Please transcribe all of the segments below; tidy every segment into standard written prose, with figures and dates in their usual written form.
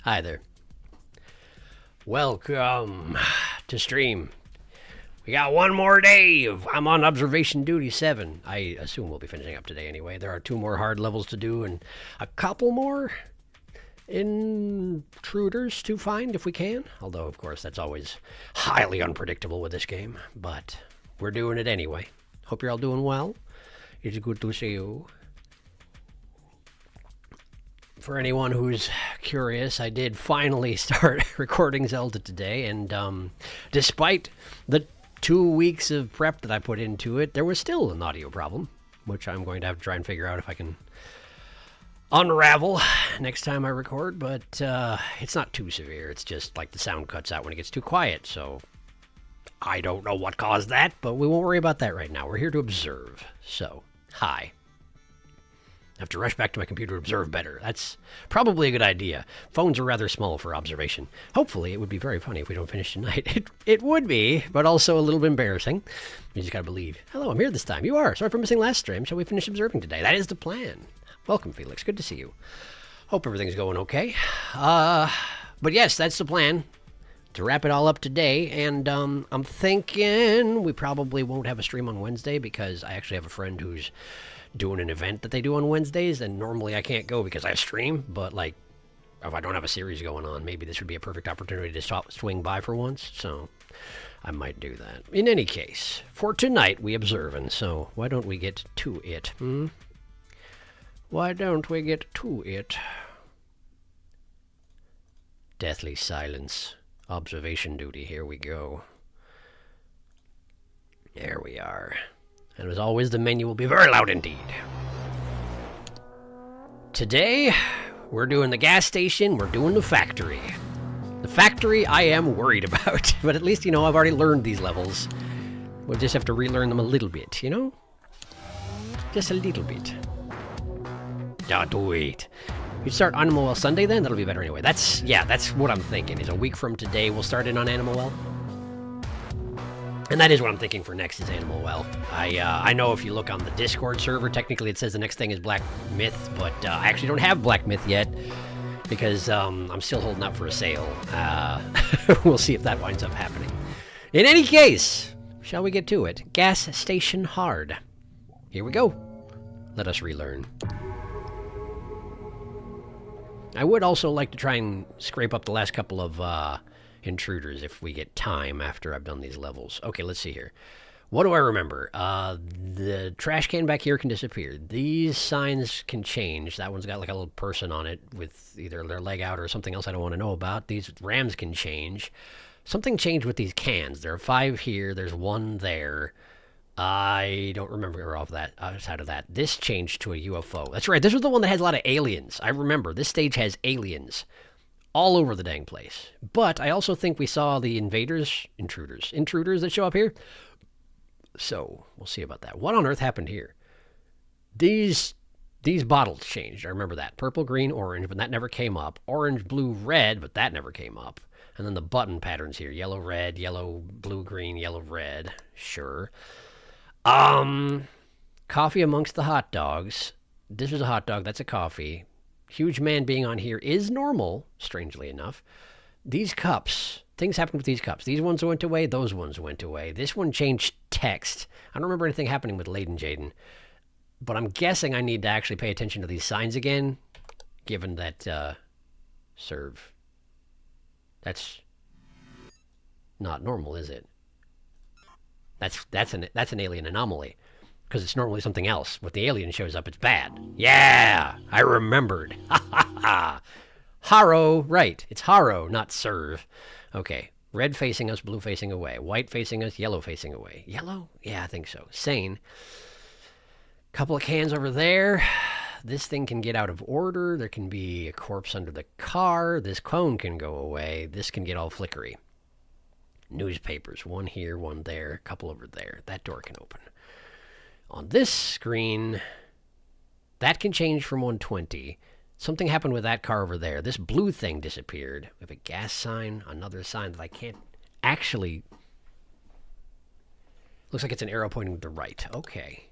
Hi there. Welcome to stream. We got one more day I'm on observation duty 7. I assume we'll be finishing up today anyway. There are 2 more hard levels to do and a couple more intruders to find if we can. Although, of course, that's always highly unpredictable with this game. But we're doing it anyway. Hope you're all doing well. It's good to see you. For anyone who's curious, I did finally start recording Zelda today, and despite the 2 weeks of prep that I put into it, there was still an audio problem, which I'm going to have to try and figure out if I can unravel next time I record, but it's not too severe. It's just like the sound cuts out when it gets too quiet, so I don't know what caused that, but we won't worry about that right now. We're here to observe, so hi. I have to rush back to my computer to observe better. That's probably a good idea. Phones are rather small for observation. Hopefully, it would be very funny if we don't finish tonight. It would be, but also a little bit embarrassing. You just gotta believe. Hello, I'm here this time. You are. Sorry for missing last stream. Shall we finish observing today? That is the plan. Welcome, Felix. Good to see you. Hope everything's going okay. But yes, that's the plan. To wrap it all up today, and I'm thinking we probably won't have a stream on Wednesday because I actually have a friend who's doing an event that they do on Wednesdays, and normally I can't go because I stream, but like if I don't have a series going on, maybe this would be a perfect opportunity to swing by for once, so I might do that. In any case, for tonight we observing, so why don't we get to it? Why don't we get to it? Deathly silence. Observation duty, here we go. There we are. And as always, the menu will be very loud indeed. Today, we're doing the gas station, we're doing the factory. The factory I am worried about, but at least, you know, I've already learned these levels. We'll just have to relearn them a little bit, you know? Just a little bit. Don't wait. You start Animal Well Sunday then? That'll be better anyway. That's what I'm thinking, is a week from today we'll start in on Animal Well. And that is what I'm thinking for next is Animal Well. I know if you look on the Discord server, technically it says the next thing is Black Myth, but I actually don't have Black Myth yet because I'm still holding out for a sale. We'll see if that winds up happening. In any case, shall we get to it? Gas Station Hard. Here we go. Let us relearn. I would also like to try and scrape up the last couple of intruders if we get time after I've done these levels. Okay, let's see here. What do I remember? The trash can back here can disappear. These signs can change. That one's got like a little person on it with either their leg out or something else I don't want to know about. These rams can change. Something changed with these cans. There are 5 here. There's 1 there. I don't remember off that outside of that. This changed to a UFO. That's right. This was the one that has a lot of aliens. I remember. This stage has aliens all over the dang place. But I also think we saw the intruders that show up here. So we'll see about that. What on earth happened here? These bottles changed. I remember that. Purple, green, orange, but that never came up. Orange, blue, red, but that never came up. And then the button patterns here. Yellow, red, yellow, blue, green, yellow, red. Sure. Coffee amongst the hot dogs. This is a hot dog. That's a coffee. Huge man being on here is normal, strangely enough. These cups, things happened with these cups. These ones went away, those ones went away. This one changed text. I don't remember anything happening with Laden Jaden, but I'm guessing I need to actually pay attention to these signs again, given that, serve. That's not normal, is it? That's an alien anomaly. Because it's normally something else. When the alien shows up, it's bad. Yeah, I remembered. Ha ha ha. Haro, right. It's Haro, not serve. Okay, red facing us, blue facing away. White facing us, yellow facing away. Yellow? Yeah, I think so. Sane. Couple of cans over there. This thing can get out of order. There can be a corpse under the car. This cone can go away. This can get all flickery. Newspapers. 1 here, 1 there. A couple over there. That door can open. On this screen, that can change from 120. Something happened with that car over there. This blue thing disappeared. We have a gas sign, another sign that I can't actually... Looks like it's an arrow pointing to the right. Okay.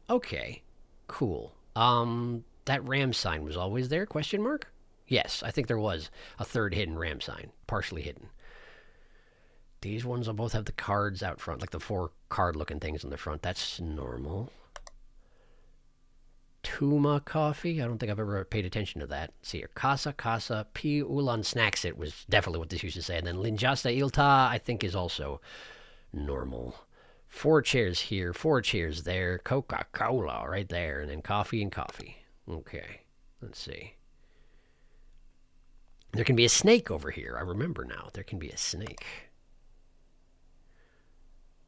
Okay. Cool. That ram sign was always there? Question mark? Yes, I think there was a third hidden ram sign, partially hidden. These ones will both have the cards out front, like the 4 card-looking things in the front. That's normal. Tuma coffee. I don't think I've ever paid attention to that. Let's see here. Casa, P. Ulan Snacks. It was definitely what this used to say. And then Linjasta Ilta, I think, is also normal. 4 chairs here, 4 chairs there. Coca-Cola right there. And then coffee and coffee. Okay. Let's see. There can be a snake over here. I remember now. There can be a snake.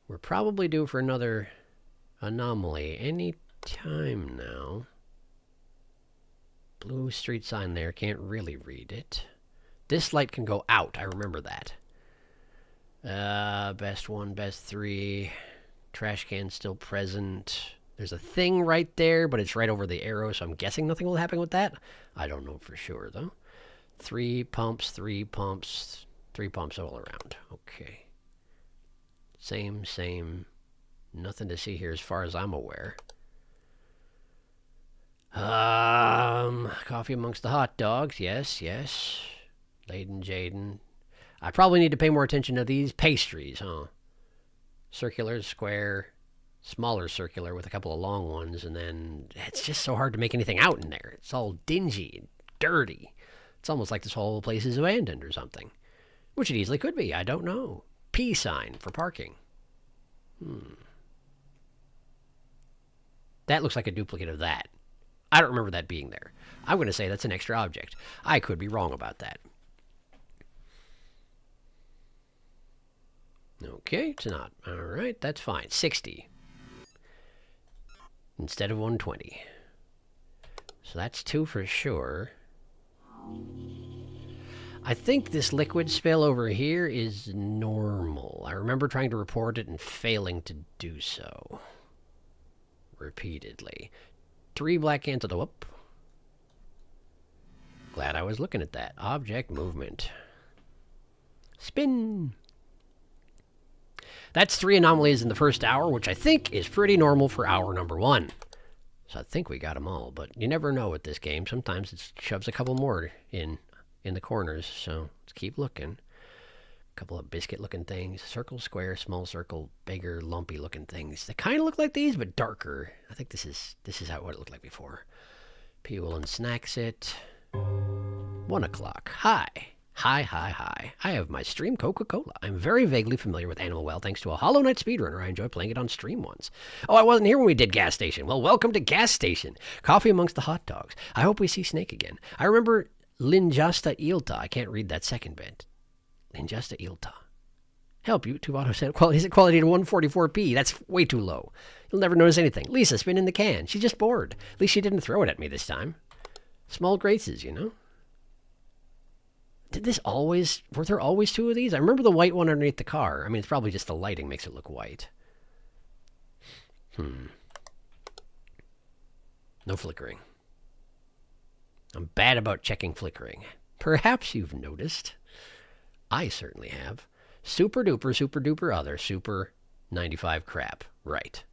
We're probably due for another anomaly any time now. Blue street sign there. Can't really read it. This light can go out. I remember that. Best 1, best 3. Trash can still present. There's a thing right there, but it's right over the arrow, so I'm guessing nothing will happen with that. I don't know for sure, though. 3 pumps, 3 pumps, 3 pumps all around. Okay. Same. Nothing to see here as far as I'm aware. Coffee amongst the hot dogs. Yes. Layden Jaden. I probably need to pay more attention to these pastries, huh? Circular, square, smaller circular with a couple of long ones, and then it's just so hard to make anything out in there. It's all dingy and dirty. It's almost like this whole place is abandoned or something. Which it easily could be. I don't know. P sign for parking. That looks like a duplicate of that. I don't remember that being there. I'm going to say that's an extra object. I could be wrong about that. Okay, it's not. All right, that's fine. 60 instead of 120. So that's 2 for sure. I think this liquid spill over here is normal. I remember trying to report it and failing to do so. Repeatedly. 3 black cans of the whoop. Glad I was looking at that. Object movement. Spin. That's 3 anomalies in the first hour, which I think is pretty normal for hour number 1. So I think we got them all, but you never know with this game. Sometimes it shoves a couple more in the corners, so let's keep looking. A couple of biscuit-looking things. Circle, square, small circle, bigger, lumpy-looking things. They kind of look like these, but darker. I think this is what it looked like before. P. Woolen Snacks it. 1 o'clock. Hi. I have my stream Coca-Cola. I'm very vaguely familiar with Animal Well thanks to a Hollow Knight speedrunner. I enjoy playing it on stream once. Oh, I wasn't here when we did Gas Station. Well, welcome to Gas Station. Coffee amongst the hot dogs. I hope we see Snake again. I remember Linjasta Ilta. I can't read that second bit. Linjasta Ilta. Help, YouTube auto set quality to 144p. That's way too low. You'll never notice anything. Lisa, spin in the can. She's just bored. At least she didn't throw it at me this time. Small graces, you know? Were there always 2 of these? I remember the white one underneath the car. I mean, it's probably just the lighting makes it look white. No flickering. I'm bad about checking flickering. Perhaps you've noticed. I certainly have. Super duper other. Super 95 crap. Right.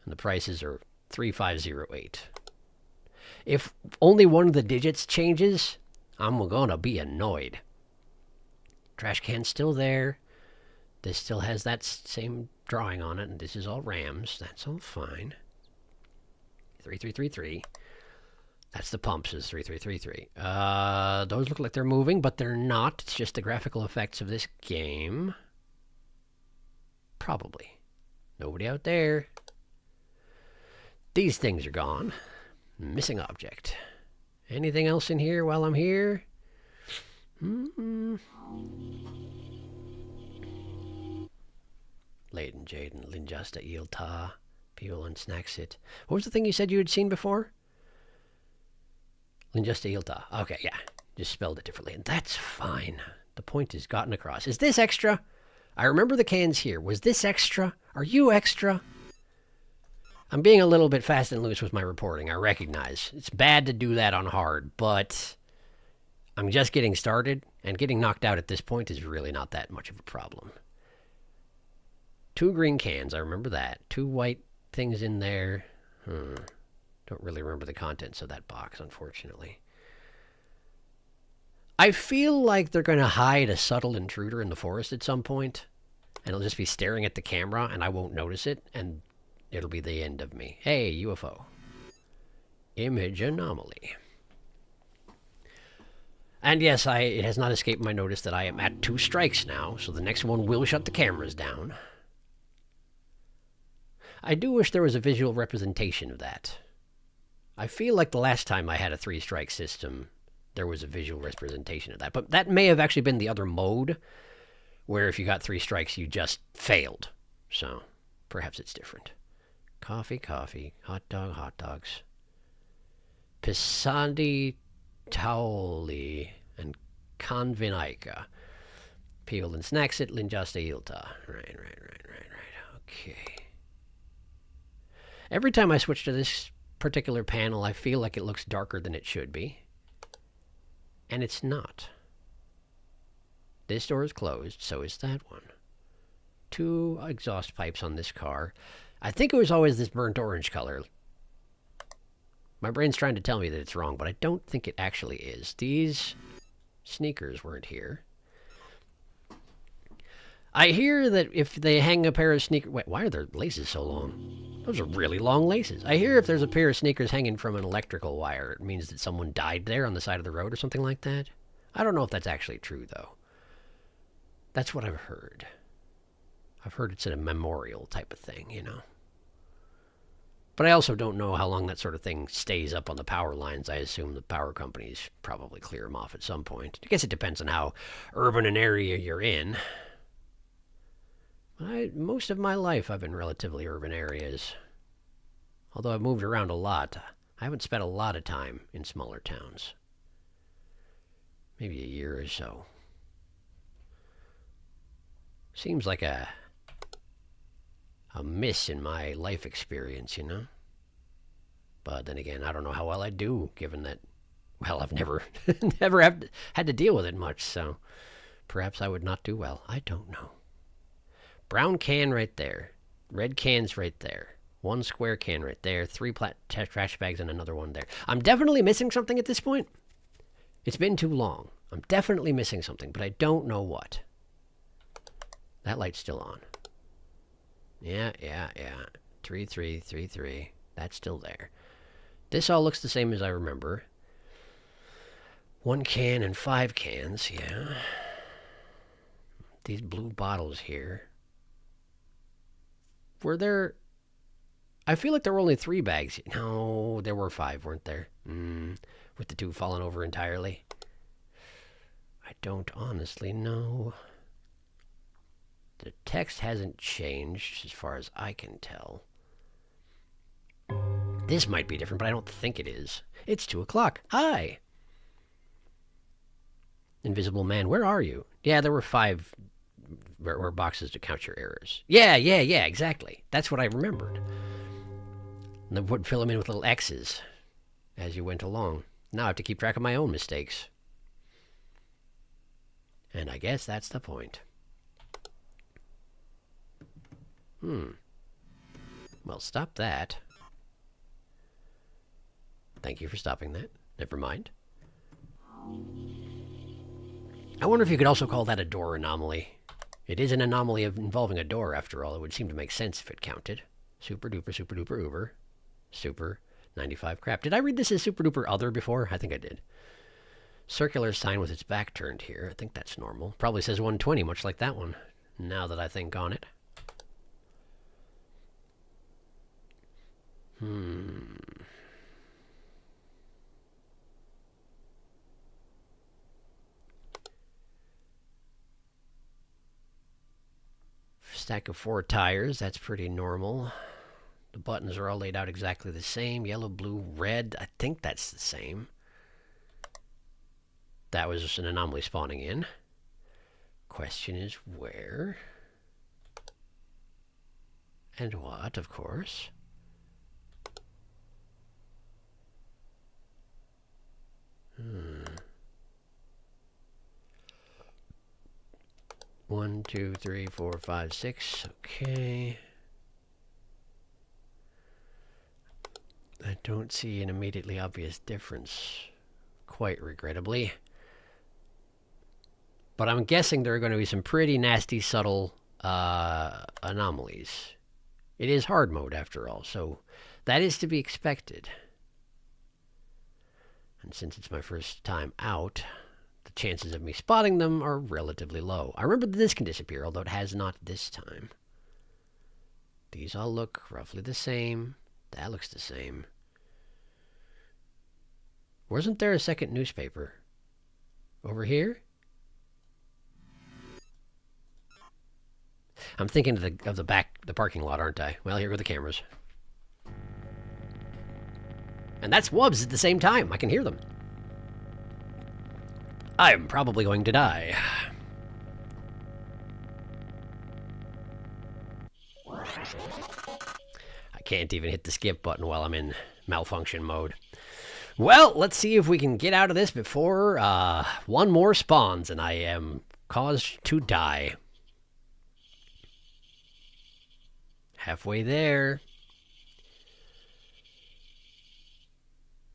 And the prices are 3508. If only one of the digits changes, I'm gonna be annoyed. Trash can's still there. This still has that same drawing on it, and this is all Rams. That's all fine. 3333. That's the pumps, is 3333. Those look like they're moving, but they're not. It's just the graphical effects of this game. Probably. Nobody out there. These things are gone. Missing object. Anything else in here while I'm here? Layden Jaden, Linjasta Ilta, Peel and Snacksit. What was the thing you said you had seen before? Linjasta Ilta. Okay, yeah. Just spelled it differently. And that's fine. The point is gotten across. Is this extra? I remember the cans here. Was this extra? Are you extra? I'm being a little bit fast and loose with my reporting, I recognize. It's bad to do that on hard, but I'm just getting started, and getting knocked out at this point is really not that much of a problem. 2 green cans, I remember that. 2 white things in there. Don't really remember the contents of that box, unfortunately. I feel like they're going to hide a subtle intruder in the forest at some point, and it'll just be staring at the camera, and I won't notice it, and it'll be the end of me. Hey, UFO. Image anomaly. And yes, it has not escaped my notice that I am at 2 strikes now, so the next one will shut the cameras down. I do wish there was a visual representation of that. I feel like the last time I had a 3-strike system, there was a visual representation of that. But that may have actually been the other mode, where if you got 3 strikes, you just failed. So, perhaps it's different. Coffee, coffee. Hot dog, hot dogs. Pisandi Tauli and Convinaika. Peel and snacks it, Linjasta Ilta. Right. Okay. Every time I switch to this particular panel, I feel like it looks darker than it should be. And it's not. This door is closed, so is that one. 2 exhaust pipes on this car. I think it was always this burnt orange color. My brain's trying to tell me that it's wrong, but I don't think it actually is. These sneakers weren't here. I hear that if they hang a pair of sneakers... Wait, why are their laces so long? Those are really long laces. I hear if there's a pair of sneakers hanging from an electrical wire, it means that someone died there on the side of the road or something like that. I don't know if that's actually true, though. That's what I've heard. I've heard it's a memorial type of thing, you know. But I also don't know how long that sort of thing stays up on the power lines. I assume the power companies probably clear them off at some point. I guess it depends on how urban an area you're in. Most of my life I've been relatively urban areas. Although I've moved around a lot, I haven't spent a lot of time in smaller towns. Maybe a year or so. Seems like a miss in my life experience, you know? But then again, I don't know how well I do, given that, well, I've never had to deal with it much, so perhaps I would not do well. I don't know. Brown can right there. Red can's right there. 1 square can right there. 3 trash bags and another one there. I'm definitely missing something at this point. It's been too long. I'm definitely missing something, but I don't know what. That light's still on. Yeah. 3333. That's still there. This all looks the same as I remember. 1 can and 5 cans, yeah. These blue bottles here. Were there... I feel like there were only 3 bags. No, there were 5, weren't there? With the 2 falling over entirely. I don't honestly know. The text hasn't changed as far as I can tell. This might be different, but I don't think it is. It's 2 o'clock. Hi! Invisible man, where are you? Yeah, there were 5 boxes to count your errors. Yeah, exactly. That's what I remembered. And I would fill them in with little X's as you went along. Now I have to keep track of my own mistakes. And I guess that's the point. Well, stop that. Thank you for stopping that. Never mind. I wonder if you could also call that a door anomaly. It is an anomaly involving a door, after all. It would seem to make sense if it counted. Super duper, super duper, uber. Super 95 crap. Did I read this as super duper other before? I think I did. Circular sign with its back turned here. I think that's normal. Probably says 120, much like that one. Now that I think on it. Stack of 4 tires. That's pretty normal. The buttons are all laid out exactly the same. Yellow, blue, red. I think that's the same. That was an anomaly spawning in. Question is where? And what, of course. One, two, three, 4, 5, 6. Okay. I don't see an immediately obvious difference, quite regrettably. But I'm guessing there are going to be some pretty nasty, subtle anomalies. It is hard mode, after all, so that is to be expected. And since it's my first time out, the chances of me spotting them are relatively low. I remember that this can disappear, although it has not this time. These all look roughly the same. That looks the same. Wasn't there a second newspaper? Over here? I'm thinking of the parking lot, aren't I? Well, here go the cameras. And that's Wubs at the same time. I can hear them. I'm probably going to die. I can't even hit the skip button while I'm in malfunction mode. Well, let's see if we can get out of this before one more spawns and I am caused to die. Halfway there.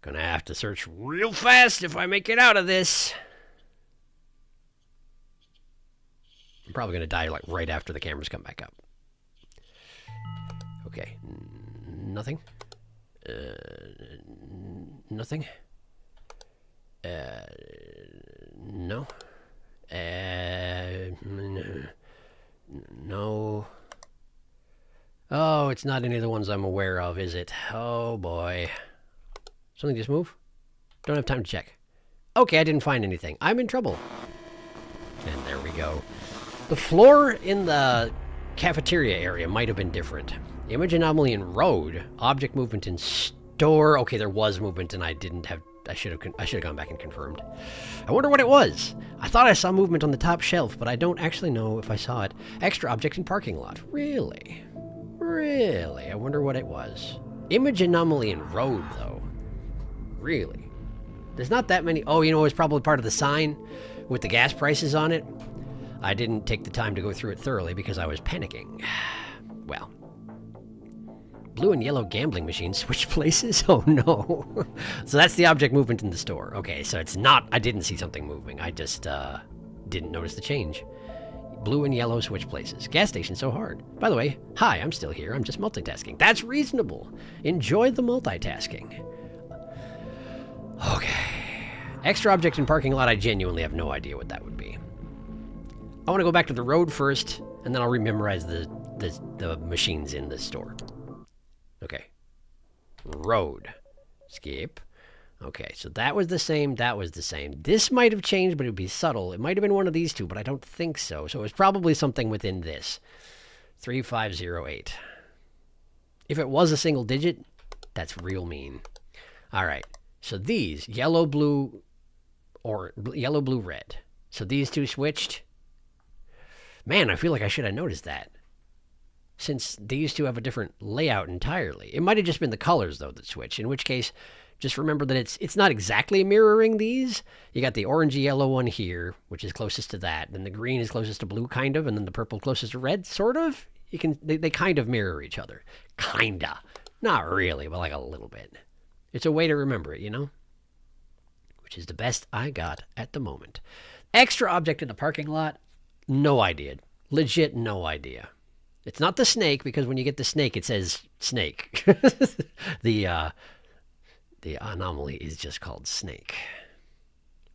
Gonna have to search real fast if I make it out of this. I'm probably gonna die like right after the cameras come back up. Okay, nothing. Nothing. No. No. Oh, it's not any of the ones I'm aware of, is it? Oh boy. Something just move? Don't have time to check. Okay, I didn't find anything. I'm in trouble. And there we go. The floor in the cafeteria area might have been different. Image anomaly in road. Object movement in store. Okay, there was movement and I didn't have... I should have gone back and confirmed. I wonder what it was. I thought I saw movement on the top shelf, but I don't actually know if I saw it. Extra object in parking lot. Really? Really? I wonder what it was. Image anomaly in road, though. Really? There's not that many... Oh, you know, it was probably part of the sign with the gas prices on it. I didn't take the time to go through it thoroughly because I was panicking. Well. Blue and yellow gambling machines switch places? Oh, no. So that's the object movement in the store. Okay, so it's not... I didn't see something moving. I just didn't notice the change. Blue and yellow switch places. Gas station so hard. By the way, hi, I'm still here. I'm just multitasking. That's reasonable. Enjoy the multitasking. Okay. Extra object in parking lot, I genuinely have no idea what that would be. I want to go back to the road first, and then I'll rememorize the machines in the store. Okay. Road. Skip. Okay, so that was the same, that was the same. This might have changed, but it would be subtle. It might have been one of these two, but I don't think so. So it was probably something within this. 3508. If it was a single digit, that's real mean. All right. So these, yellow, blue, or yellow, blue, red. So these two switched. Man, I feel like I should have noticed that. Since these two have a different layout entirely. It might have just been the colors, though, that switched. In which case, just remember that it's not exactly mirroring these. You got the orangey yellow one here, which is closest to that. Then the green is closest to blue, kind of. And then the purple closest to red, sort of. They kind of mirror each other. Kinda. Not really, but like a little bit. It's a way to remember it, you know? Which is the best I got at the moment. Extra object in the parking lot? No idea. Legit no idea. It's not the snake, because when you get the snake, it says snake. The anomaly is just called snake.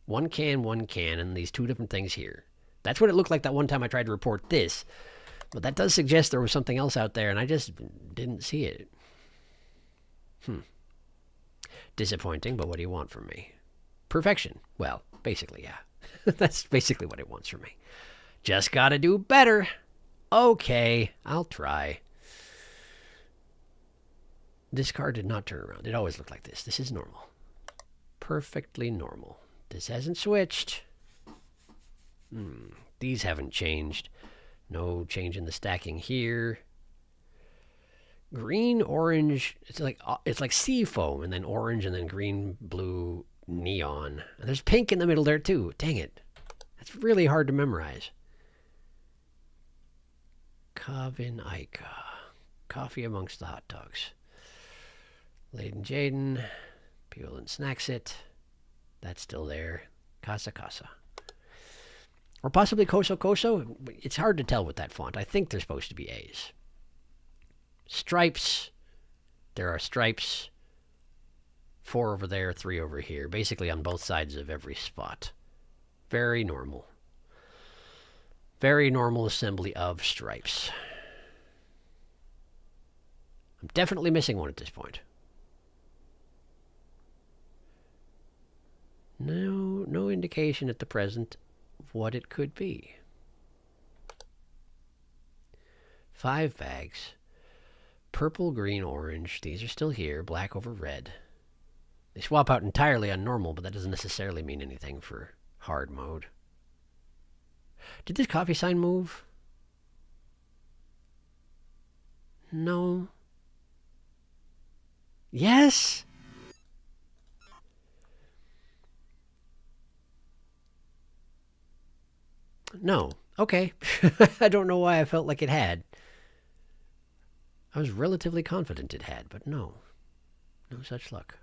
One can, and these two different things here. That's what it looked like that one time I tried to report this. But that does suggest there was something else out there, and I just didn't see it. Disappointing, but what do you want from me? Perfection. Well, basically, yeah. That's basically what it wants from me. Just gotta do better. Okay, I'll try. This car did not turn around. It always looked like this. This is normal. Perfectly normal. This hasn't switched. These haven't changed. No change in the stacking here. Green, orange, it's like sea foam, and then orange, and then green, blue, neon. And there's pink in the middle there too. Dang it. That's really hard to memorize. Kavin Aika. Coffee amongst the hot dogs. Laden Jaden. Peel and Snacks It. That's still there. Casa Casa. Or possibly Koso Koso. It's hard to tell with that font. I think they're supposed to be A's. Stripes. There are stripes. 4 over there, 3 over here. Basically on both sides of every spot. Very normal. Very normal assembly of stripes. I'm definitely missing one at this point. No indication at the present of what it could be. 5 bags. Purple, green, orange. These are still here. Black over red. They swap out entirely on normal, but that doesn't necessarily mean anything for hard mode. Did this coffee sign move? No. Yes? No. Okay. I don't know why I felt like it had. I was relatively confident it had, but no. No such luck.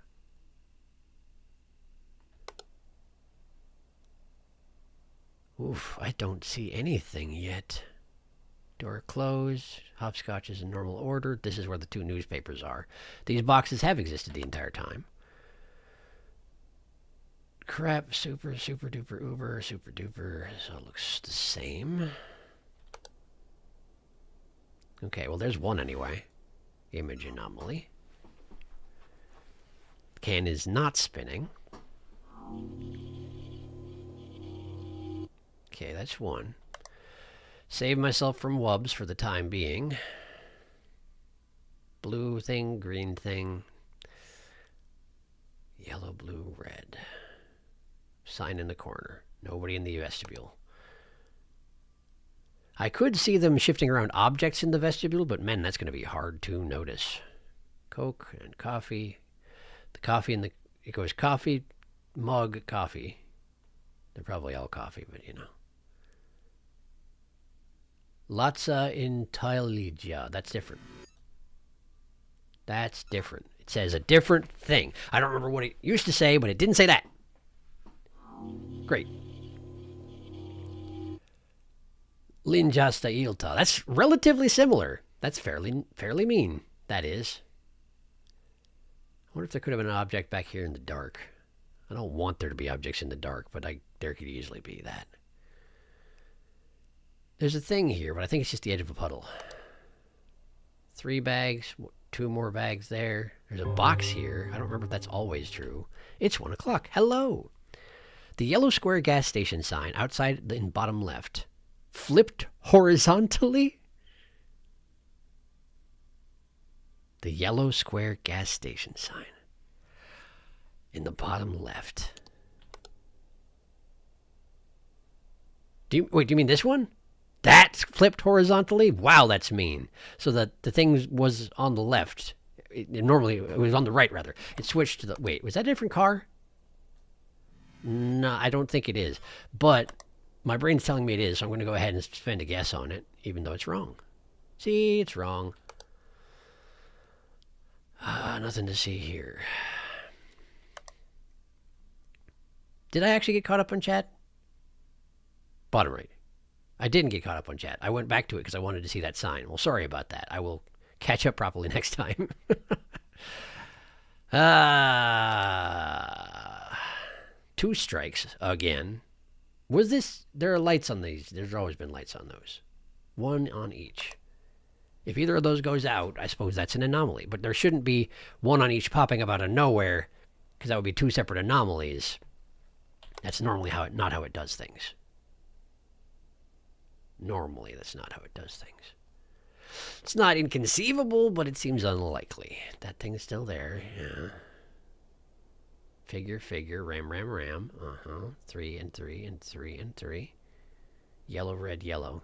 Oof, I don't see anything yet. Door closed. Hopscotch is in normal order. This is where the 2 newspapers are. These boxes have existed the entire time. Crap, super, super duper, uber, super duper. So it looks the same. Okay, well there's one anyway. Image anomaly. Can is not spinning. Okay, that's one. Save myself from wubs for the time being. Blue thing, green thing. Yellow, blue, red. Sign in the corner. Nobody in the vestibule. I could see them shifting around objects in the vestibule, but man, that's going to be hard to notice. Coke and coffee. The coffee and it goes coffee, mug, coffee. They're probably all coffee, but you know. Latza Intelligia. That's different. That's different. It says a different thing. I don't remember what it used to say, but it didn't say that. Great. Linjasta Ilta. That's relatively similar. That's fairly mean. That is. I wonder if there could have been an object back here in the dark. I don't want there to be objects in the dark, but there could easily be that. There's a thing here, but I think it's just the edge of a puddle. 3 bags, 2 more bags there. There's a box here. I don't remember if that's always true. It's 1 o'clock. Hello. The yellow square gas station sign outside in bottom left. Flipped horizontally? The yellow square gas station sign. In the bottom left. Do you mean this one? That's flipped horizontally? Wow, that's mean. So that the thing was on the left. Normally, it was on the right, rather. It switched to the... Wait, was that a different car? No, I don't think it is. But my brain's telling me it is, so I'm going to go ahead and spend a guess on it, even though it's wrong. See, it's wrong. Nothing to see here. Did I actually get caught up on chat? Bottom right. I didn't get caught up on chat. I went back to it because I wanted to see that sign. Well, sorry about that. I will catch up properly next time. 2 strikes again. Was this... There are lights on these. There's always been lights on those. 1 on each. If either of those goes out, I suppose that's an anomaly. But there shouldn't be 1 on each popping up out of nowhere, because that would be 2 separate anomalies. That's normally not how it does things. Normally, that's not how it does things. It's not inconceivable, but it seems unlikely. That thing's still there, yeah. Figure, ram. 3 and 3 and 3 and 3. Yellow, red, yellow.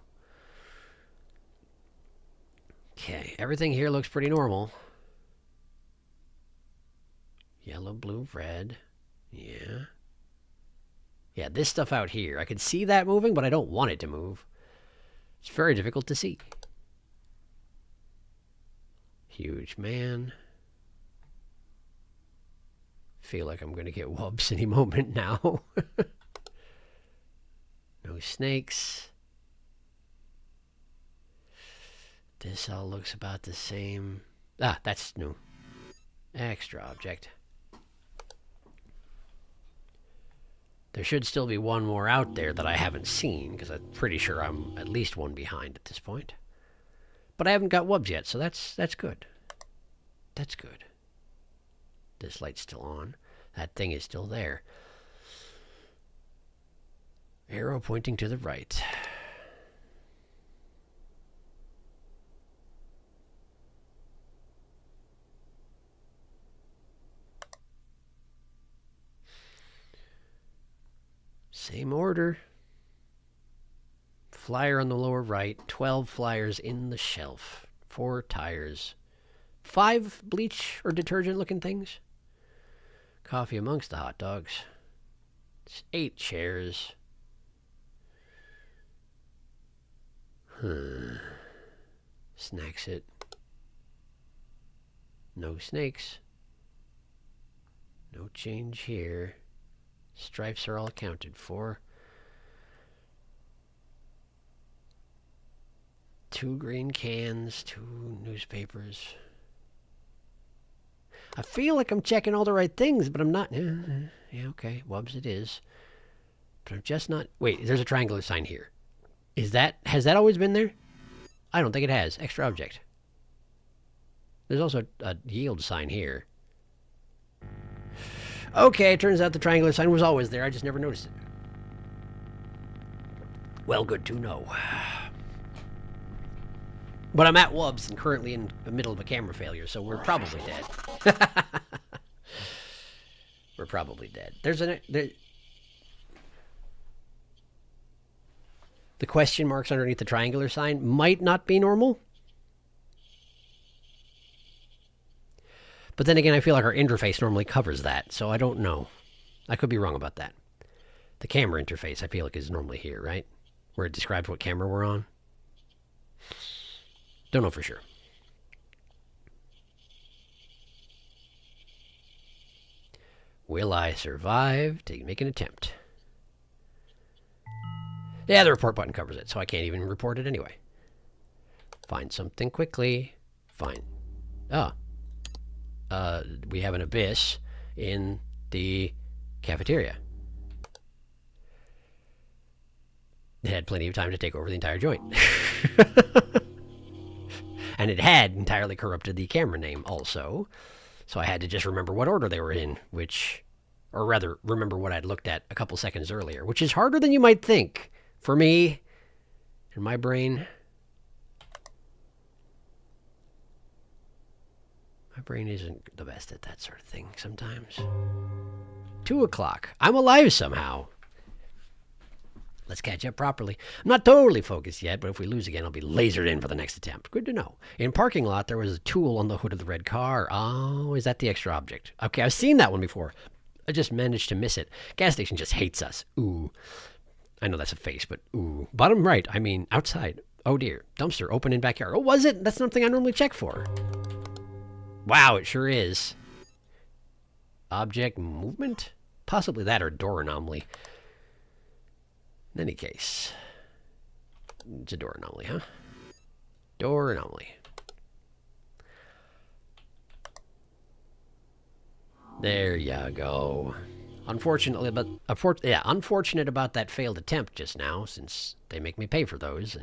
Okay, everything here looks pretty normal. Yellow, blue, red. Yeah. Yeah, this stuff out here. I can see that moving, but I don't want it to move. It's very difficult to see. Huge man. Feel like I'm going to get wubs any moment now. No snakes. This all looks about the same. Ah, that's new. Extra object. There should still be one more out there that I haven't seen, because I'm pretty sure I'm at least one behind at this point. But I haven't got wubs yet, so that's good. That's good. This light's still on. That thing is still there. Arrow pointing to the right. Same order. Flyer on the lower right. 12 flyers in the shelf. 4 tires. 5 bleach or detergent looking things. Coffee amongst the hot dogs. It's 8 chairs. Snacks it. No snakes. No change here. Stripes are all accounted for. 2 green cans, 2 newspapers. I feel like I'm checking all the right things, but I'm not. Yeah, okay. Wubs it is. But I'm just not. Wait, there's a triangular sign here. Has that always been there? I don't think it has. Extra object. There's also a yield sign here. Okay, it turns out the triangular sign was always there. I just never noticed it. Well, good to know. But I'm at Wubs and currently in the middle of a camera failure, so we're probably dead. We're probably dead. The question marks underneath the triangular sign might not be normal. But then again, I feel like our interface normally covers that, so I don't know. I could be wrong about that. The camera interface, I feel like, is normally here, right? Where it describes what camera we're on. Don't know for sure. Will I survive to make an attempt? Yeah, the report button covers it, so I can't even report it anyway. Find something quickly. Fine. Ah. We have an abyss in the cafeteria. It had plenty of time to take over the entire joint. And it had entirely corrupted the camera name also. So I had to just remember what order they were in, or rather, remember what I'd looked at a couple seconds earlier, which is harder than you might think. For me, in my brain. My brain isn't the best at that sort of thing sometimes. 2 o'clock. I'm alive somehow. Let's catch up properly. I'm not totally focused yet, but if we lose again, I'll be lasered in for the next attempt. Good to know. In parking lot, there was a tool on the hood of the red car. Oh, is that the extra object? Okay, I've seen that one before. I just managed to miss it. Gas station just hates us. Ooh. I know that's a face, but ooh. Bottom right, I mean outside. Oh dear. Dumpster open in backyard. Oh, was it? That's something I normally check for. Wow, it sure is. Object movement? Possibly that or door anomaly. In any case, it's a door anomaly, huh? Door anomaly. There you go. Unfortunately, unfortunate about that failed attempt just now, since they make me pay for those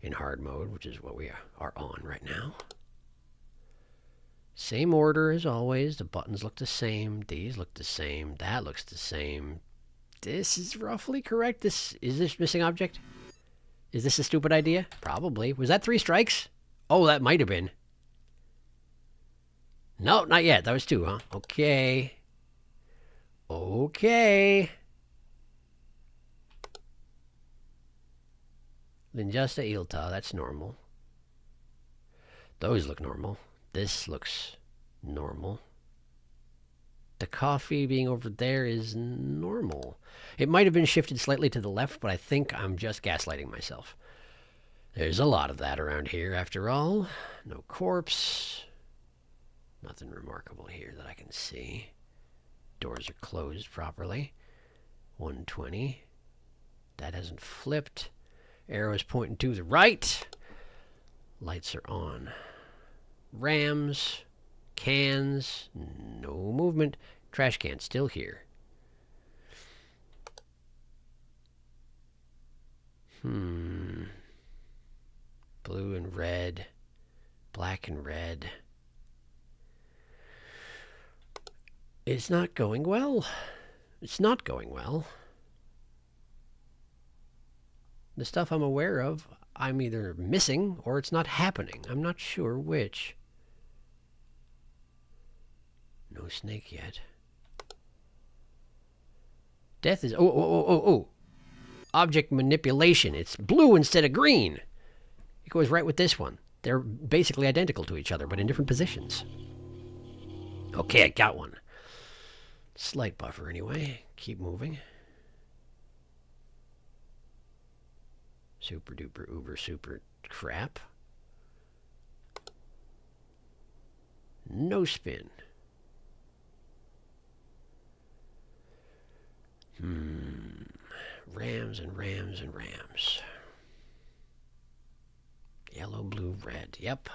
in hard mode, which is what we are on right now. Same order as always. The buttons look the same. These look the same. That looks the same. This is roughly correct. Is this missing object? Is this a stupid idea? Probably. Was that 3 strikes? Oh, that might have been. No, not yet. That was 2, huh? Okay. Okay. Linjusta Ilta, that's normal. Those look normal. This looks normal. The coffee being over there is normal. It might have been shifted slightly to the left, but I think I'm just gaslighting myself. There's a lot of that around here, after all. No corpse. Nothing remarkable here that I can see. Doors are closed properly. 120. That hasn't flipped. Arrow is pointing to the right. Lights are on. Rams. Cans. No movement. Trash can still here. Blue and red. Black and red. It's not going well. It's not going well. The stuff I'm aware of, I'm either missing or it's not happening. I'm not sure which. No snake yet. Death is... Oh. Object manipulation. It's blue instead of green. It goes right with this one. They're basically identical to each other, but in different positions. Okay, I got one. Slight buffer anyway. Keep moving. Super duper uber super crap. No spin. Rams and rams and rams. Yellow, blue, red. Yep.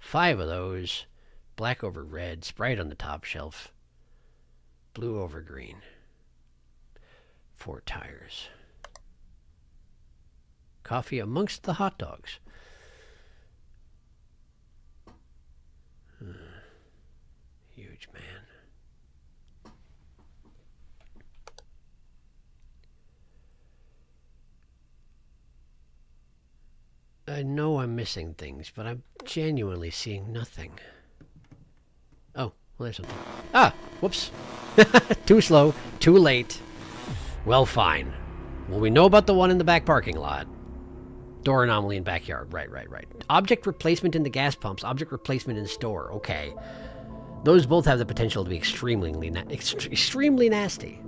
5 of those. Black over red. Sprite on the top shelf. Blue over green. 4 tires. Coffee amongst the hot dogs. Huge man. I know I'm missing things, but I'm genuinely seeing nothing. Oh, well, there's something. Ah! Whoops. Too slow. Too late. Well, fine. Well, we know about the one in the back parking lot. Door anomaly in backyard. Right. Object replacement in the gas pumps. Object replacement in store. Okay. Those both have the potential to be extremely nasty.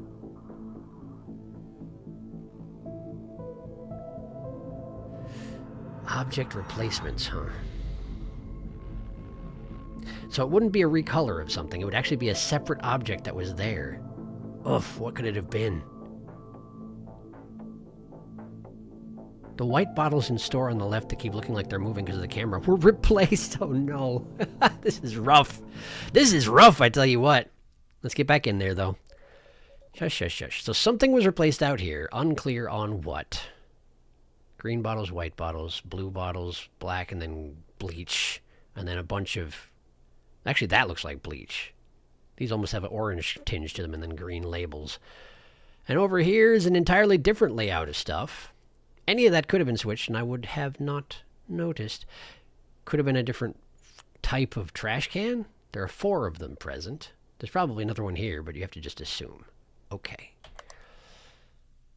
Object replacements, huh? So it wouldn't be a recolor of something. It would actually be a separate object that was there. Oof, what could it have been? The white bottles in store on the left that keep looking like they're moving because of the camera were replaced. Oh no. This is rough. This is rough, I tell you what. Let's get back in there, though. Shush. So something was replaced out here. Unclear on what. Green bottles, white bottles, blue bottles, black, and then bleach. And then a bunch of... Actually, that looks like bleach. These almost have an orange tinge to them, and then green labels. And over here is an entirely different layout of stuff. Any of that could have been switched, and I would have not noticed. Could have been a different type of trash can. There are 4 of them present. There's probably another one here, but you have to just assume. Okay.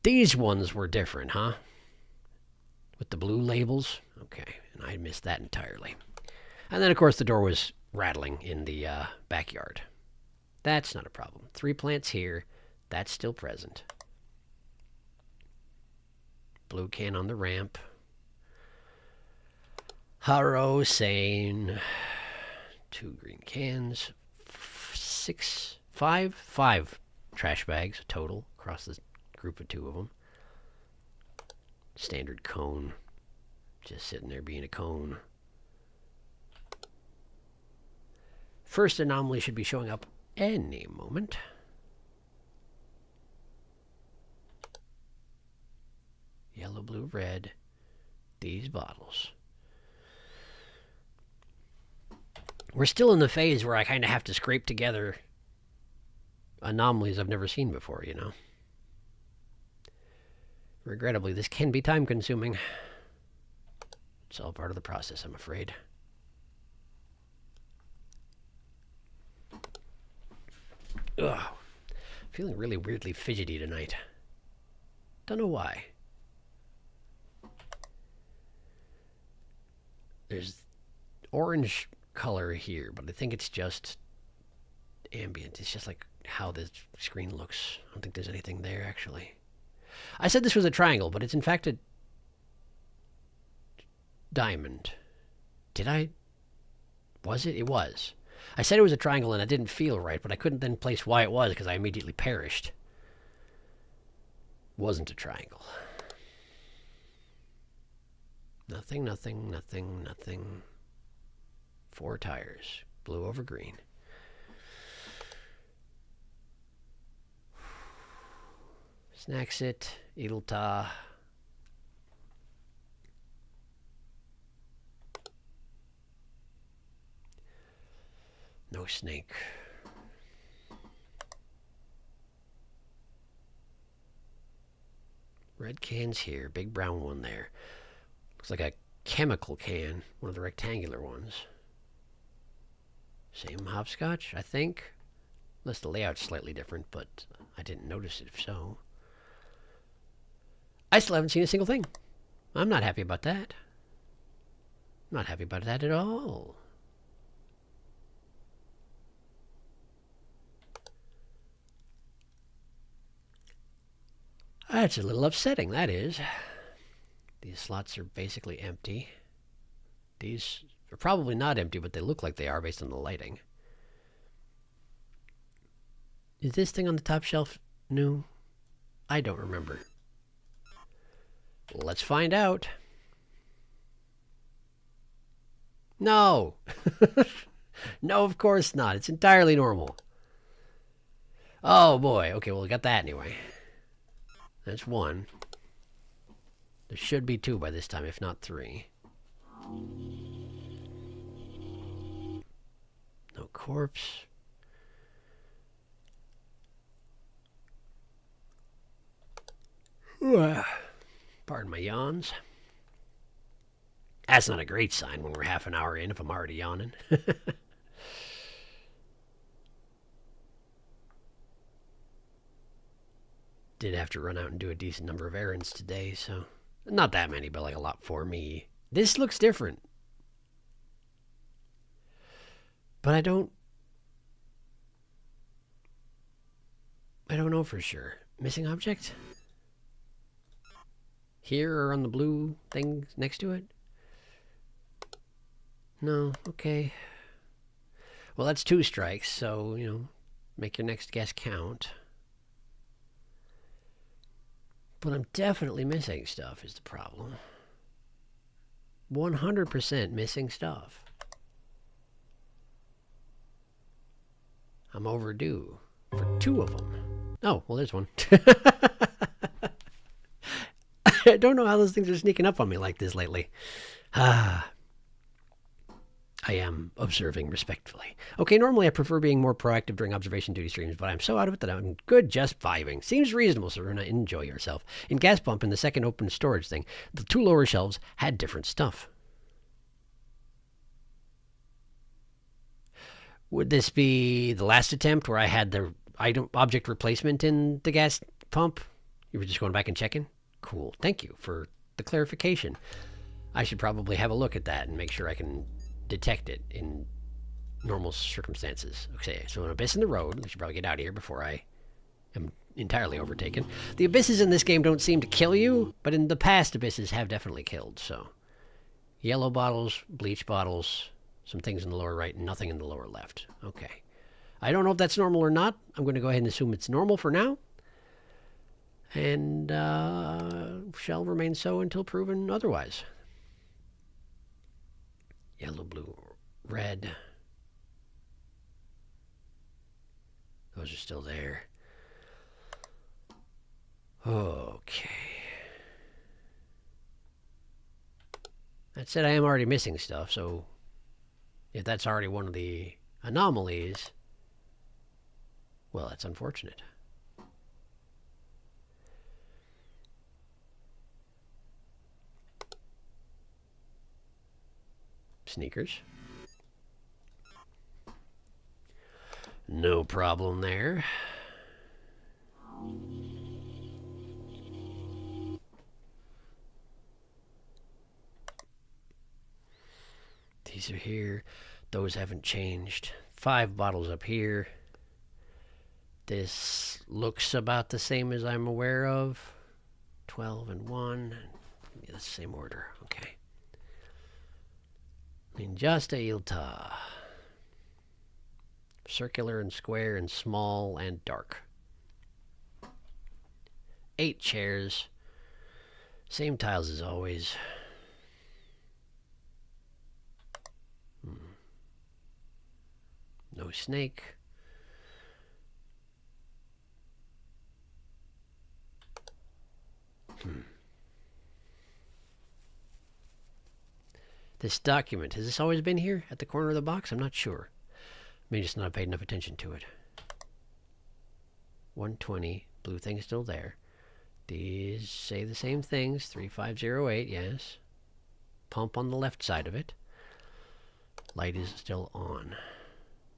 These ones were different, huh? With the blue labels? Okay, and I missed that entirely. And then, of course, the door was rattling in the backyard. That's not a problem. 3 plants here. That's still present. Blue can on the ramp. Harrow, sane. 2 green cans. 5 trash bags total across the group of 2 of them. Standard cone. Just sitting there being a cone. First anomaly should be showing up any moment. Yellow, blue, red. These bottles. We're still in the phase where I kind of have to scrape together anomalies I've never seen before, you know. Regrettably, this can be time-consuming. It's all part of the process, I'm afraid. Ugh. Feeling really weirdly fidgety tonight. Don't know why. There's orange color here, but I think it's just ambient. It's just like how the screen looks. I don't think there's anything there, actually. I said this was a triangle, but it's in fact a diamond. Did I? Was it? It was. I said it was a triangle and it didn't feel right, but I couldn't then place why it was because I immediately perished. Wasn't a triangle. Nothing, nothing, nothing, nothing. 4 tires. Blue over green. Snacks it. Edelta. No snake. Red cans here. Big brown one there. Looks like a chemical can. One of the rectangular ones. Same hopscotch, I think. Unless the layout's slightly different, but I didn't notice it if so. I still haven't seen a single thing. I'm not happy about that. Not happy about that at all. That's a little upsetting, that is. These slots are basically empty. These are probably not empty, but they look like they are based on the lighting. Is this thing on the top shelf new? I don't remember. Let's find out. No! No, of course not. It's entirely normal. Oh boy. Okay, well, we got that anyway. That's 1. There should be 2 by this time, if not 3. No corpse. Pardon my yawns. That's not a great sign when we're half an hour in if I'm already yawning. Did have to run out and do a decent number of errands today, so... Not that many, but like a lot for me. This looks different. But I don't know for sure. Missing object? Here or on the blue thing next to it? No, okay. Well, that's 2 strikes, so, you know, make your next guess count. But I'm definitely missing stuff is the problem. 100% missing stuff. I'm overdue for 2 of them. Oh, well, there's one. I don't know how those things are sneaking up on me like this lately. I am observing respectfully. Okay, normally I prefer being more proactive during observation duty streams, but I'm so out of it that I'm good just vibing. Seems reasonable, Serena. Enjoy yourself. In Gas Pump, in the second open storage thing, the 2 lower shelves had different stuff. Would this be the last attempt where I had the object replacement in the gas pump? You were just going back and checking? Cool. Thank you for the clarification. I should probably have a look at that and make sure I can detect it in normal circumstances. Okay, so an abyss in the road. I should probably get out of here before I am entirely overtaken. The abysses in this game don't seem to kill you, but in the past abysses have definitely killed, so. Yellow bottles, bleach bottles, some things in the lower right, nothing in the lower left. Okay. I don't know if that's normal or not. I'm going to go ahead and assume it's normal for now. And shall remain so until proven otherwise. Yellow, blue, red. Those are still there. Okay. That said, I am already missing stuff, so if that's already one of the anomalies, well, that's unfortunate. Sneakers. No problem there. These are here. Those haven't changed. 5 bottles up here. This looks about the same as I'm aware of. 12 and 1. Yeah, the same order. Okay. Injusta Ilta. Circular and square and small and dark. 8 chairs. Same tiles as always. snake. This document, has this always been here at the corner of the box? I'm not sure. Maybe just not paid enough attention to it. 120, blue thing's still there. These say the same things, 3508, yes. Pump on the left side of it. Light is still on.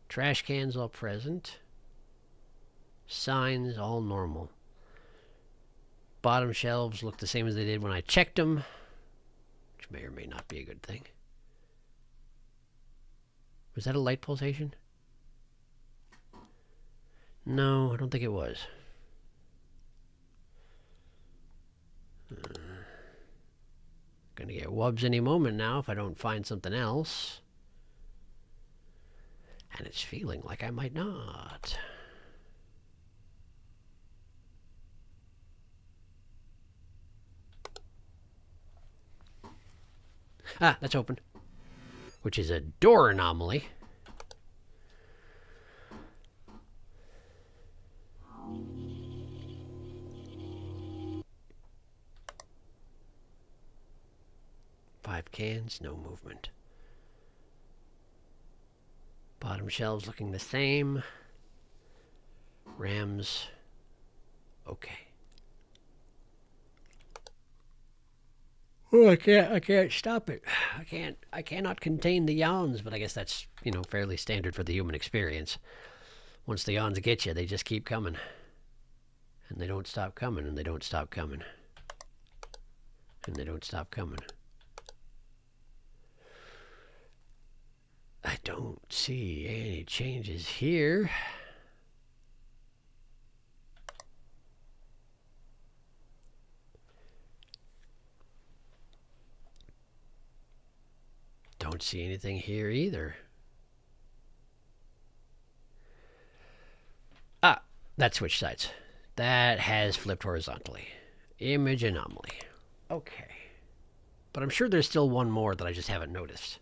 Trash cans all present. Signs all normal. Bottom shelves look the same as they did when I checked them, which may or may not be a good thing. Was that a light pulsation? No, I don't think it was. Gonna get wubs any moment now if I don't find something else. And it's feeling like I might not. Ah, that's open. Which is a door anomaly. Five cans, no movement. Bottom shelves looking the same. Rams, okay. Oh, I can't stop it. I cannot contain the yawns, but I guess that's, you know, fairly standard for the human experience. Once the yawns get you, they just keep coming. And they don't stop coming, and they don't stop coming. And they don't stop coming. I don't see any changes here. Don't see anything here either. Ah, that switched sides. That has flipped horizontally. Image anomaly. Okay. But I'm sure there's still one more that I just haven't noticed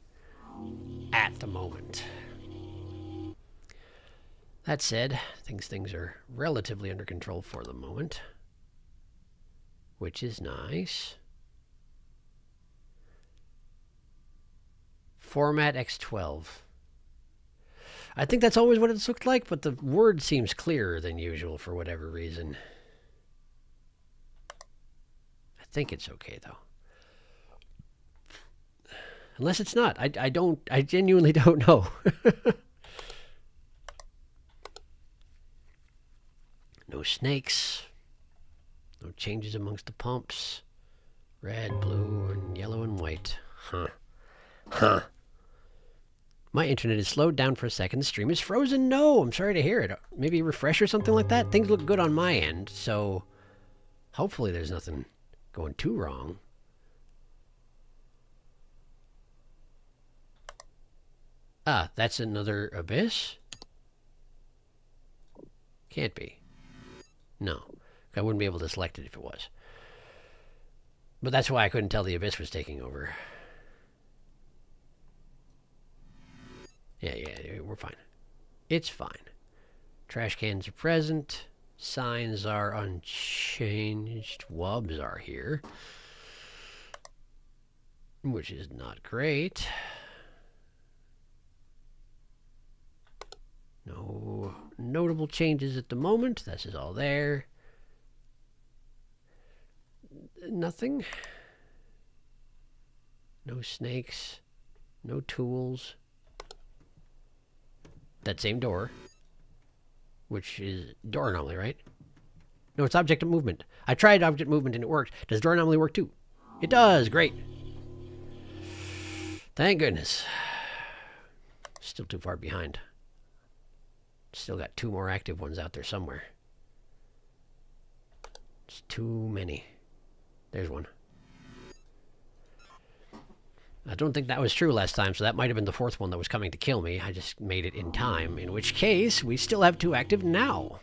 at the moment. That said, things are relatively under control for the moment, which is nice. Format X12. I think that's always what it's looked like, but the word seems clearer than usual for whatever reason. I think it's okay, though. Unless it's not. I genuinely don't know. No snakes. No changes amongst the pumps. Red, blue, and yellow and white. Huh. Huh. My internet is slowed down for a second. The stream is frozen. No, I'm sorry to hear it. Maybe refresh or something like that. Things look good on my end, so hopefully there's nothing going too wrong. Ah, that's another abyss? Can't be. No. I wouldn't be able to select it if it was. But that's why I couldn't tell the abyss was taking over. Yeah, we're fine. It's fine. Trash cans are present. Signs are unchanged. Wubs are here. Which is not great. No notable changes at the moment. This is all there. Nothing. No snakes. No tools. That same door. Which is door anomaly, right? No, it's object of movement. I tried object movement and it worked. Does door anomaly work too? It does. Great. Thank goodness. Still too far behind. Still got two more active ones out there somewhere. It's too many. There's one. I don't think that was true last time, so that might have been the fourth one that was coming to kill me. I just made it in time, in which case we still have two active now.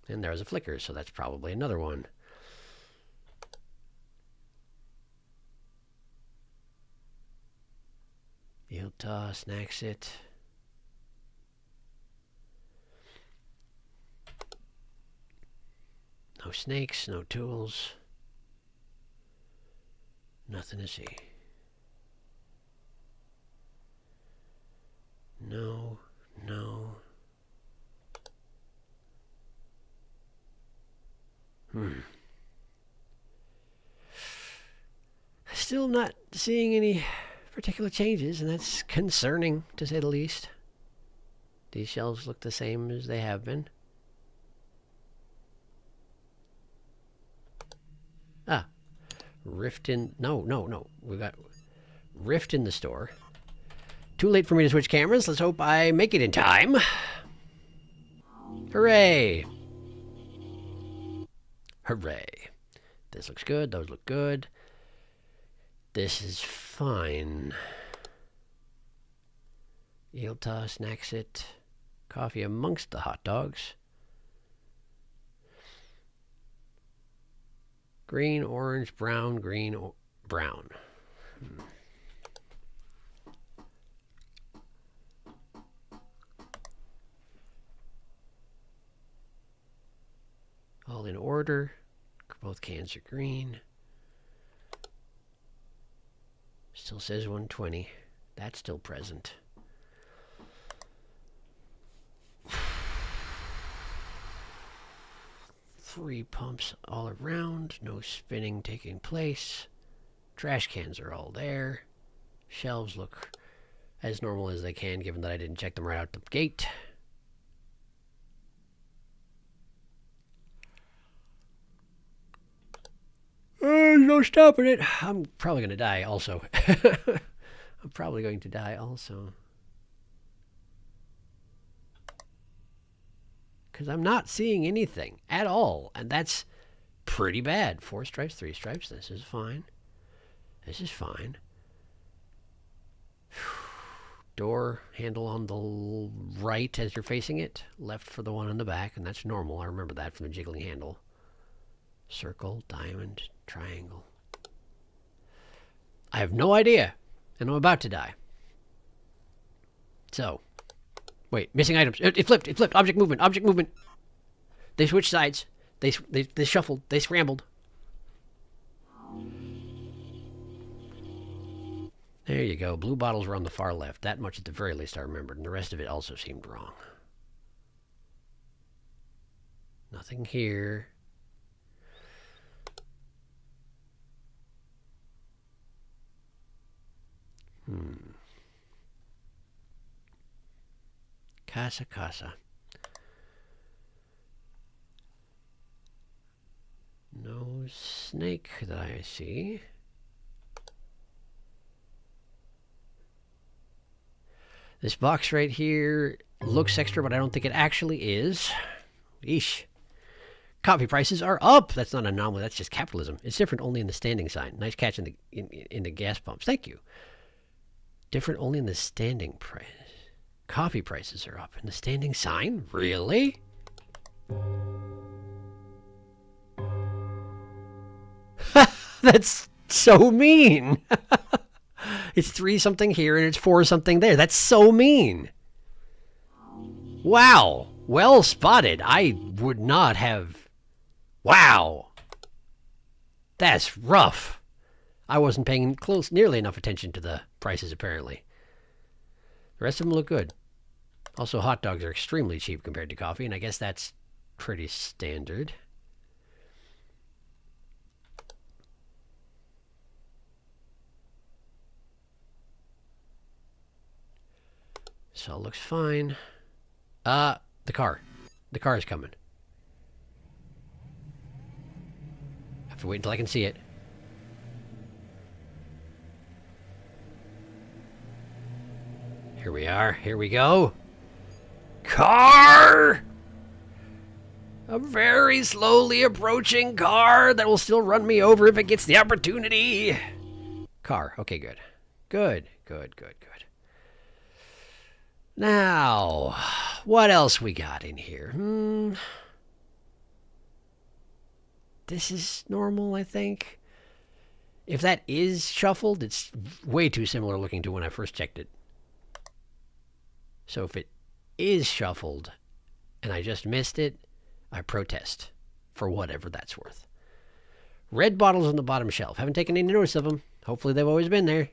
And there's a flicker, so that's probably another one. Yield toss, snacks it. No snakes, no tools. Nothing to see. No, no. Still not seeing any particular changes, and that's concerning, to say the least. These shelves look the same as they have been. Ah. Rift in... No. We got Rift in the store. Too late for me to switch cameras. Let's hope I make it in time. Hooray! Hooray. This looks good. Those look good. This is fine. Eel toss, Naxit. Coffee amongst the hot dogs. Green, orange, brown, green, brown. All in order. Both cans are green. Still says 120. That's still present. Three pumps all around. No spinning taking place. Trash cans are all there. Shelves look as normal as they can, given that I didn't check them right out the gate. No stopping it. I'm probably going to die also. I'm probably going to die also. Because I'm not seeing anything at all. And that's pretty bad. 4 stripes, 3 stripes. This is fine. This is fine. Door handle on the right as you're facing it. Left for the one on the back. And that's normal. I remember that from the jiggling handle. Circle, diamond, triangle. I have no idea. And I'm about to die. So. Wait, missing items. It flipped. It flipped. Object movement. Object movement. They switched sides. They shuffled. They scrambled. There you go. Blue bottles were on the far left. That much at the very least I remembered. And the rest of it also seemed wrong. Nothing here. Casa. No snake that I see. This box right here looks extra, but I don't think it actually is. Eesh. Coffee prices are up. That's not an anomaly. That's just capitalism. It's different only in the standing sign. Nice catch in the gas pumps. Thank you. Different only in the standing price. Coffee prices are up. In the standing sign? Really? That's so mean. It's 3 something here and it's 4 something there. That's so mean. Wow. Well spotted. I would not have... Wow. That's rough. I wasn't paying nearly enough attention to the prices, apparently. The rest of them look good. Also, hot dogs are extremely cheap compared to coffee, and I guess that's pretty standard. So it looks fine. The car. The car is coming. Have to wait until I can see it. Here we are. Here we go. Car! A very slowly approaching car that will still run me over if it gets the opportunity. Car. Okay, good. Good. Now, what else we got in here? This is normal, I think. If that is shuffled, it's way too similar looking to when I first checked it. So if it is shuffled and I just missed it, I protest. for whatever that's worth. Red bottles on the bottom shelf. Haven't taken any notice of them. Hopefully they've always been there.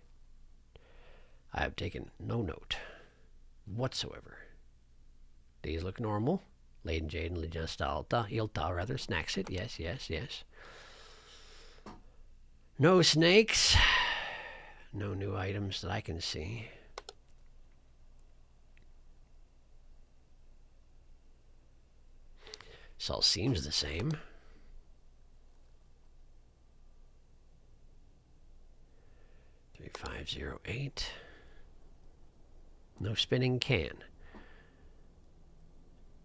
I have taken no note whatsoever. These look normal. Leyden Jade and Ilta rather. Snacks it. Yes, yes, yes. No snakes. No new items that I can see. This all seems the same. $3508. No spinning can.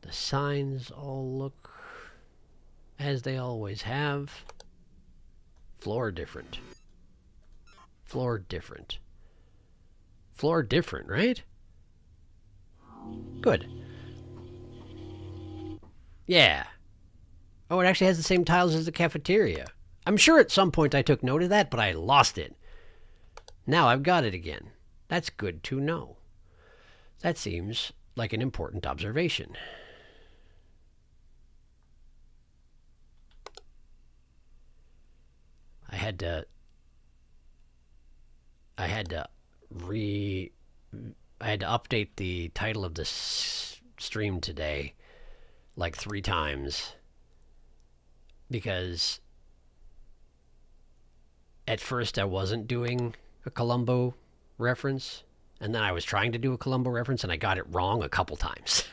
The signs all look as they always have. Floor different. Floor different. Floor different, right? Good. Yeah. Oh, it actually has the same tiles as the cafeteria. I'm sure at some point I took note of that, but I lost it. Now I've got it again. That's good to know. That seems like an important observation. I had to update the title of this stream today like 3 times because at first I wasn't doing a Columbo reference, and then I was trying to do a Columbo reference and I got it wrong a couple times.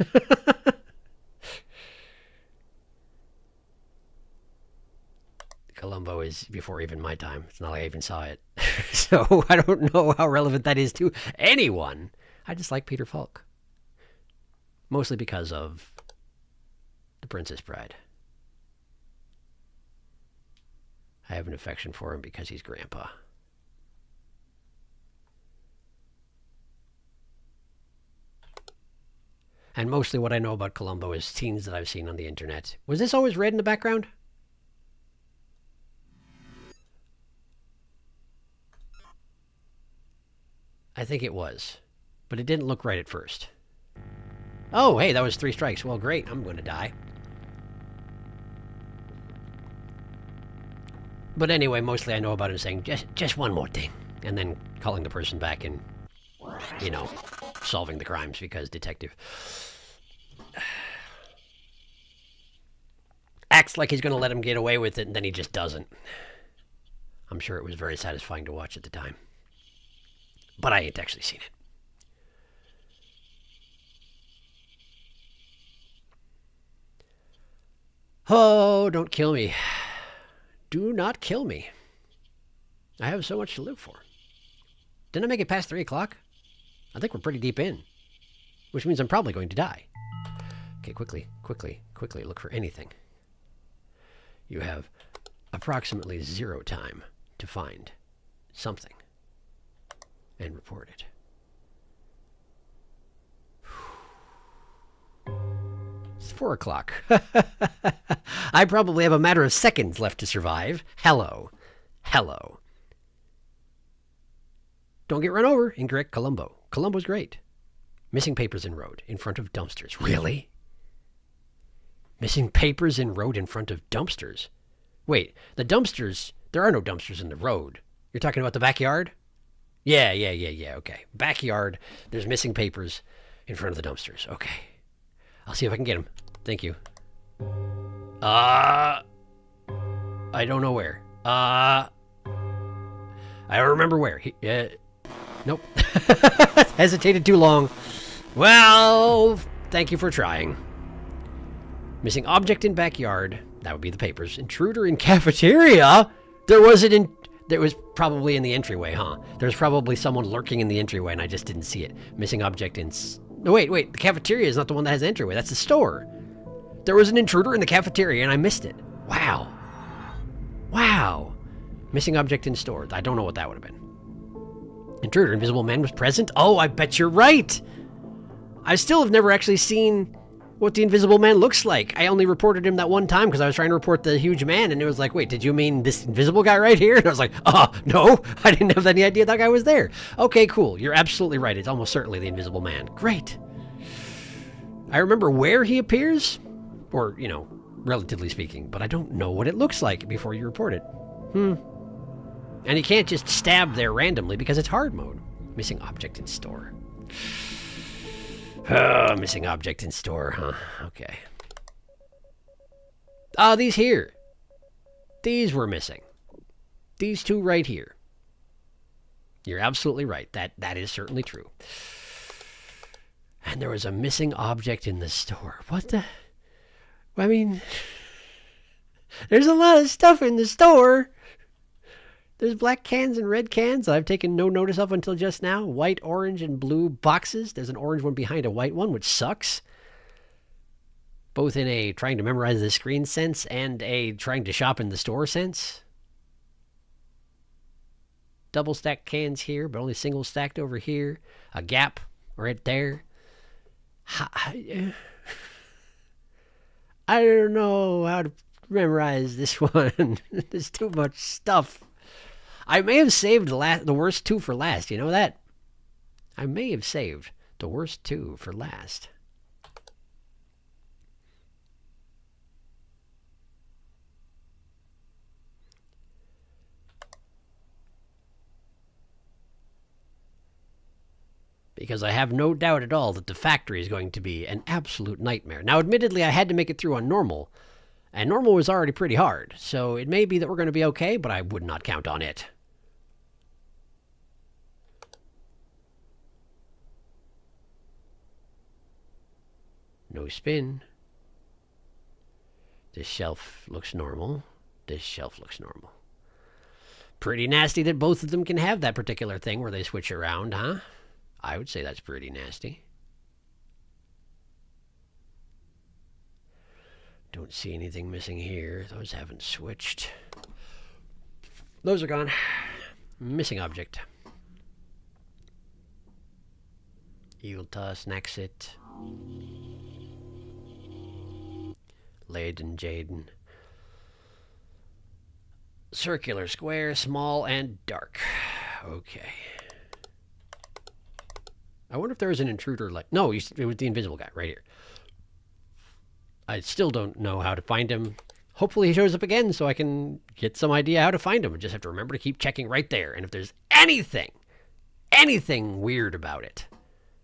Columbo is before even my time. It's not like I even saw it. So I don't know how relevant that is to anyone. I just like Peter Falk. Mostly because of The Princess Bride. I have an affection for him because he's Grandpa. And mostly what I know about Columbo is scenes that I've seen on the internet. Was this always red in the background? I think it was, but it didn't look right at first. Oh, hey, that was 3 strikes. Well, great. I'm going to die. But anyway, mostly I know about him saying, just one more thing. And then calling the person back and, you know, solving the crimes because detective acts like he's going to let him get away with it, and then he just doesn't. I'm sure it was very satisfying to watch at the time. But I ain't actually seen it. Oh, don't kill me. Do not kill me. I have so much to live for. Didn't I make it past 3 o'clock? I think we're pretty deep in. Which means I'm probably going to die. Okay, quickly look for anything. You have approximately 0 time to find something. And report it. It's 4 o'clock. I probably have a matter of seconds left to survive. Hello. Hello. Don't get run over. Incorrect. Columbo. Columbo's great. Missing papers in road in front of dumpsters. Really? Missing papers in road in front of dumpsters? Wait, the dumpsters, there are no dumpsters in the road. You're talking about the backyard? Yeah, okay. Backyard, there's missing papers in front of the dumpsters. Okay. I'll see if I can get them. Thank you. I don't know where. I don't remember where. Nope. Hesitated too long. Well, thank you for trying. Missing object in backyard. That would be the papers. Intruder in cafeteria? There was probably in the entryway, huh? There's probably someone lurking in the entryway and I just didn't see it. Missing object in... No, wait. The cafeteria is not the one that has the entryway. That's the store. There was an intruder in the cafeteria and I missed it. Wow. Missing object in store. I don't know what that would have been. Intruder, invisible man was present? Oh, I bet you're right. I still have never actually seen what the invisible man looks like. I only reported him that one time because I was trying to report the huge man, and it was like, wait, did you mean this invisible guy right here? And I was like, no, I didn't have any idea that guy was there. Okay, cool. You're absolutely right. It's almost certainly the invisible man. Great. I remember where he appears, or, you know, relatively speaking, but I don't know what it looks like before you report it. And you can't just stab there randomly because it's hard mode. Missing object in store. Missing object in store, huh? Okay. Oh, these here. These were missing. These two right here. You're absolutely right. That is certainly true. And there was a missing object in the store. What the... I mean... There's a lot of stuff in the store. There's black cans and red cans that I've taken no notice of until just now. White, orange, and blue boxes. There's an orange one behind a white one, which sucks. Both in a trying to memorize the screen sense and a trying to shop in the store sense. Double stacked cans here, but only single stacked over here. A gap right there. I don't know how to memorize this one. There's too much stuff. I may have saved the worst two for last. You know that? I may have saved the worst two for last. Because I have no doubt at all that the factory is going to be an absolute nightmare. Now, admittedly, I had to make it through on normal. And normal was already pretty hard. So it may be that we're going to be okay, but I would not count on it. No spin. This shelf looks normal. This shelf looks normal. Pretty nasty that both of them can have that particular thing where they switch around, huh? I would say that's pretty nasty. Don't see anything missing here. Those haven't switched. Those are gone. Missing object. Evil Tuss, Nexit. Laden, Jaden. Circular, square, small, and dark. Okay. I wonder if there was an intruder like... No, it was the invisible guy right here. I still don't know how to find him. Hopefully he shows up again so I can get some idea how to find him. I just have to remember to keep checking right there. And if there's anything weird about it,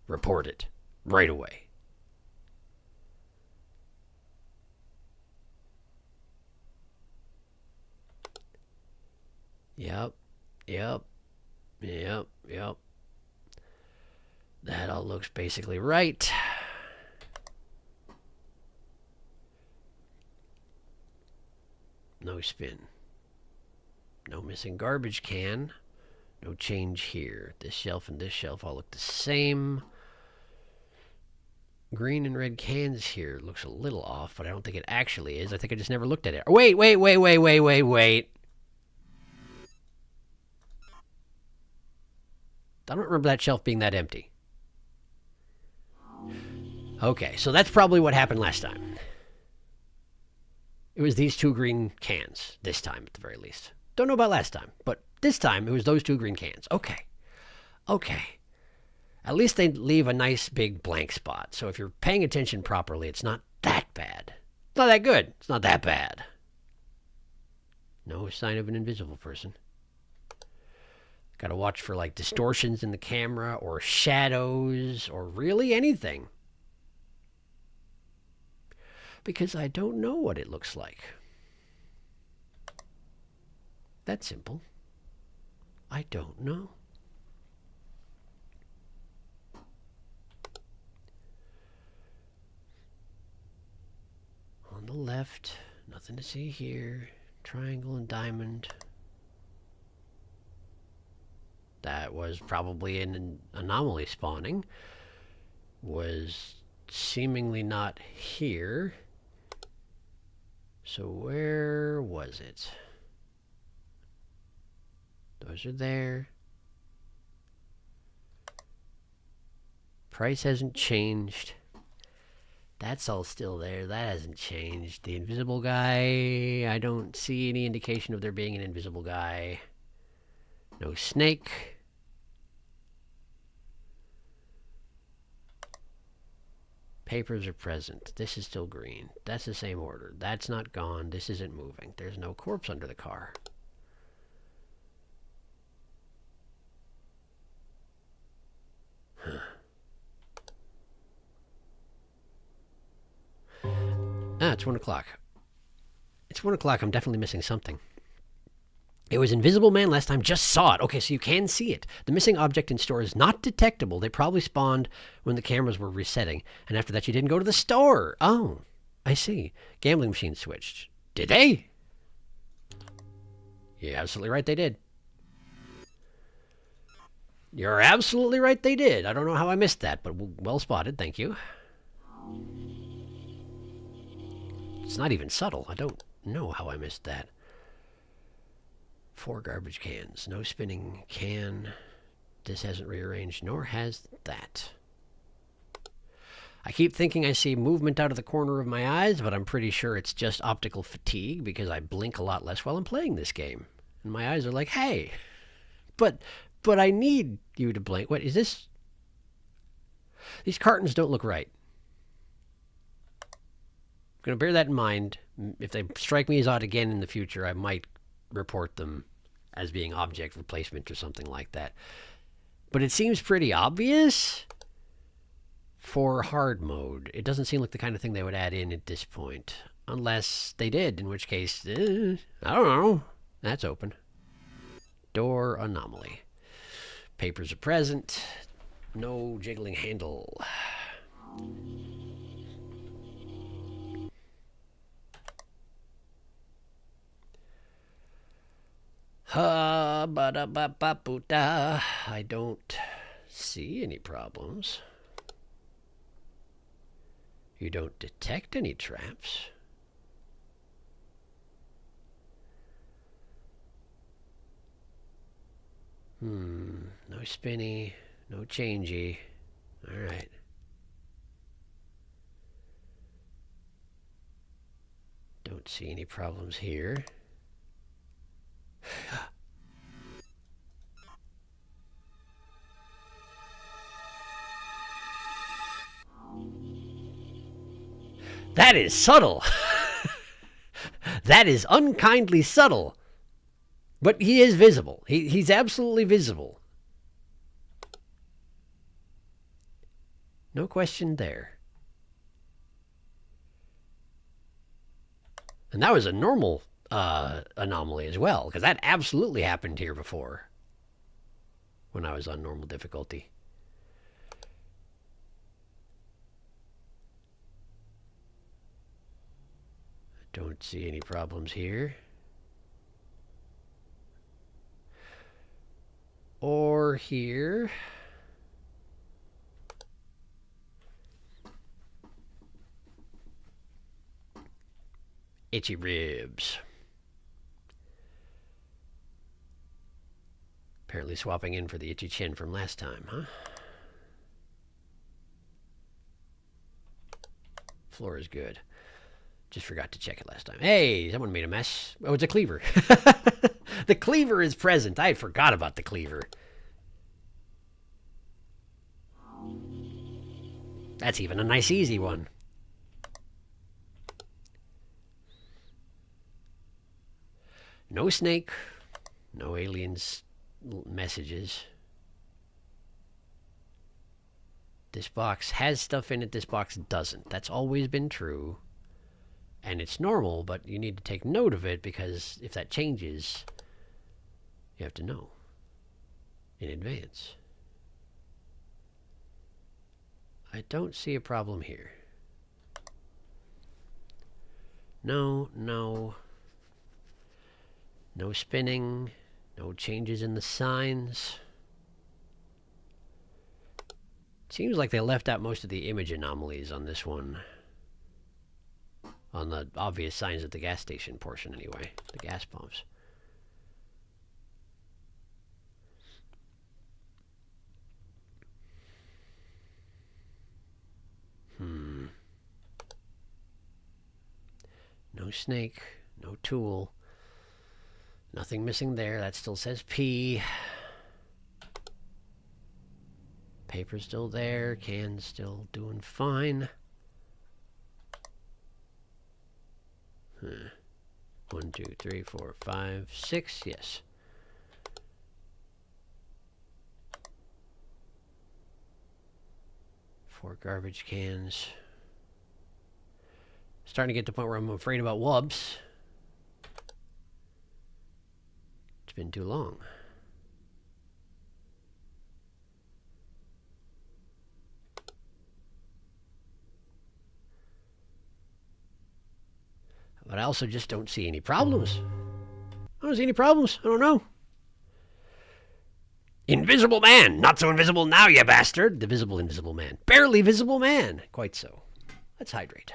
report it right away. Yep. That all looks basically right. No spin. No missing garbage can. No change here. This shelf and this shelf all look the same. Green and red cans here looks a little off, but I don't think it actually is. I think I just never looked at it. Wait. I don't remember that shelf being that empty. Okay, so that's probably what happened last time. It was these two green cans, this time at the very least. Don't know about last time, but this time it was those two green cans. Okay. At least they leave a nice big blank spot, so if you're paying attention properly, it's not that bad. It's not that good. It's not that bad. No sign of an invisible person. Gotta watch for, like, distortions in the camera, or shadows, or really anything. Because I don't know what it looks like. That's simple. I don't know. On the left, nothing to see here. Triangle and diamond. That was probably an anomaly spawning. Was seemingly not here. So where was it? Those are there. Price hasn't changed. That's all still there. That hasn't changed. The invisible guy, I don't see any indication of there being an invisible guy. No snake. Papers are present. This is still green. That's the same order. That's not gone. This isn't moving. There's no corpse under the car. Huh. Ah, it's 1 o'clock. It's 1 o'clock. I'm definitely missing something. It was Invisible Man last time. Just saw it. Okay, so you can see it. The missing object in store is not detectable. They probably spawned when the cameras were resetting. And after that, you didn't go to the store. Oh, I see. Gambling machine switched. Did they? You're absolutely right, they did. You're absolutely right, they did. I don't know how I missed that, but well spotted. Thank you. It's not even subtle. I don't know how I missed that. 4 garbage cans. No spinning can. This hasn't rearranged, nor has that. I keep thinking I see movement out of the corner of my eyes, but I'm pretty sure it's just optical fatigue because I blink a lot less while I'm playing this game. And my eyes are like, hey, but I need you to blink. What is this? These cartons don't look right. I'm going to bear that in mind. If they strike me as odd again in the future, I might report them as being object replacement or something like that. But it seems pretty obvious for hard mode. It doesn't seem like the kind of thing they would add in at this point. Unless they did, in which case, I don't know. That's open. Door anomaly. Papers are present. No jiggling handle. I don't see any problems. You don't detect any traps. No spinny, no changey. All right. Don't see any problems here. That is subtle. That is unkindly subtle. But he is visible. He's absolutely visible. No question there. And that was a normal anomaly as well, because that absolutely happened here before when I was on normal difficulty. I don't see any problems here. Or here. Itchy ribs. Apparently swapping in for the itchy chin from last time, huh? Floor is good. Just forgot to check it last time. Hey, someone made a mess. Oh, it's a cleaver. The cleaver is present. I forgot about the cleaver. That's even a nice easy one. No snake. No aliens messages. This box has stuff in it. This box doesn't. That's always been true. And it's normal, but you need to take note of it because if that changes, you have to know in advance. I don't see a problem here. No, no. No spinning. No changes in the signs. Seems like they left out most of the image anomalies on this one. On the obvious signs at the gas station portion anyway. The gas pumps. No snake. No tool. Nothing missing there. That still says P. Paper's still there. Can's still doing fine. 1, 2, 3, 4, 5, 6. Yes. Four garbage cans. Starting to get to the point where I'm afraid about wubs. It's been too long. But I also just don't see any problems. I don't see any problems. I don't know. Invisible man. Not so invisible now, you bastard. The visible invisible man. Barely visible man. Quite so. Let's hydrate.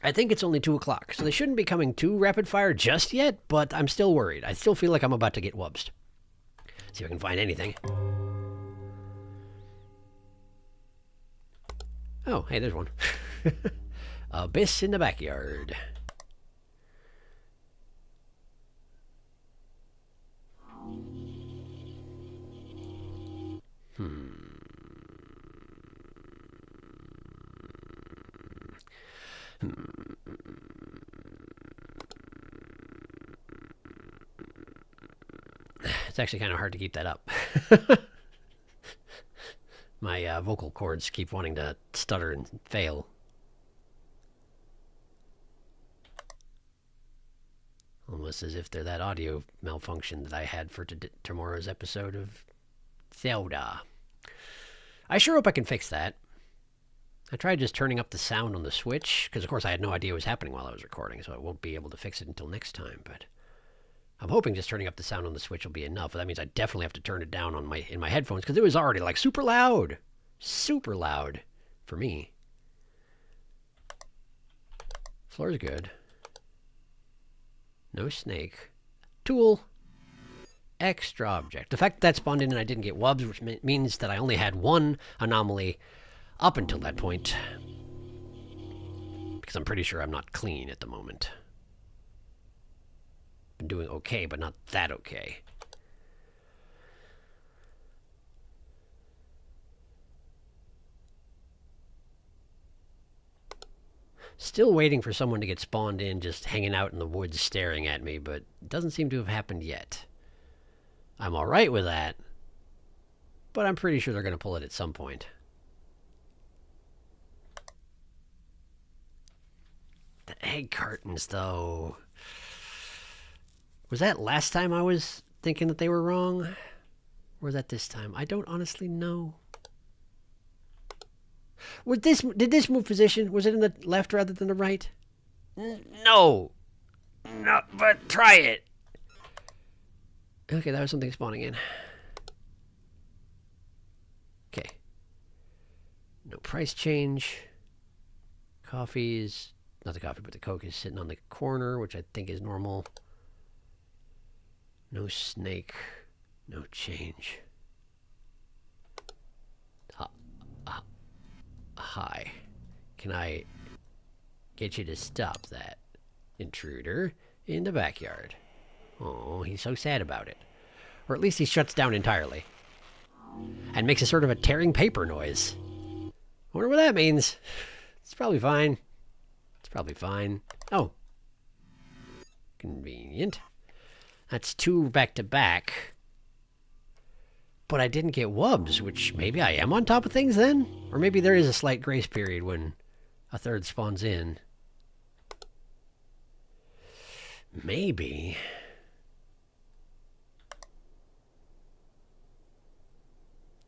I think it's only 2 o'clock, so they shouldn't be coming too rapid fire just yet, but I'm still worried. I still feel like I'm about to get wubsed. See if I can find anything. Oh, hey, there's one. Abyss in the backyard. It's actually kind of hard to keep that up. My vocal cords keep wanting to stutter and fail. Almost as if they're that audio malfunction that I had for tomorrow's episode of Zelda. I sure hope I can fix that. I tried just turning up the sound on the Switch, because of course I had no idea what was happening while I was recording, so I won't be able to fix it until next time, but I'm hoping just turning up the sound on the Switch will be enough. That means I definitely have to turn it down on in my headphones, because it was already like super loud. Super loud for me. Floor's good. No snake. Tool. Extra object. The fact that spawned in and I didn't get wubs, which means that I only had one anomaly up until that point. Because I'm pretty sure I'm not clean at the moment. Been doing okay, but not that okay. Still waiting for someone to get spawned in, just hanging out in the woods staring at me, but it doesn't seem to have happened yet. I'm alright with that, but I'm pretty sure they're going to pull it at some point. The egg cartons, though. Was that last time I was thinking that they were wrong? Or was that this time? I don't honestly know. Did this move position? Was it in the left rather than the right? No. No, but try it. Okay, that was something spawning in. Okay. No price change. Coffee is... Not the coffee, but the Coke is sitting on the corner, which I think is normal. No snake. No change. Hi. Can I get you to stop that intruder in the backyard? Oh, he's so sad about it. Or at least he shuts down entirely. And makes a sort of a tearing paper noise. I wonder what that means. It's probably fine. It's probably fine. Oh. Convenient. That's 2 back-to-back. But I didn't get wubs, which maybe I am on top of things then? Or maybe there is a slight grace period when a third spawns in. Maybe.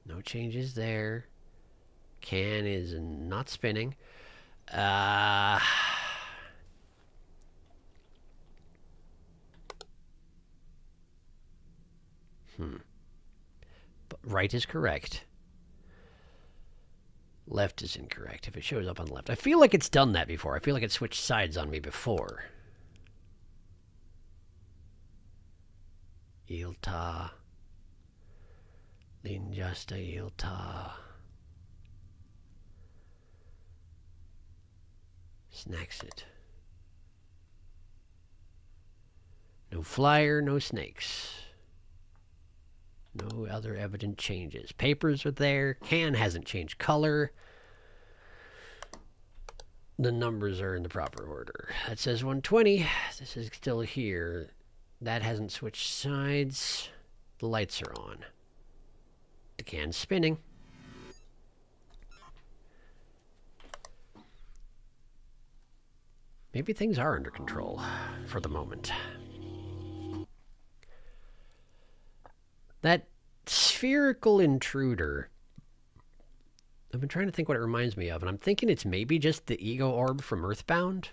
No changes there. Can is not spinning. But right is correct. Left is incorrect if it shows up on the left. I feel like it's done that before. I feel like it switched sides on me before. Ilta. Linjasta Ilta. Snacks it. No flyer, no snakes. No other evident changes. Papers are there. Can hasn't changed color. the numbers are in the proper order. That says 120. This is still here. That hasn't switched sides. The lights are on. The can's spinning. Maybe things are under control for the moment. That spherical intruder, I've been trying to think what it reminds me of, and I'm thinking it's maybe just the ego orb from Earthbound.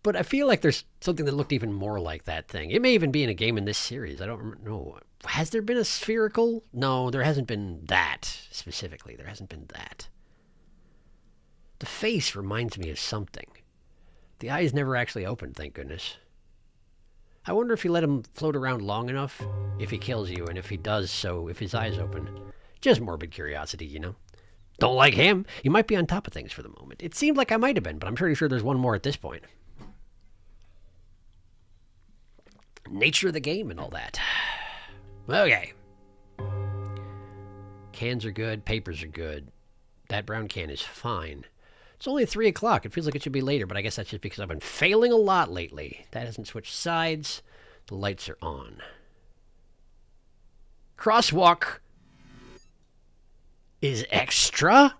But I feel like there's something that looked even more like that thing. It may even be in a game in this series. I don't know. Has there been a spherical? No, there hasn't been that specifically. There hasn't been that. The face reminds me of something. The eyes never actually opened, thank goodness. I wonder if you let him float around long enough, if he kills you, and if he does so, if his eyes open. Just morbid curiosity, you know? Don't like him. You might be on top of things for the moment. It seemed like I might have been, but I'm pretty sure there's one more at this point. Nature of the game and all that. Okay. Cans are good. Papers are good. That brown can is fine. It's only 3 o'clock. It feels like it should be later, but I guess that's just because I've been failing a lot lately. That hasn't switched sides. The lights are on. Crosswalk is extra?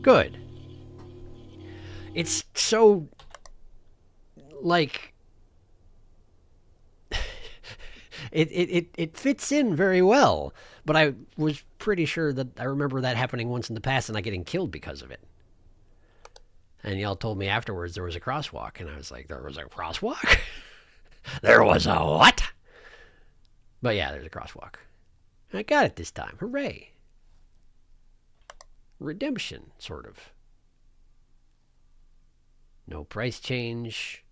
Good. It's so, like, it fits in very well. But I was pretty sure that I remember that happening once in the past and I getting killed because of it. And y'all told me afterwards there was a crosswalk. And I was like, there was a crosswalk? There was a what? But yeah, there's a crosswalk. I got it this time. Hooray. Redemption, sort of. No price change.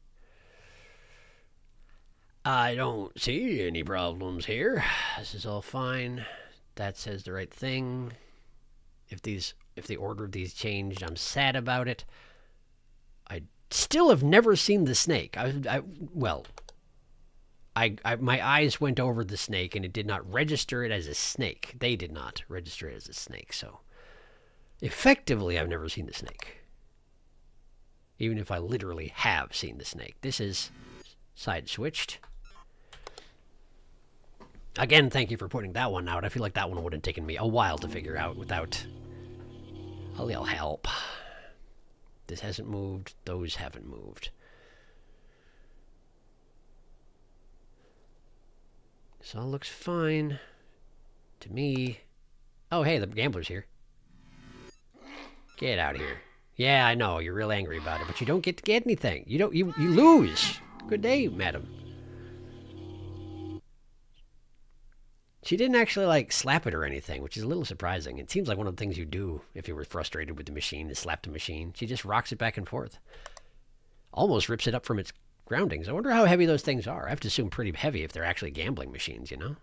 I don't see any problems here. This is all fine. That says the right thing. If the order of these changed, I'm sad about it. I still have never seen the snake. My eyes went over the snake and it did not register it as a snake. They did not register it as a snake. So effectively, I've never seen the snake. Even if I literally have seen the snake. This is side switched. Again, thank you for pointing that one out. I feel like that one would have taken me a while to figure out without a little help. This hasn't moved. Those haven't moved. This all looks fine to me. Oh, hey, the gambler's here. Get out of here. Yeah, I know, you're real angry about it, but you don't get to get anything. You lose. Good day, madam. She didn't actually, like, slap it or anything, which is a little surprising. It seems like one of the things you do if you were frustrated with the machine is slap the machine. She just rocks it back and forth. Almost rips it up from its groundings. I wonder how heavy those things are. I have to assume pretty heavy if they're actually gambling machines, you know?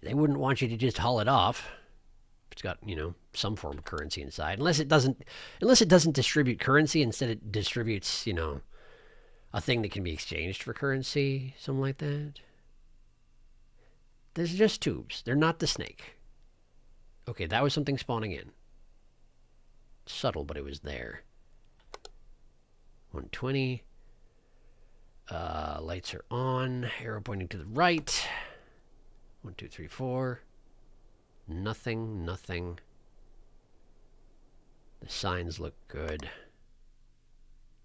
They wouldn't want you to just haul it off. It's got, you know, some form of currency inside. Unless it doesn't distribute currency, instead it distributes, you know, a thing that can be exchanged for currency, something like that. There's just tubes. They're not the snake. Okay, that was something spawning in. Subtle, but it was there. 120. Lights are on. Arrow pointing to the right. 1, 2, 3, 4. Nothing, nothing. The signs look good.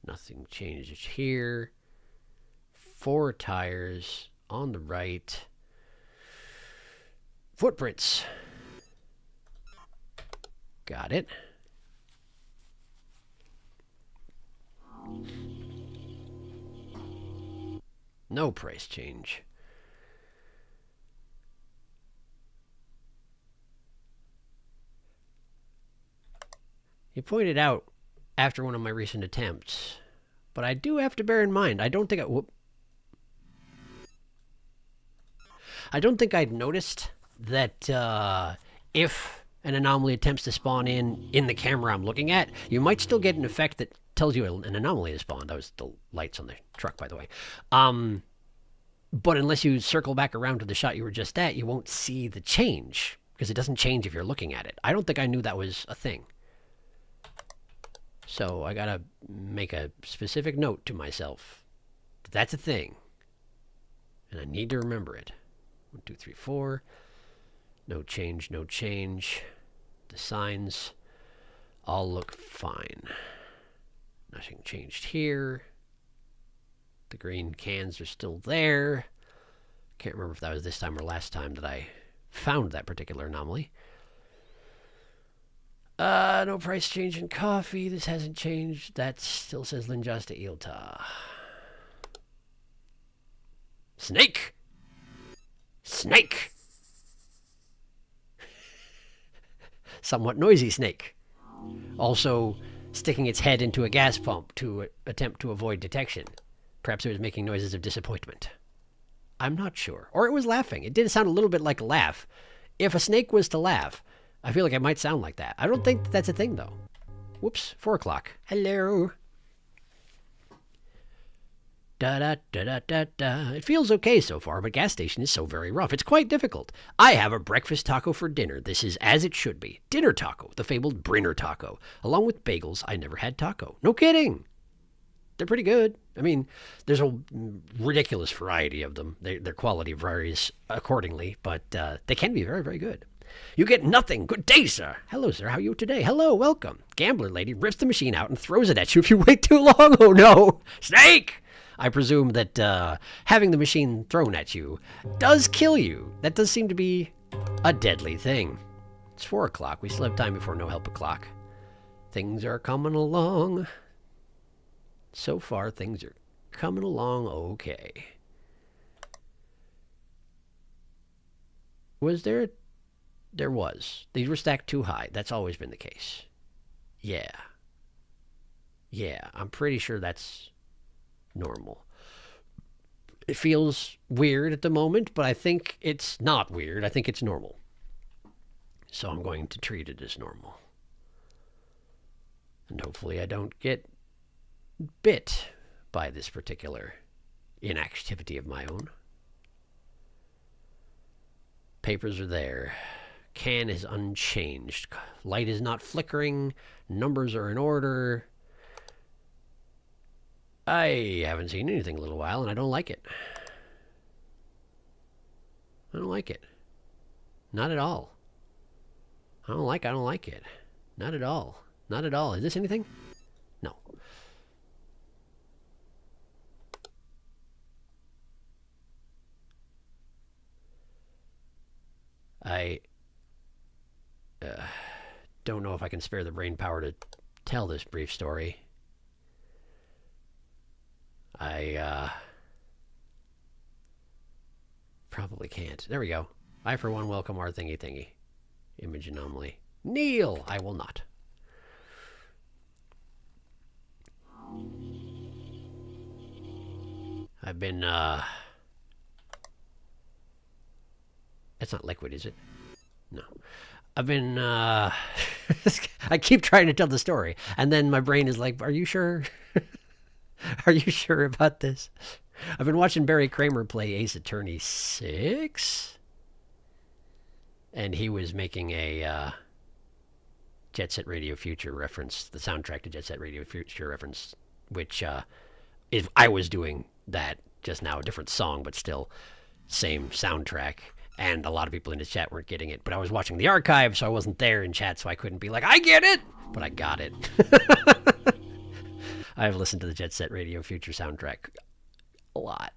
Nothing changes here. 4 tires on the right. Footprints. Got it. No price change. You pointed out after one of my recent attempts, but I do have to bear in mind, I don't think I'd noticed that if an anomaly attempts to spawn in the camera I'm looking at, you might still get an effect that tells you an anomaly has spawned. That was the lights on the truck, by the way. But unless you circle back around to the shot you were just at, you won't see the change, because it doesn't change if you're looking at it. I don't think I knew that was a thing. So I gotta make a specific note to myself that that's a thing. And I need to remember it. 1, 2, 3, 4. No change, no change. The signs all look fine. Nothing changed here. The green cans are still there. Can't remember if that was this time or last time that I found that particular anomaly. No price change in coffee. This hasn't changed. That still says Linjasta Ilta. Snake! Snake! Somewhat noisy snake. Also sticking its head into a gas pump to attempt to avoid detection. Perhaps it was making noises of disappointment. I'm not sure. Or it was laughing. It did sound a little bit like a laugh. If a snake was to laugh, I feel like it might sound like that. I don't think that's a thing, though. Whoops, 4 o'clock. Hello. Da-da-da-da-da-da. It feels okay so far, but gas station is so very rough. It's quite difficult. I have a breakfast taco for dinner. This is as it should be. Dinner taco, the fabled Brinner taco. Along with bagels, I never had taco. No kidding. They're pretty good. I mean, there's a ridiculous variety of them. Their quality varies accordingly, but they can be very, very good. You get nothing. Good day, sir. Hello, sir. How are you today? Hello, welcome. Gambler lady rips the machine out and throws it at you if you wait too long. Oh, no. Snake! I presume that having the machine thrown at you does kill you. That does seem to be a deadly thing. It's 4 o'clock. We still have time before no help o'clock. Things are coming along. So far, things are coming along okay. Was there... There was. These were stacked too high. That's always been the case. Yeah. Yeah, I'm pretty sure that's normal. It feels weird at the moment, but I think it's not weird. I think it's normal. So I'm going to treat it as normal. And hopefully I don't get bit by this particular inactivity of my own. Papers are there. Can is unchanged. Light is not flickering. Numbers are in order. I haven't seen anything in a little while, and I don't like it. I don't like it. Not at all. I don't like it. Not at all. Not at all. Is this anything? No. I don't know if I can spare the brain power to tell this brief story. I probably can't. There we go. I, for one, welcome our thingy thingy. Image anomaly. Neil! I will not. I've been, That's not liquid, is it? No. I've been, I keep trying to tell the story, and then my brain is like, are you sure? Are you sure about this? I've been watching Barry Kramer play Ace Attorney 6, and he was making a Jet Set Radio Future reference, the soundtrack to Jet Set Radio Future reference, which is, I was doing that just now, a different song, but still same soundtrack. And a lot of people in the chat weren't getting it. But I was watching the archive, so I wasn't there in chat, so I couldn't be like, I get it! But I got it. I've listened to the Jet Set Radio Future soundtrack a lot.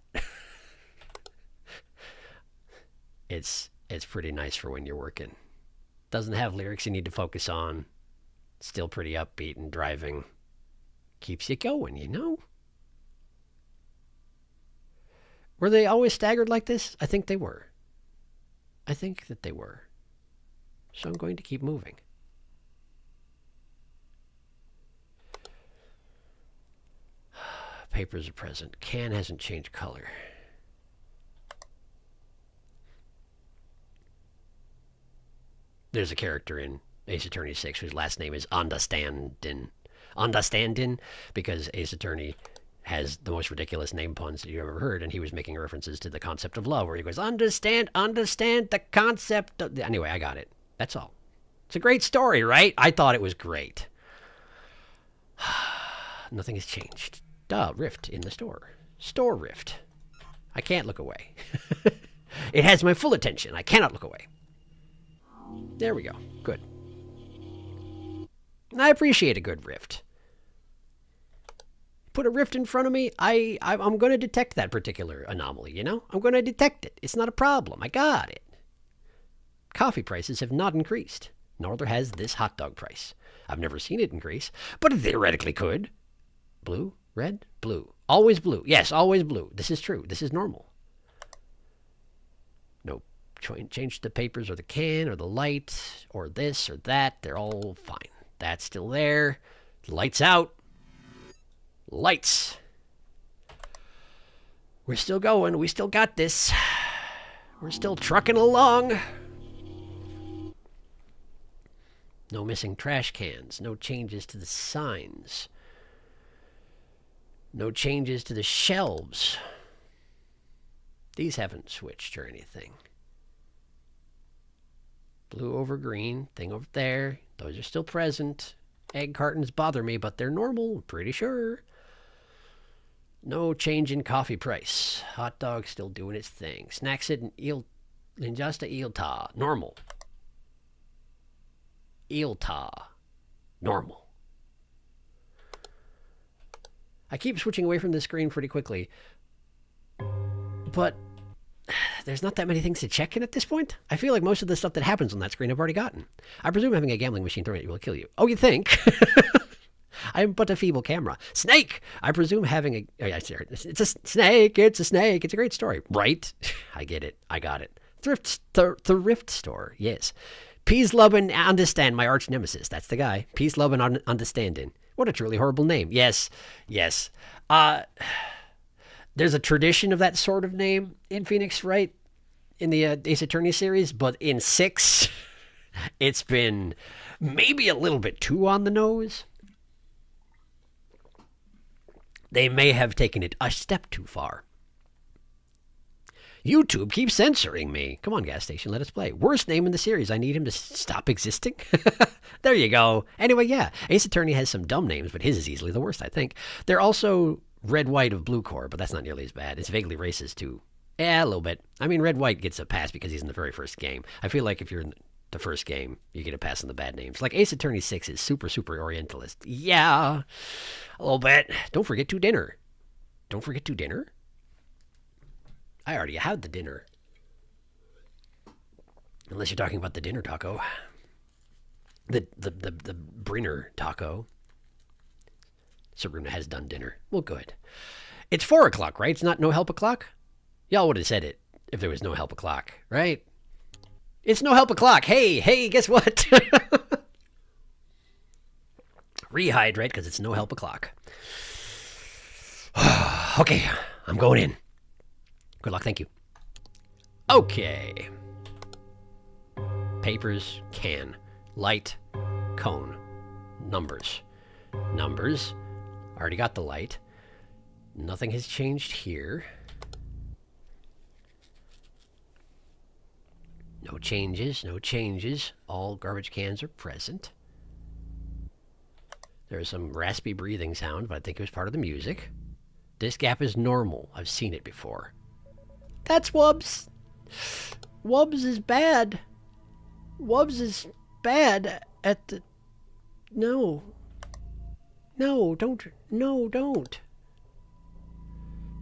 It's pretty nice for when you're working. Doesn't have lyrics you need to focus on. Still pretty upbeat and driving. Keeps you going, you know? Were they always staggered like this? I think they were. I think that they were. So I'm going to keep moving. Papers are present. Can hasn't changed color. There's a character in Ace Attorney 6 whose last name is Understandin, because Ace Attorney has the most ridiculous name puns that you ever heard, and he was making references to the concept of love, where he goes, understand the concept of... Anyway, I got it. That's all. It's a great story, right? I thought it was great. Nothing has changed. Duh, Rift in the store. Store Rift. I can't look away. It has my full attention. I cannot look away. There we go. Good. I appreciate a good Rift. Put a Rift in front of me, I'm going to detect that particular anomaly, you know? I'm going to detect it. It's not a problem. I got it. Coffee prices have not increased, nor has this hot dog price. I've never seen it increase, but it theoretically could. Blue, red, blue. Always blue. Yes, always blue. This is true. This is normal. No change the papers or the can or the light or this or that. They're all fine. That's still there. Lights out. Lights. We're still going. We still got this. We're still trucking along. No missing trash cans. No changes to the signs. No changes to the shelves. These haven't switched or anything. Blue over green. Thing over there. Those are still present. Egg cartons bother me, but they're normal. I'm pretty sure. No change in coffee price. Hot dog still doing its thing. Snacks in Linjasta Eelta. Normal. Eelta. Normal. I keep switching away from the screen pretty quickly. But there's not that many things to check in at this point. I feel like most of the stuff that happens on that screen I've already gotten. I presume having a gambling machine thrown at you will kill you. Oh, you think? I am but a feeble camera. Snake! I presume having a... Oh, yeah, it's a snake. It's a snake. It's a great story. Right? I get it. I got it. Thrift store. Yes. Peace, love, and understand. My arch nemesis. That's the guy. Peace, love, and understanding. What a truly horrible name. Yes. Yes. There's a tradition of that sort of name in Phoenix, right? In the Ace Attorney series. But in 6, it's been maybe a little bit too on the nose. They may have taken it a step too far. YouTube keeps censoring me. Come on, gas station, let us play. Worst name in the series. I need him to stop existing. There you go. Anyway, yeah. Ace Attorney has some dumb names, but his is easily the worst, I think. They're also Red White of Blue Corps, but that's not nearly as bad. It's vaguely racist, too. Yeah, a little bit. I mean, Red White gets a pass because he's in the very first game. I feel like if you're in the first game, you get a pass on the bad names. Like Ace Attorney 6 is super, super Orientalist. Yeah, a little bit. Don't forget to dinner. Don't forget to dinner? I already had the dinner. Unless you're talking about the dinner taco. The Brinner taco. Sabrina has done dinner. Well, good. It's 4 o'clock, right? It's not no help o'clock? Y'all would have said it if there was no help o'clock, right? It's no help o'clock. Hey, guess what? Rehydrate, because it's no help o'clock. Okay, I'm going in. Good luck, thank you. Okay. Papers, can, light, cone, numbers. Numbers. Already got the light. Nothing has changed here. No changes, no changes. All garbage cans are present. There's some raspy breathing sound, but I think it was part of the music. This gap is normal. I've seen it before. That's Wubs. Wubs is bad. Wubs is bad at the... No. No, don't. No, don't.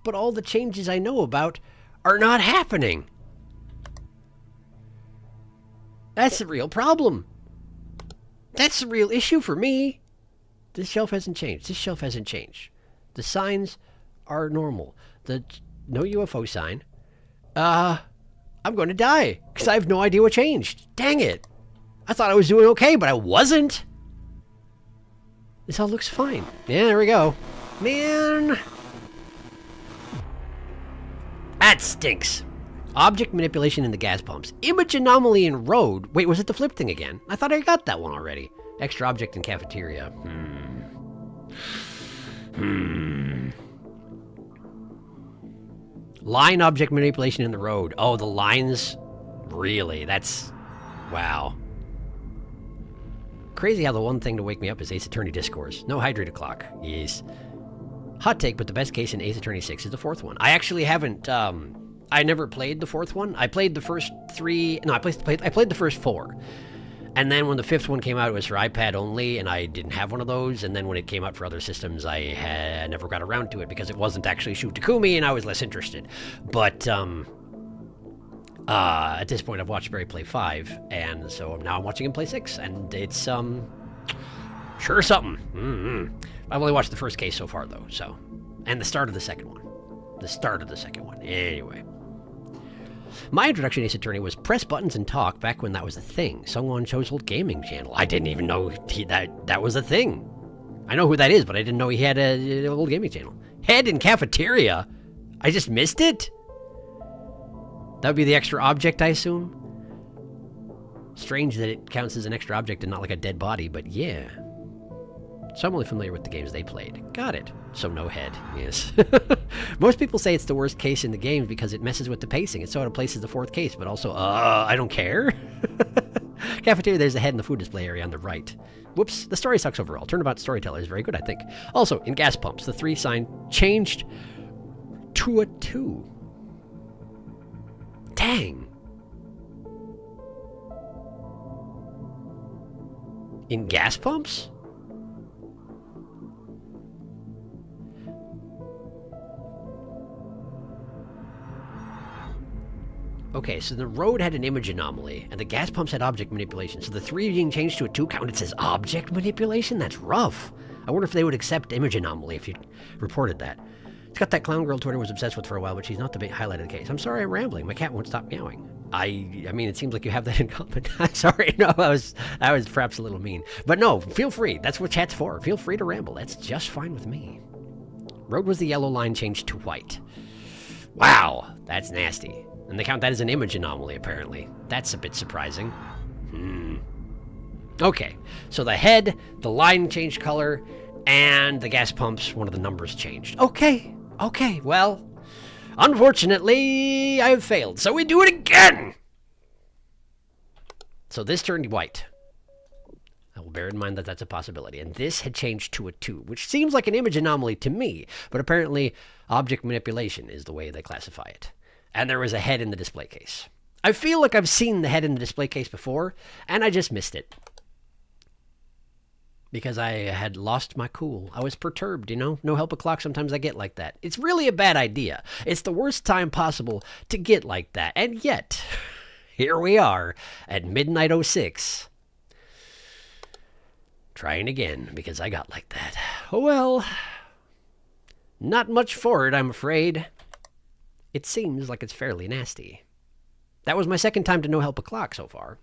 But all the changes I know about are not happening. That's the real problem. That's the real issue for me. This shelf hasn't changed. This shelf hasn't changed. The signs are normal. The no UFO sign. I'm going to die because I have no idea what changed. Dang it. I thought I was doing okay, but I wasn't. This all looks fine. Yeah, there we go. Man. That stinks. Object manipulation in the gas pumps. Image anomaly in road. Wait, was it the flip thing again? I thought I got that one already. Extra object in cafeteria. Line object manipulation in the road. Oh, the lines? Really? That's... Wow. Crazy how the one thing to wake me up is Ace Attorney Discourse. No hydrated clock. Yes. Hot take, but the best case in Ace Attorney 6 is the fourth one. I actually haven't, I never played the fourth one. I played the first three... No, I played the first four. And then when the fifth one came out, it was for iPad only, and I didn't have one of those. And then when it came out for other systems, I never got around to it because it wasn't actually Shoot Takumi, and I was less interested. But at this point, I've watched Barry play 5, and so now I'm watching him play 6, and it's sure something. I've only watched the first case so far, though. So, and the start of the second one. Anyway. My introduction to Ace Attorney was press buttons and talk back when that was a thing. Someone chose old gaming channel. I didn't even know that was a thing. I know who that is, but I didn't know he had an old gaming channel. Head in cafeteria? I just missed it? That would be the extra object, I assume? Strange that it counts as an extra object and not like a dead body, but yeah. So I'm only familiar with the games they played. Got it. So no head, yes. Most people say it's the worst case in the games because it messes with the pacing. It sort of places the fourth case, but also, I don't care. Cafeteria, there's a head in the food display area on the right. Whoops, the story sucks overall. Turnabout storyteller is very good, I think. Also, in gas pumps, the 3 sign changed to a 2. Dang. In gas pumps? Okay, so the road had an image anomaly, and the gas pumps had object manipulation. So the 3 being changed to a 2 counted as object manipulation? That's rough. I wonder if they would accept image anomaly if you reported that. It's got that clown girl Twitter was obsessed with for a while, but she's not the big highlight of the case. I'm sorry I'm rambling. My cat won't stop meowing. I mean, it seems like you have that in common. I'm sorry. No, that was perhaps a little mean. But no, feel free. That's what chat's for. Feel free to ramble. That's just fine with me. Road was the yellow line changed to white. Wow, that's nasty. And they count that as an image anomaly, apparently. That's a bit surprising. Okay, so the head, the line changed color, and the gas pumps, one of the numbers changed. Okay, well, unfortunately, I've failed, so we do it again! So this turned white. I will bear in mind that that's a possibility. And this had changed to a 2, which seems like an image anomaly to me, but apparently object manipulation is the way they classify it. And there was a head in the display case. I feel like I've seen the head in the display case before, and I just missed it. Because I had lost my cool. I was perturbed, you know? No help a clock, sometimes I get like that. It's really a bad idea. It's the worst time possible to get like that. And yet, here we are at midnight 06. Trying again, because I got like that. Oh well. Not much for it, I'm afraid. It seems like it's fairly nasty. That was my second time to no help a clock so far,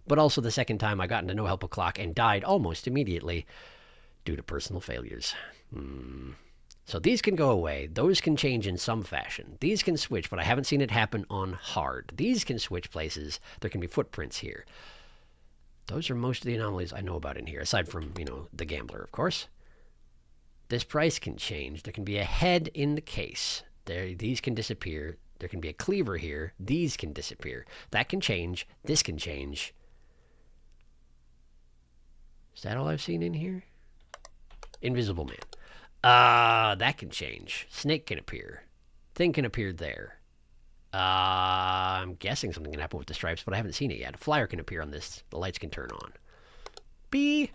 but also the second time I got into no help a clock and died almost immediately due to personal failures. So these can go away. Those can change in some fashion. These can switch, but I haven't seen it happen on hard. These can switch places. There can be footprints here. Those are most of the anomalies I know about in here, aside from, the gambler, of course. This price can change. There can be a head in the case. These can disappear. There can be a cleaver here. These can disappear. That can change. This can change. Is that all I've seen in here? Invisible Man. That can change. Snake can appear. Thing can appear there. I'm guessing something can happen with the stripes, but I haven't seen it yet. A flyer can appear on this. The lights can turn on. B.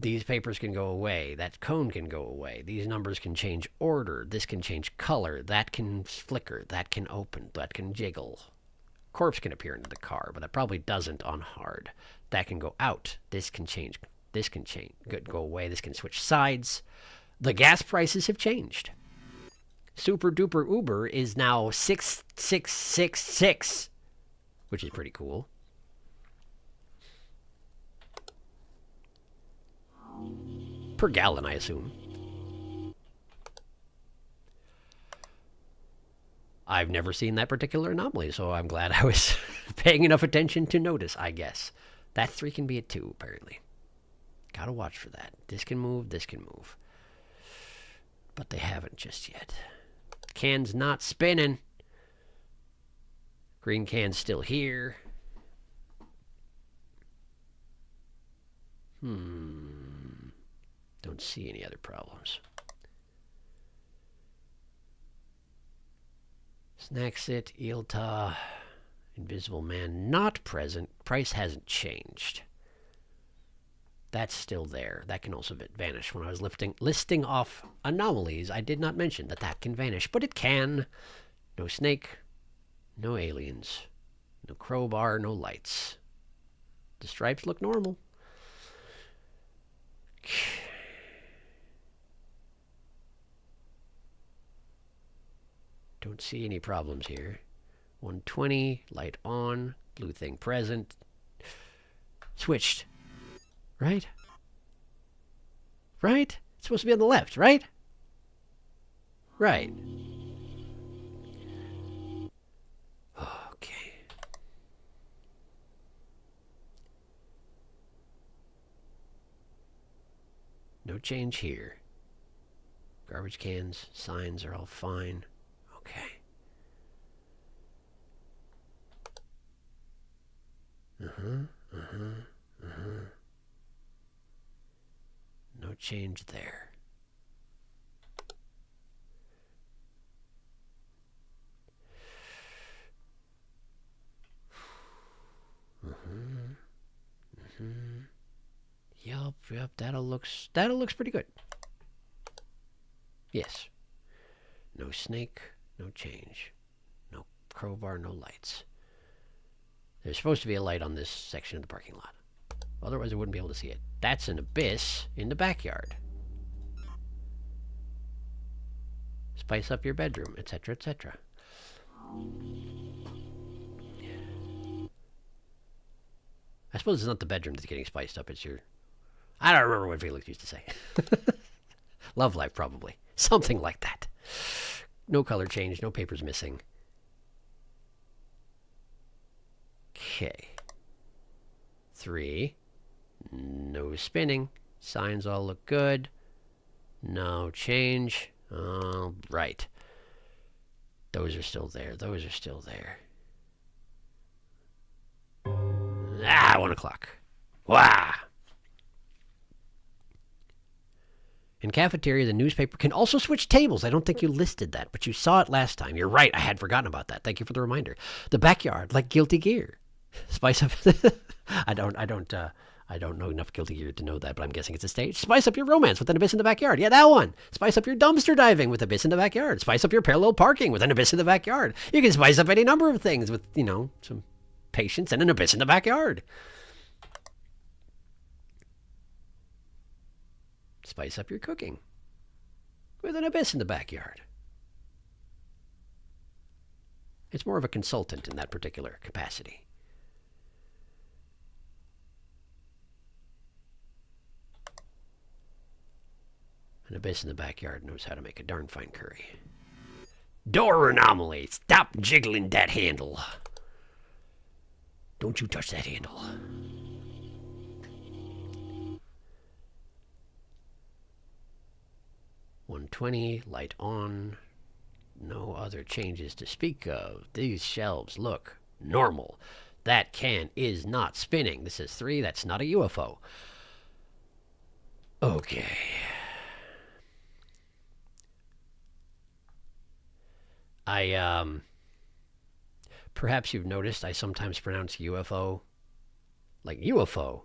These papers can go away. That cone can go away. These numbers can change order. This can change color. That can flicker. That can open. That can jiggle. Corpse can appear into the car, but that probably doesn't on hard. That can go out. This can change. This can change. Go away. This can switch sides. The gas prices have changed. Super Duper Uber is now 6,666, which is pretty cool. Per gallon, I assume. I've never seen that particular anomaly, so I'm glad I was paying enough attention to notice, I guess. That 3 can be a 2, apparently. Gotta watch for that. This can move, this can move. But they haven't just yet. That can's not spinning. Green can's still here. Don't see any other problems. Snacksit, Eelta, Invisible Man, not present. Price hasn't changed. That's still there. That can also vanish. When I was listing off anomalies, I did not mention that that can vanish, but it can. No snake, no aliens, no crowbar, no lights. The stripes look normal. Don't see any problems here. 120, light on, blue thing present. Switched. Right? Right? It's supposed to be on the left, right? Right. Okay. No change here. Garbage cans, signs are all fine. Okay. No change there. Yep, that looks pretty good. Yes. No snake, no change. No crowbar, no lights. There's supposed to be a light on this section of the parking lot. Otherwise I wouldn't be able to see it. That's an abyss in the backyard. Spice up your bedroom, etc., etc. I suppose it's not the bedroom that's getting spiced up, it's your... I don't remember what Felix used to say. Love life, probably. Something like that. No color change, no papers missing. Okay. 3. No spinning. Signs all look good. No change. All right. Those are still there. Those are still there. 1 o'clock. Wow. In cafeteria, the newspaper can also switch tables. I don't think you listed that, but you saw it last time. You're right. I had forgotten about that. Thank you for the reminder. The backyard, like Guilty Gear. Spice up. I don't know enough Guilty Gear to know that, but I'm guessing it's a stage. Spice up your romance with an abyss in the backyard. Yeah, that one. Spice up your dumpster diving with abyss in the backyard. Spice up your parallel parking with an abyss in the backyard. You can spice up any number of things with, some patience and an abyss in the backyard. Spice up your cooking with an abyss in the backyard. It's more of a consultant in that particular capacity. An abyss in the backyard knows how to make a darn fine curry. Door anomaly. Stop jiggling that handle. Don't you touch that handle. $120, light on. No other changes to speak of. These shelves look normal. That can is not spinning. This is 3. That's not a UFO. Okay. Perhaps you've noticed I sometimes pronounce UFO like UFO.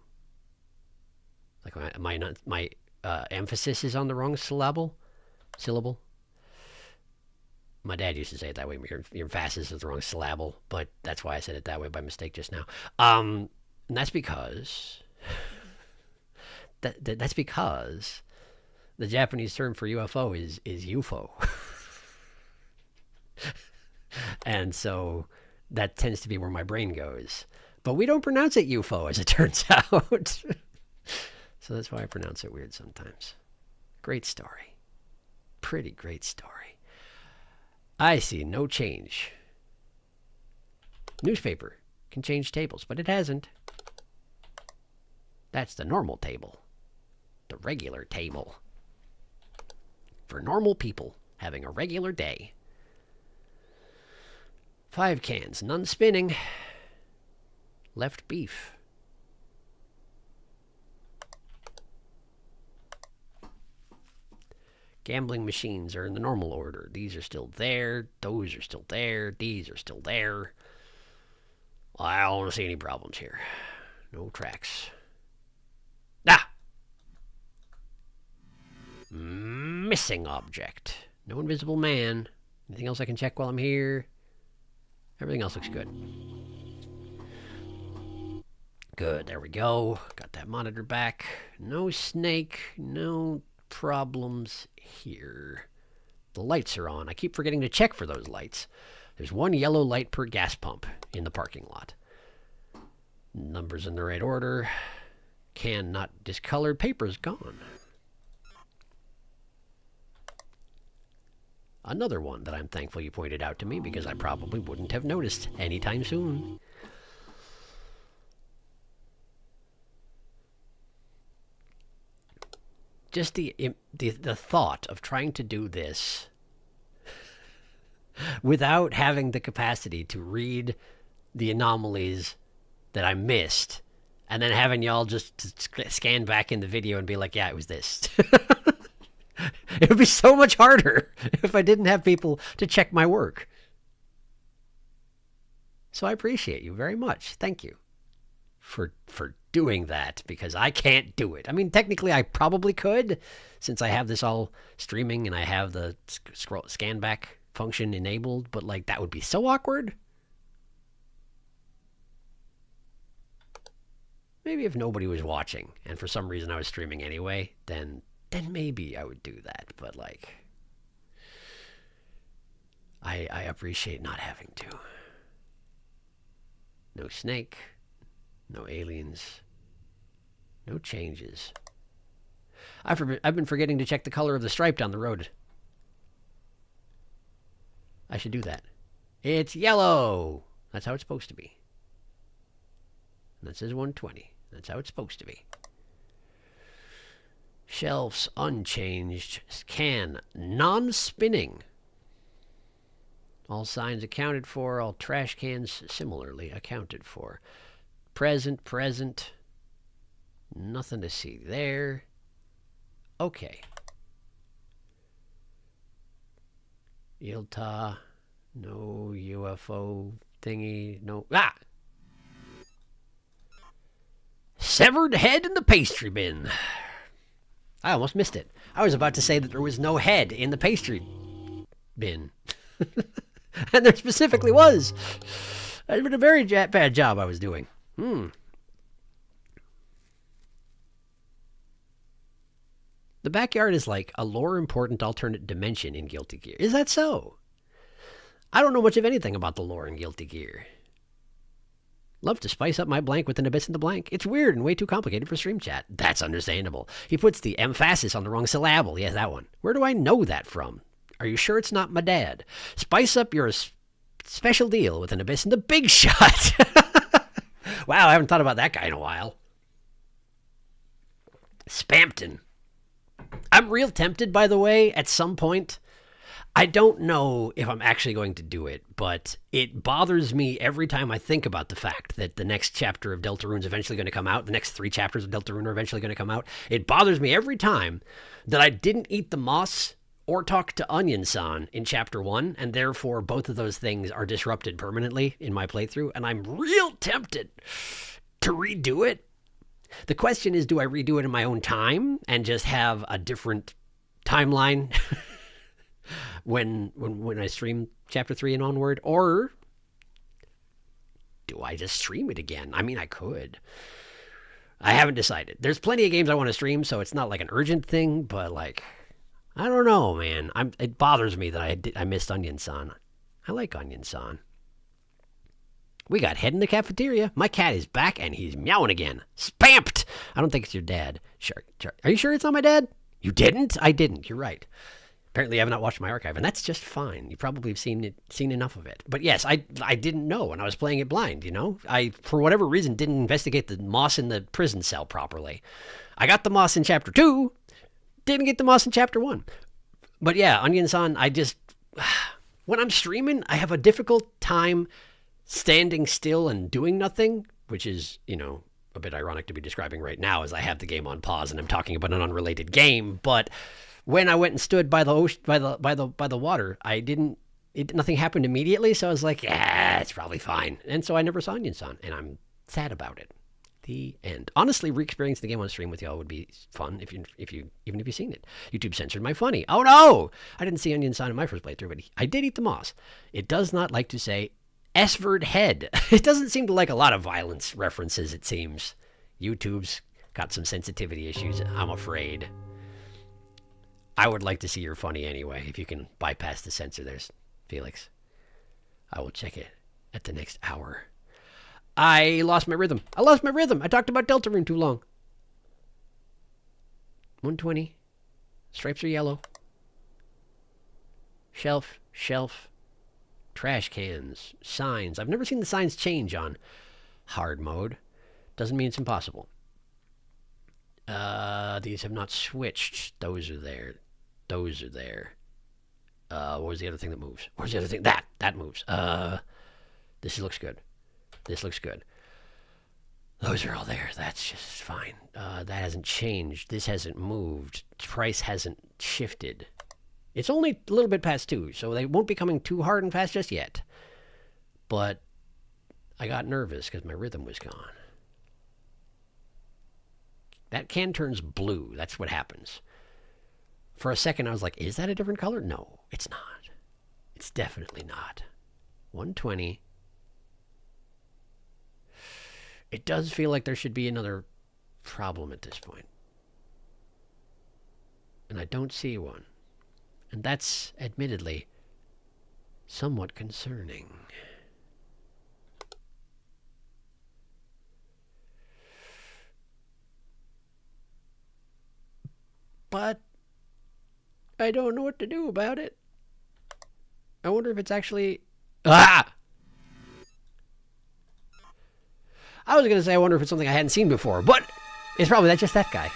Like my emphasis is on the wrong syllable. My dad used to say it that way. Your emphasis is the wrong syllable, but that's why I said it that way by mistake just now. And that's because that's because the Japanese term for UFO is UFO. And so that tends to be where my brain goes. But we don't pronounce it UFO, as it turns out. So that's why I pronounce it weird sometimes. Great story. Pretty great story. I see no change. Newspaper can change tables, but it hasn't. That's the normal table. The regular table. For normal people having a regular day. 5 cans, none spinning. Left beef. Gambling machines are in the normal order. These are still there. Those are still there. These are still there. I don't want to see any problems here. No tracks. Ah! Missing object. No invisible man. Anything else I can check while I'm here? Everything else looks good. Good, there we go. Got that monitor back. No snake. No problems here. The lights are on. I keep forgetting to check for those lights. There's 1 yellow light per gas pump in the parking lot. Numbers in the right order. Can not discolored. Paper's gone. Another one that I'm thankful you pointed out to me because I probably wouldn't have noticed anytime soon. Just the thought of trying to do this without having the capacity to read the anomalies that I missed, and then having y'all just scan back in the video and be like, yeah, it was this. It would be so much harder if I didn't have people to check my work. So I appreciate you very much. Thank you for doing that, because I can't do it. I mean, technically I probably could, since I have this all streaming and I have the scan back function enabled, but like that would be so awkward. Maybe if nobody was watching and for some reason I was streaming anyway, then maybe I would do that. But like, I appreciate not having to. No snake. No aliens. No changes. I've been forgetting to check the color of the stripe down the road. I should do that. It's yellow. That's how it's supposed to be. And that says 120. That's how it's supposed to be. Shelves unchanged. Can non-spinning. All signs accounted for. All trash cans similarly accounted for. Present. Nothing to see there. Okay. Ilta. No UFO thingy. No. Ah! Severed head in the pastry bin. I almost missed it. I was about to say that there was no head in the pastry bin. And there specifically was. That'd been a very bad job I was doing. The backyard is like a lore-important alternate dimension in Guilty Gear. Is that so? I don't know much of anything about the lore in Guilty Gear. Love to spice up my blank with an abyss in the blank. It's weird and way too complicated for stream chat. That's understandable. He puts the emphasis on the wrong syllable. Yes, that one. Where do I know that from? Are you sure it's not my dad? Spice up your special deal with an abyss in the big shot. Wow, I haven't thought about that guy in a while. Spampton. I'm real tempted, by the way, at some point. I don't know if I'm actually going to do it, but it bothers me every time I think about the fact that the next chapter of Deltarune is eventually going to come out. The next 3 chapters of Deltarune are eventually going to come out. It bothers me every time that I didn't eat the moss or talk to Onion-san in Chapter 1, and therefore both of those things are disrupted permanently in my playthrough, and I'm real tempted to redo it. The question is, do I redo it in my own time and just have a different timeline when I stream Chapter 3 and onward? Or do I just stream it again? I mean, I could. I haven't decided. There's plenty of games I want to stream, so it's not like an urgent thing, but like, I don't know, man. It bothers me that I missed Onion-san. I like Onion-san. We got head in the cafeteria. My cat is back, and he's meowing again. Spamped! I don't think it's your dad. Shark. Are you sure it's not my dad? You didn't? I didn't. You're right. Apparently, I have not watched my archive, and that's just fine. You probably have seen enough of it. But yes, I didn't know when I was playing it blind, you know? I, for whatever reason, didn't investigate the moss in the prison cell properly. I got the moss in Chapter 2, didn't get the moss in Chapter 1. But yeah, Onion-san, when I'm streaming, I have a difficult time standing still and doing nothing, which is, a bit ironic to be describing right now as I have the game on pause and I'm talking about an unrelated game. But when I went and stood by the ocean, by the water, nothing happened immediately. So I was like, yeah, it's probably fine. And so I never saw Onion-san, and I'm sad about it. The end. Honestly, re-experiencing the game on stream with y'all would be fun even if you've seen it. YouTube censored my funny. Oh no! I didn't see Onion-san in my first playthrough, but I did eat the moss. It does not like to say S-word head. It doesn't seem to like a lot of violence references, it seems. YouTube's got some sensitivity issues, I'm afraid. I would like to see your funny anyway, if you can bypass the censor. There's Felix. I will check it at the next hour. I lost my rhythm. I talked about Deltarune too long. 120. Stripes are yellow. Shelf. Trash cans. Signs. I've never seen the signs change on hard mode. Doesn't mean it's impossible. These have not switched. Those are there. What was the other thing that moves? Where's the other thing? That moves. This looks good. Those are all there. That's just fine. That hasn't changed. This hasn't moved. Price hasn't shifted. It's only a little bit past 2, so they won't be coming too hard and fast just yet. But I got nervous because my rhythm was gone. That can turns blue. That's what happens. For a second, I was like, is that a different color? No, it's not. It's definitely not. 120. It does feel like there should be another problem at this point. And I don't see one. And that's, admittedly, somewhat concerning. But I don't know what to do about it. I wonder if it's actually... I was going to say I wonder if it's something I hadn't seen before, but it's probably just that guy.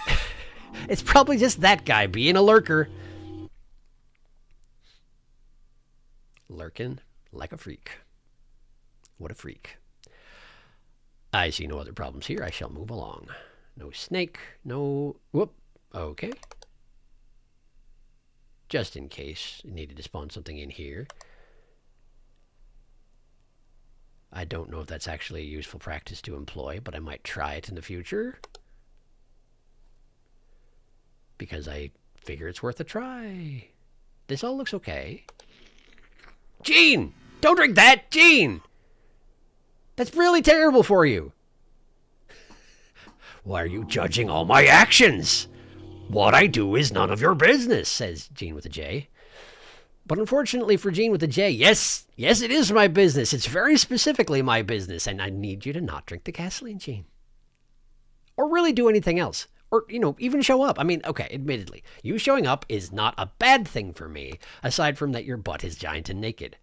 It's probably just that guy being a lurker. Lurking like a freak. What a freak. I see no other problems here. I shall move along. No snake. No... Whoop. Okay. Just in case you needed to spawn something in here. I don't know if that's actually a useful practice to employ, but I might try it in the future. Because I figure it's worth a try. This all looks okay. Gene! Don't drink that! Gene! That's really terrible for you. Why are you judging all my actions? What I do is none of your business, says Gene with a J. But unfortunately for Gene with a J, yes, it is my business. It's very specifically my business, and I need you to not drink the gasoline, Gene. Or really do anything else. Or, even show up. I mean, okay, admittedly, you showing up is not a bad thing for me, aside from that your butt is giant and naked.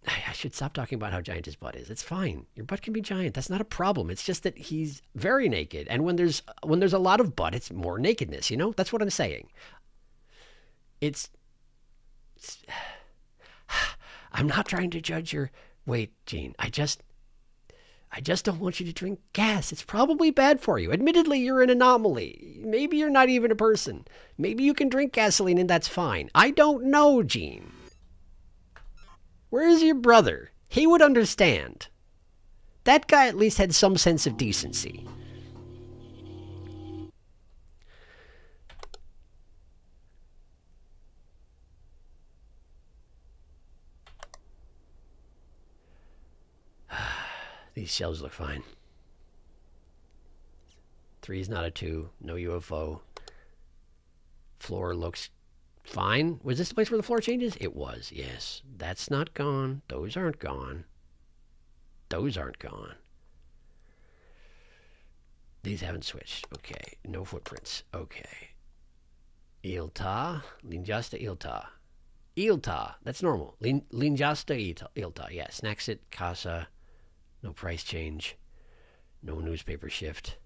I should stop talking about how giant his butt is. It's fine. Your butt can be giant. That's not a problem. It's just that he's very naked. And when there's a lot of butt, it's more nakedness, That's what I'm saying. I'm not trying to judge your weight, Gene. I just don't want you to drink gas. It's probably bad for you. Admittedly, you're an anomaly. Maybe you're not even a person. Maybe you can drink gasoline and that's fine. I don't know, Gene. Where is your brother? He would understand. That guy at least had some sense of decency. These shells look fine. 3 is not a 2. No UFO. Floor looks fine. Was this the place where the floor changes? It was, yes. That's not gone. Those aren't gone. Those aren't gone. These haven't switched. Okay. No footprints. Okay. Ilta. Linjasta Ilta. Ilta. That's normal. Linjasta Ilta. Yeah. Snacksit. Casa. No price change. No newspaper shift.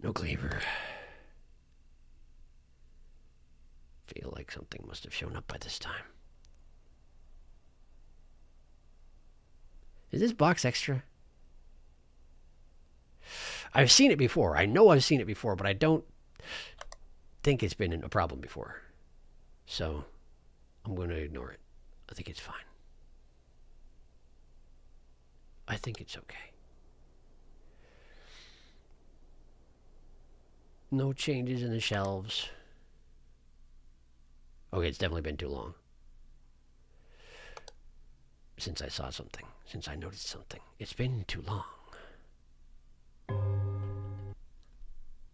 No cleaver. Feel like something must have shown up by this time. Is this box extra? I've seen it before. I know I've seen it before, but I don't think it's been a problem before. So I'm going to ignore it. I think it's fine. I think it's okay. No changes in the shelves. Okay, it's definitely been too long since I saw something, since I noticed something. It's been too long.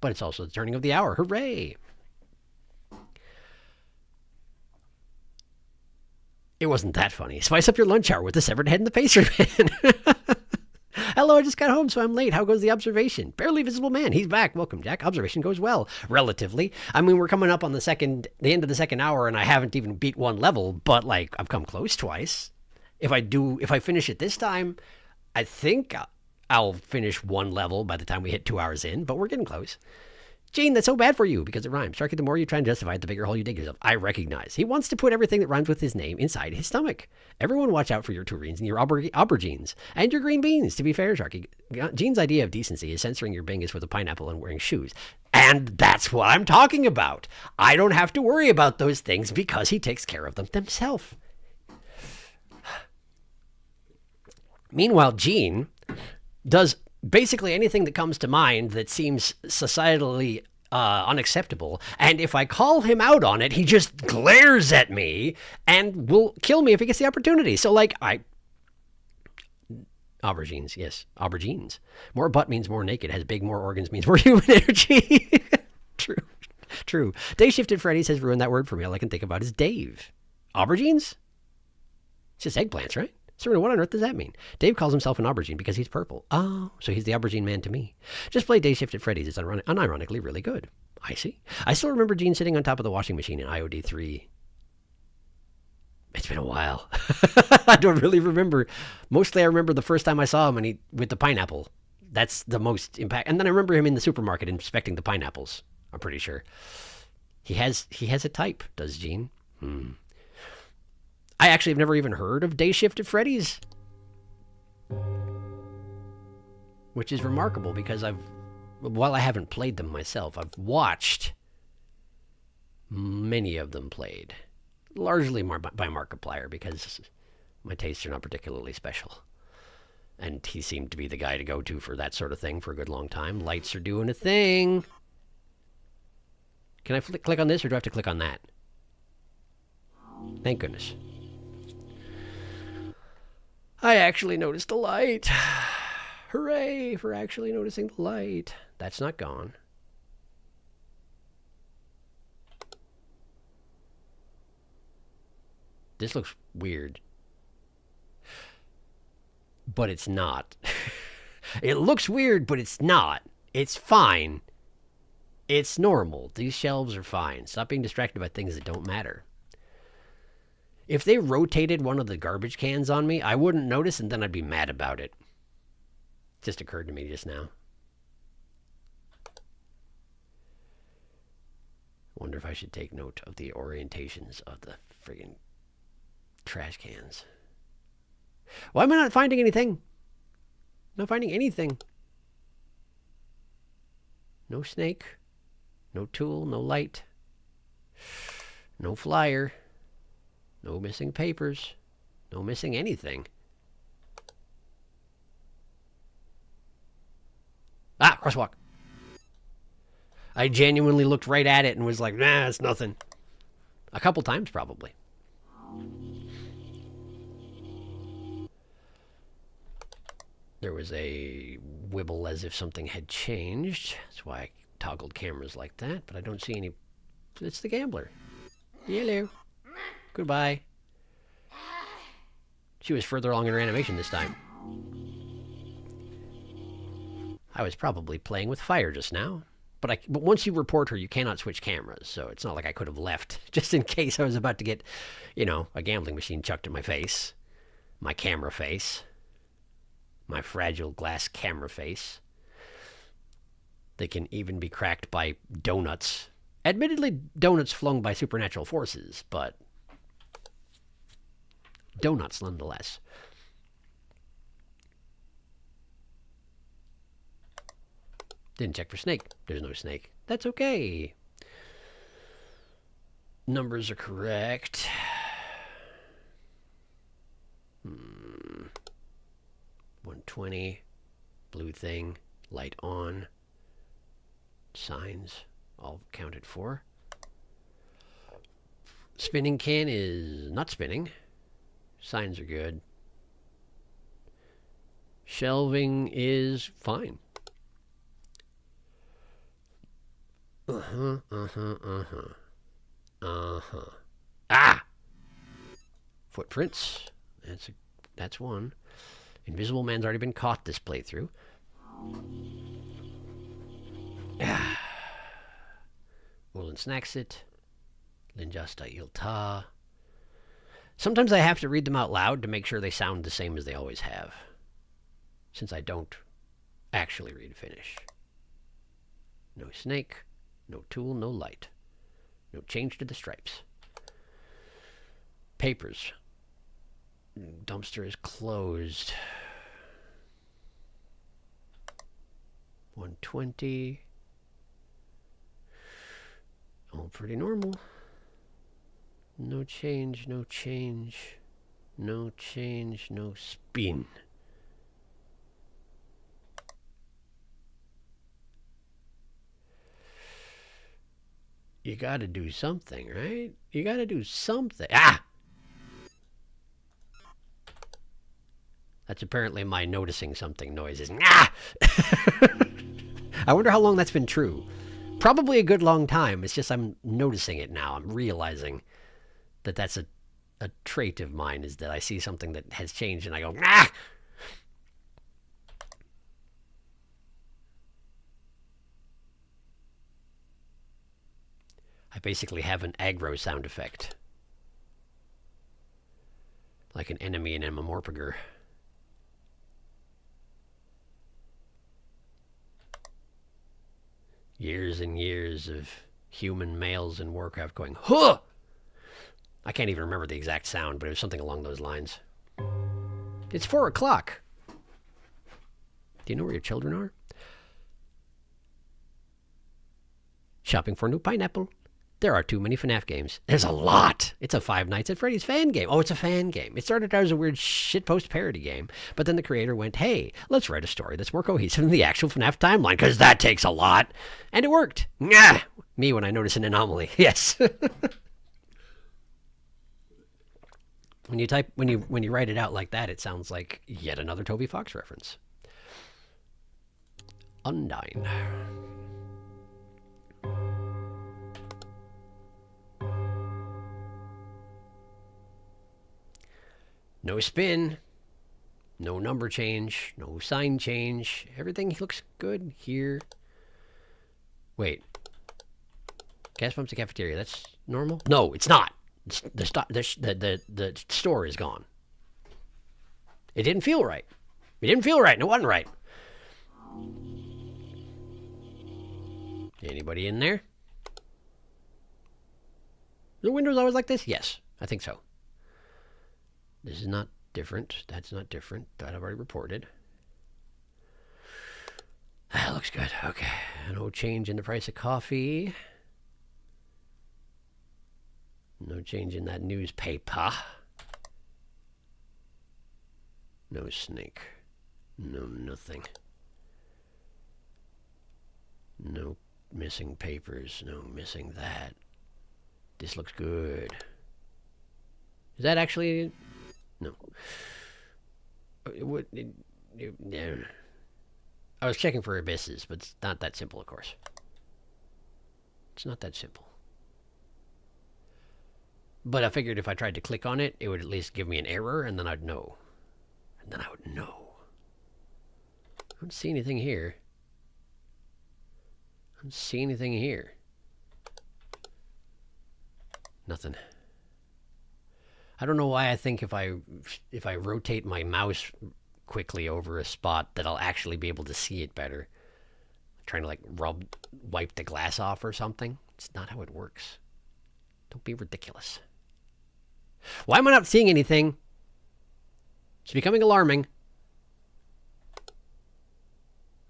But it's also the turning of the hour. Hooray! It wasn't that funny. Spice up your lunch hour with the severed head and the pastry man. Hello, I just got home, so I'm late. How goes the observation? Barely visible man. He's back. Welcome, Jack. Observation goes well, relatively. I mean, we're coming up on the end of the second hour, and I haven't even beat one level, but, like, I've come close twice. If I finish it this time, I think I'll finish one level by the time we hit 2 hours in, but we're getting close. Gene, that's so bad for you because it rhymes. Sharky, the more you try and justify it, the bigger hole you dig yourself. I recognize. He wants to put everything that rhymes with his name inside his stomach. Everyone watch out for your turines and your aubergines and your green beans. To be fair, Sharky, Gene's idea of decency is censoring your bingus with a pineapple and wearing shoes. And that's what I'm talking about. I don't have to worry about those things because he takes care of them himself. Meanwhile, Gene does basically anything that comes to mind that seems societally unacceptable. And if I call him out on it, he just glares at me and will kill me if he gets the opportunity. So, like, aubergines, yes, aubergines. More butt means more naked. Has big, more organs means more human energy. True. Day Shifted Freddy's has ruined that word for me. All I can think about is Dave. Aubergines? It's just eggplants, right? Serena, what on earth does that mean? Dave calls himself an aubergine because he's purple. Oh, so he's the aubergine man to me. Just play Day Shift at Freddy's. It's unironically really good. I see. I still remember Gene sitting on top of the washing machine in IOD 3. It's been a while. I don't really remember. Mostly I remember the first time I saw him with the pineapple. That's the most impact. And then I remember him in the supermarket inspecting the pineapples. I'm pretty sure. He has a type, does Gene? I actually have never even heard of Day Shift at Freddy's. Which is remarkable because while I haven't played them myself, I've watched many of them played. Largely by Markiplier because my tastes are not particularly special. And he seemed to be the guy to go to for that sort of thing for a good long time. Lights are doing a thing. Can I click on this or do I have to click on that? Thank goodness. I actually noticed a light. Hooray for actually noticing the light. That's not gone. This looks weird. But it's not. It looks weird, but it's not. It's fine. It's normal. These shelves are fine. Stop being distracted by things that don't matter. If they rotated one of the garbage cans on me, I wouldn't notice, and then I'd be mad about it. It just occurred to me just now. I wonder if I should take note of the orientations of the friggin' trash cans. Why am I not finding anything? Not finding anything. No snake. No tool. No light. No flyer. No missing papers. No missing anything. Ah, crosswalk. I genuinely looked right at it and was like, nah, it's nothing. A couple times, probably. There was a wibble as if something had changed. That's why I toggled cameras like that, but I don't see any. It's the gambler. Hello. Goodbye. She was further along in her animation this time. I was probably playing with fire just now. But once you report her, you cannot switch cameras. So it's not like I could have left just in case I was about to get, a gambling machine chucked in my face. My camera face. My fragile glass camera face. They can even be cracked by donuts. Admittedly, donuts flung by supernatural forces, but donuts nonetheless. Didn't check for snake. There's no snake. That's okay. Numbers are correct. 120. Blue thing. Light on. Signs all counted for. Spinning can is not spinning. Signs are good. Shelving is fine. Ah! Footprints. That's one. Invisible Man's already been caught this playthrough. Woolen snacks it. Linjasta ilta. Sometimes I have to read them out loud to make sure they sound the same as they always have, since I don't actually read finish. No snake, no tool, no light. No change to the stripes. Papers. Dumpster is closed. 120. All pretty normal. No change, no change. No change, no spin. You gotta do something, right? You gotta do something. Ah! That's apparently my noticing something noises. Ah! I wonder how long that's been true. Probably a good long time. It's just I'm noticing it now. I'm realizing that that's a trait of mine, is that I see something that has changed and I go, ah! I basically have an aggro sound effect. Like an enemy in MMORPG. Years and years of human males in Warcraft going, huh! I can't even remember the exact sound, but it was something along those lines. It's 4 o'clock. Do you know where your children are? Shopping for a new pineapple. There are too many FNAF games. There's a lot. It's a Five Nights at Freddy's fan game. Oh, it's a fan game. It started out as a weird shitpost parody game, but then the creator went, hey, let's write a story that's more cohesive than the actual FNAF timeline, because that takes a lot. And it worked. Nah! Me when I notice an anomaly. Yes. When you write it out like that, it sounds like yet another Toby Fox reference. Undyne. No spin, no number change, no sign change. Everything looks good here. Wait. Gas pumps, the cafeteria. That's normal? No, it's not. The store is gone. It didn't feel right. It didn't feel right. It wasn't right. Anybody in there? The windows always like this? Yes, I think so. This is not different. That's not different. That I've already reported. That looks good. Okay. No change in the price of coffee. No change in that newspaper. No snake. No nothing. No missing papers. No missing that. This looks good. Is that actually... No. I was checking for abysses, but it's not that simple, of course. It's not that simple. But I figured if I tried to click on it, it would at least give me an error, and then I'd know. And then I would know. I don't see anything here. I don't see anything here. Nothing. I don't know why I think if I rotate my mouse quickly over a spot that I'll actually be able to see it better. I'm trying to like wipe the glass off or something. It's not how it works. Don't be ridiculous. Why am I not seeing anything? It's becoming alarming.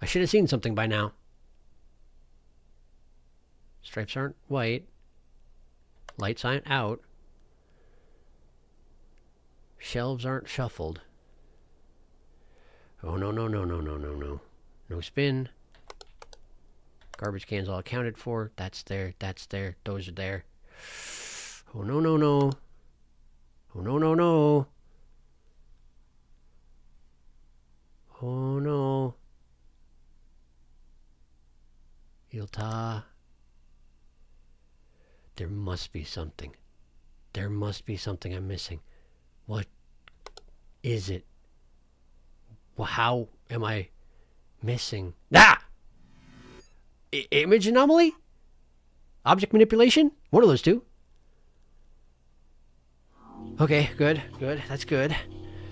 I should have seen something by now. Stripes aren't white. Lights aren't out. Shelves aren't shuffled. Oh, no, no, no, no, no, no, no. No spin. Garbage cans all accounted for. That's there. That's there. Those are there. Oh, no, no, no. Oh, no, no, no. Oh, no. Ilta. There must be something. There must be something I'm missing. What is it? Well, how am I missing? Ah! Image anomaly? Object manipulation? One of those two. Okay, good, good. That's good.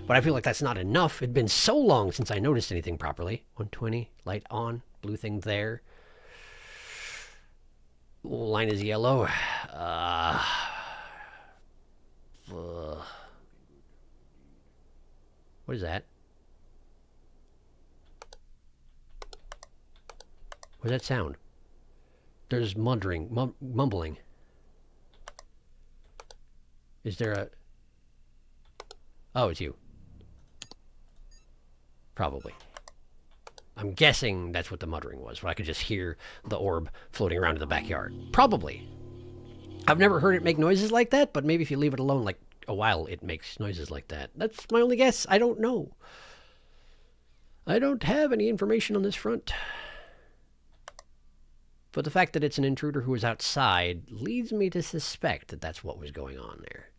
But I feel like that's not enough. It'd been so long since I noticed anything properly. 120, light on, blue thing there. Line is yellow. What is that? What's that sound? There's muttering, mumbling. Is there a... Oh, it's you. Probably. I'm guessing that's what the muttering was, where I could just hear the orb floating around in the backyard. Probably. I've never heard it make noises like that, but maybe if you leave it alone like a while, it makes noises like that. That's my only guess. I don't know. I don't have any information on this front. But the fact that it's an intruder who was outside leads me to suspect that that's what was going on there.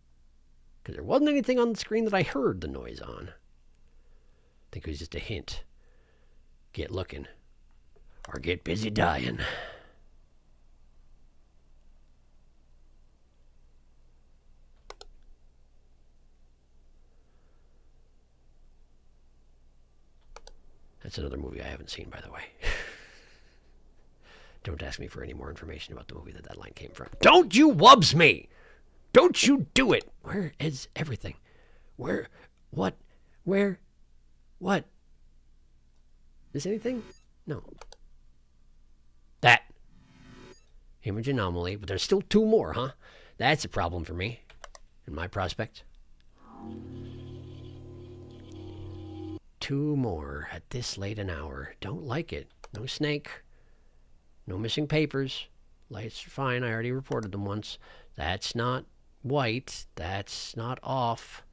Because there wasn't anything on the screen that I heard the noise on. I think it was just a hint. Get looking. Or get busy dying. That's another movie I haven't seen, by the way. Don't ask me for any more information about the movie that line came from. Don't you wubs me! Don't you do it! Where is everything? Where? What? Where? What? Is anything? No. That. Image anomaly, but there's still two more, huh? That's a problem for me. In my prospect. Two more at this late an hour. Don't like it. No snake. No missing papers. Lights are fine. I already reported them once. That's not white. That's not off.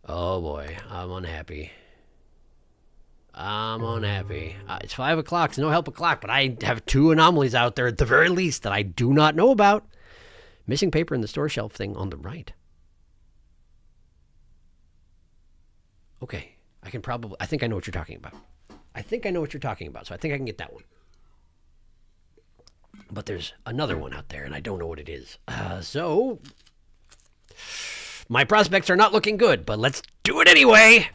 Oh boy, I'm unhappy. I'm unhappy. It's 5 o'clock. It's no help o'clock, but I have two anomalies out there at the very least that I do not know about. Missing paper in the store shelf thing on the right. Okay, I think I know what you're talking about. I think I know what you're talking about, so I think I can get that one. But there's another one out there, and I don't know what it is. So, my prospects are not looking good, but let's do it anyway!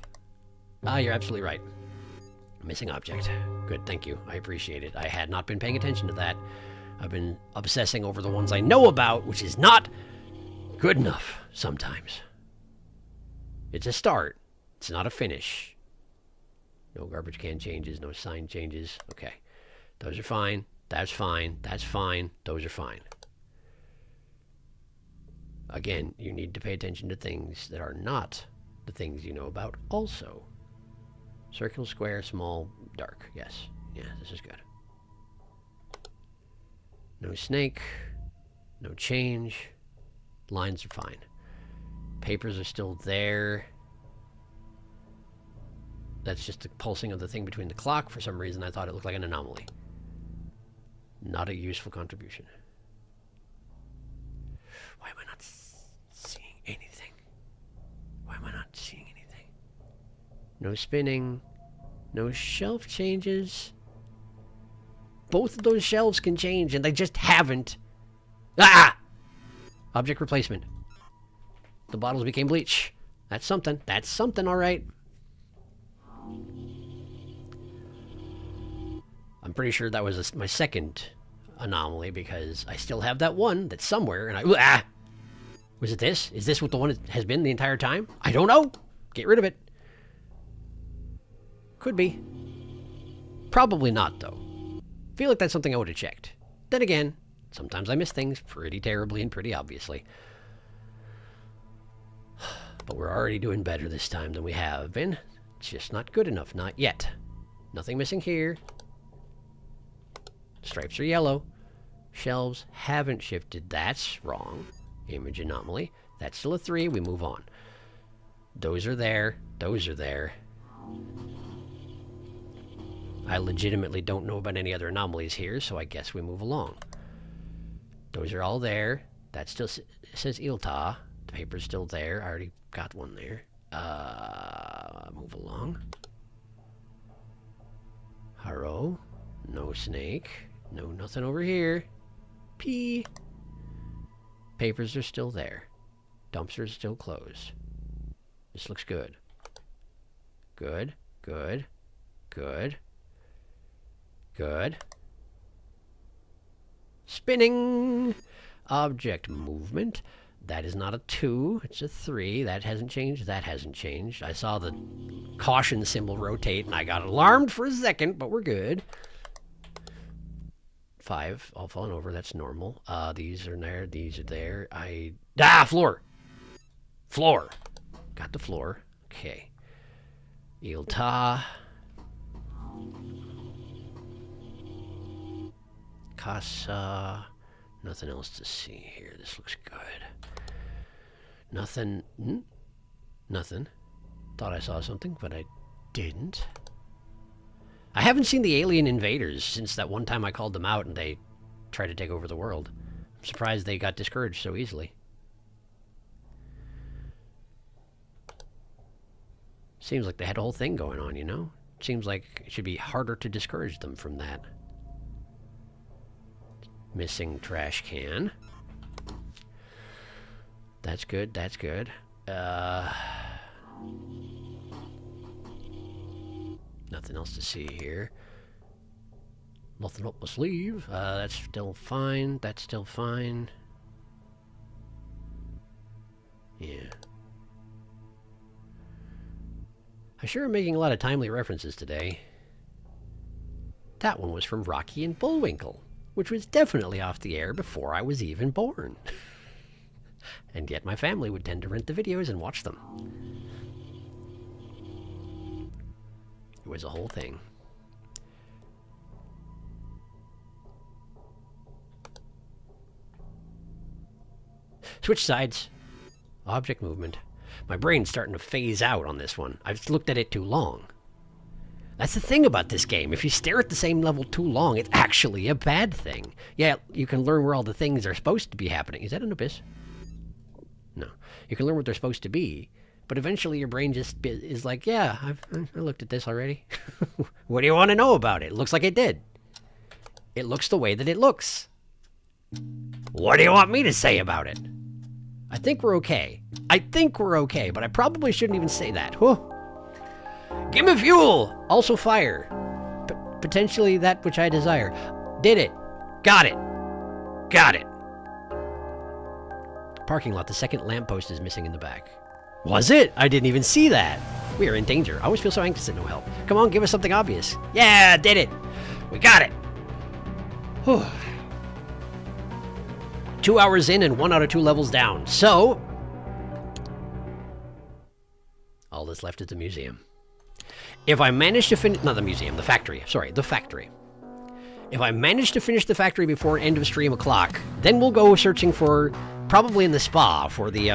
You're absolutely right. Missing object. Good, thank you. I appreciate it. I had not been paying attention to that. I've been obsessing over the ones I know about, which is not good enough sometimes. It's a start. It's not a finish. No garbage can changes, no sign changes. Okay. Those are fine. That's fine. That's fine. Those are fine. Again, you need to pay attention to things that are not the things you know about also. Circle, square, small, dark. Yes. Yeah, this is good. No snake. No change. Lines are fine. Papers are still there. That's just the pulsing of the thing between the clock. For some reason, I thought it looked like an anomaly. Not a useful contribution. Why am I not seeing anything? Why am I not seeing anything? No spinning. No shelf changes. Both of those shelves can change, and they just haven't. Ah! Object replacement. The bottles became bleach. That's something. That's something, all right. I'm pretty sure that was my second anomaly, because I still have that one that's somewhere, and was it this? Is this what the one has been the entire time? I don't know. Get rid of it. Could be. Probably not, though. Feel like that's something I would have checked. Then again, Sometimes I miss things pretty terribly and pretty obviously. But we're already doing better this time than we have been. It's just not good enough. Not yet. Nothing missing here. Stripes are yellow. Shelves haven't shifted. That's wrong. Image anomaly. That's still a 3. We move on. Those are there. Those are there. I legitimately don't know about any other anomalies here, so I guess we move along. Those are all there. That still says Ilta. The paper's still there. I already got one there. Move along. Haro. No snake. No nothing over here. P. Papers are still there. Dumpster's still closed. This looks good. Good. Good. Good. Good. Spinning! Object movement. That is not a 2. It's a 3. That hasn't changed. That hasn't changed. I saw the caution symbol rotate, and I got alarmed for a second, but we're good. 5. All falling over. That's normal. These are there. These are there. Floor! Floor! Got the floor. Okay. Ilta. Casa. Nothing else to see here. This looks good. Nothing. Nothing. Thought I saw something, but I didn't. I haven't seen the alien invaders since that one time I called them out and they tried to take over the world. I'm surprised they got discouraged so easily. Seems like they had a whole thing going on, you know? Seems like it should be harder to discourage them from that. Missing trash can. That's good, that's good. Nothing else to see here. Nothing up my sleeve. That's still fine. That's still fine. Yeah. I sure am making a lot of timely references today. That one was from Rocky and Bullwinkle, which was definitely off the air before I was even born. And yet my family would tend to rent the videos and watch them. It was a whole thing. Switch sides. Object movement. My brain's starting to phase out on this one. I've looked at it too long. That's the thing about this game. If you stare at the same level too long, it's actually a bad thing. Yeah, you can learn where all the things are supposed to be happening. Is that an abyss? No. You can learn what they're supposed to be, but eventually your brain just is like, yeah, I looked at this already. What do you want to know about it? It looks like it did. It looks the way that it looks. What do you want me to say about it? I think we're okay. I think we're okay, but I probably shouldn't even say that. Whew. Give me fuel! Also fire. Potentially that which I desire. Did it. Got it. Got it. Parking lot. The second lamppost is missing in the back. Was it? I didn't even see that. We are in danger. I always feel so anxious at no help. Come on, give us something obvious. Yeah, did it. We got it. Whew. 2 hours in and 1 out of 2 levels down. So, all that's left is the museum. If I manage to finish, not the museum, the factory. Sorry, the factory. If I manage to finish the factory before end of stream o'clock, then we'll go searching for, probably in the spa, for the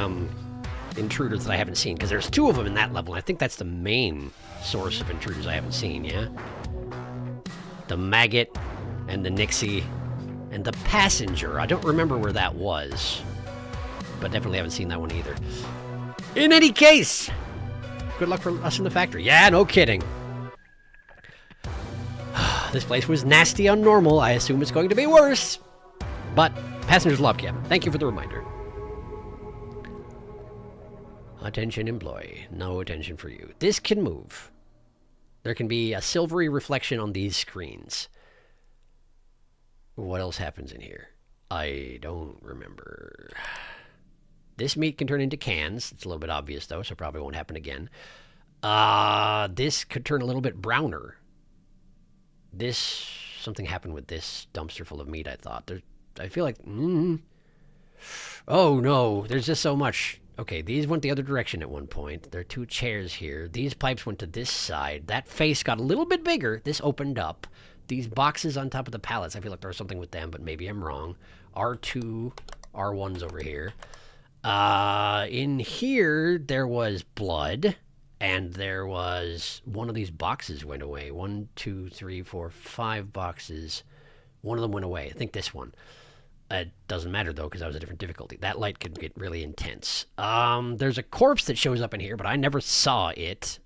intruders that I haven't seen. Because there's 2 of them in that level. And I think that's the main source of intruders I haven't seen, yeah? The maggot and the Nixie and the passenger. I don't remember where that was. But definitely haven't seen that one either. In any case, good luck for us in the factory. Yeah, no kidding. This place was nasty on normal. I assume it's going to be worse. But passengers love you. Thank you for the reminder. Attention employee. No attention for you. This can move. There can be a silvery reflection on these screens. What else happens in here? I don't remember. This meat can turn into cans. It's a little bit obvious, though, so probably won't happen again. This could turn a little bit browner. Something happened with this dumpster full of meat, I thought. I feel like... Oh, no. There's just so much. Okay, these went the other direction at one point. There are 2 chairs here. These pipes went to this side. That face got a little bit bigger. This opened up. These boxes on top of the pallets, I feel like there was something with them, but maybe I'm wrong. R2, R1's over here. In here, there was blood, and there was... One of these boxes went away. 1, 2, 3, 4, 5 boxes. One of them went away. I think this one. It doesn't matter, though, because that was a different difficulty. That light could get really intense. There's a corpse that shows up in here, but I never saw it.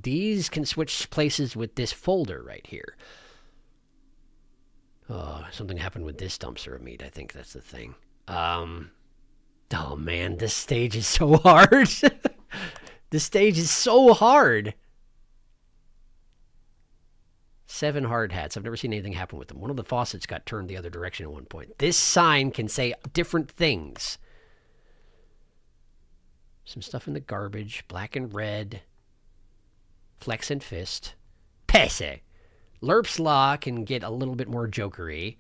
These can switch places with this folder right here. Something happened with this dumpster of meat. I think that's the thing. Oh, man, this stage is so hard. This stage is so hard. 7 hard hats. I've never seen anything happen with them. One of the faucets got turned the other direction at one point. This sign can say different things. Some stuff in the garbage. Black and red. Flex and fist. Pesse. Lerp's Law can get a little bit more jokery.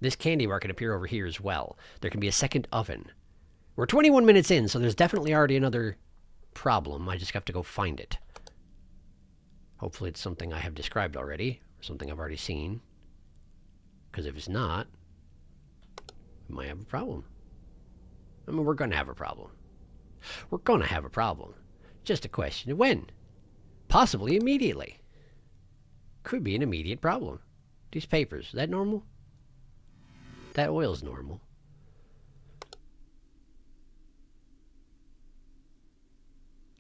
This candy bar can appear over here as well. There can be a second oven. We're 21 minutes in, so there's definitely already another problem. I just have to go find it. Hopefully it's something I have described already, or something I've already seen. Because if it's not, we might have a problem. I mean, we're going to have a problem. We're going to have a problem. Just a question of when. Possibly immediately. Could be an immediate problem. These papers, is that normal? That oil's normal.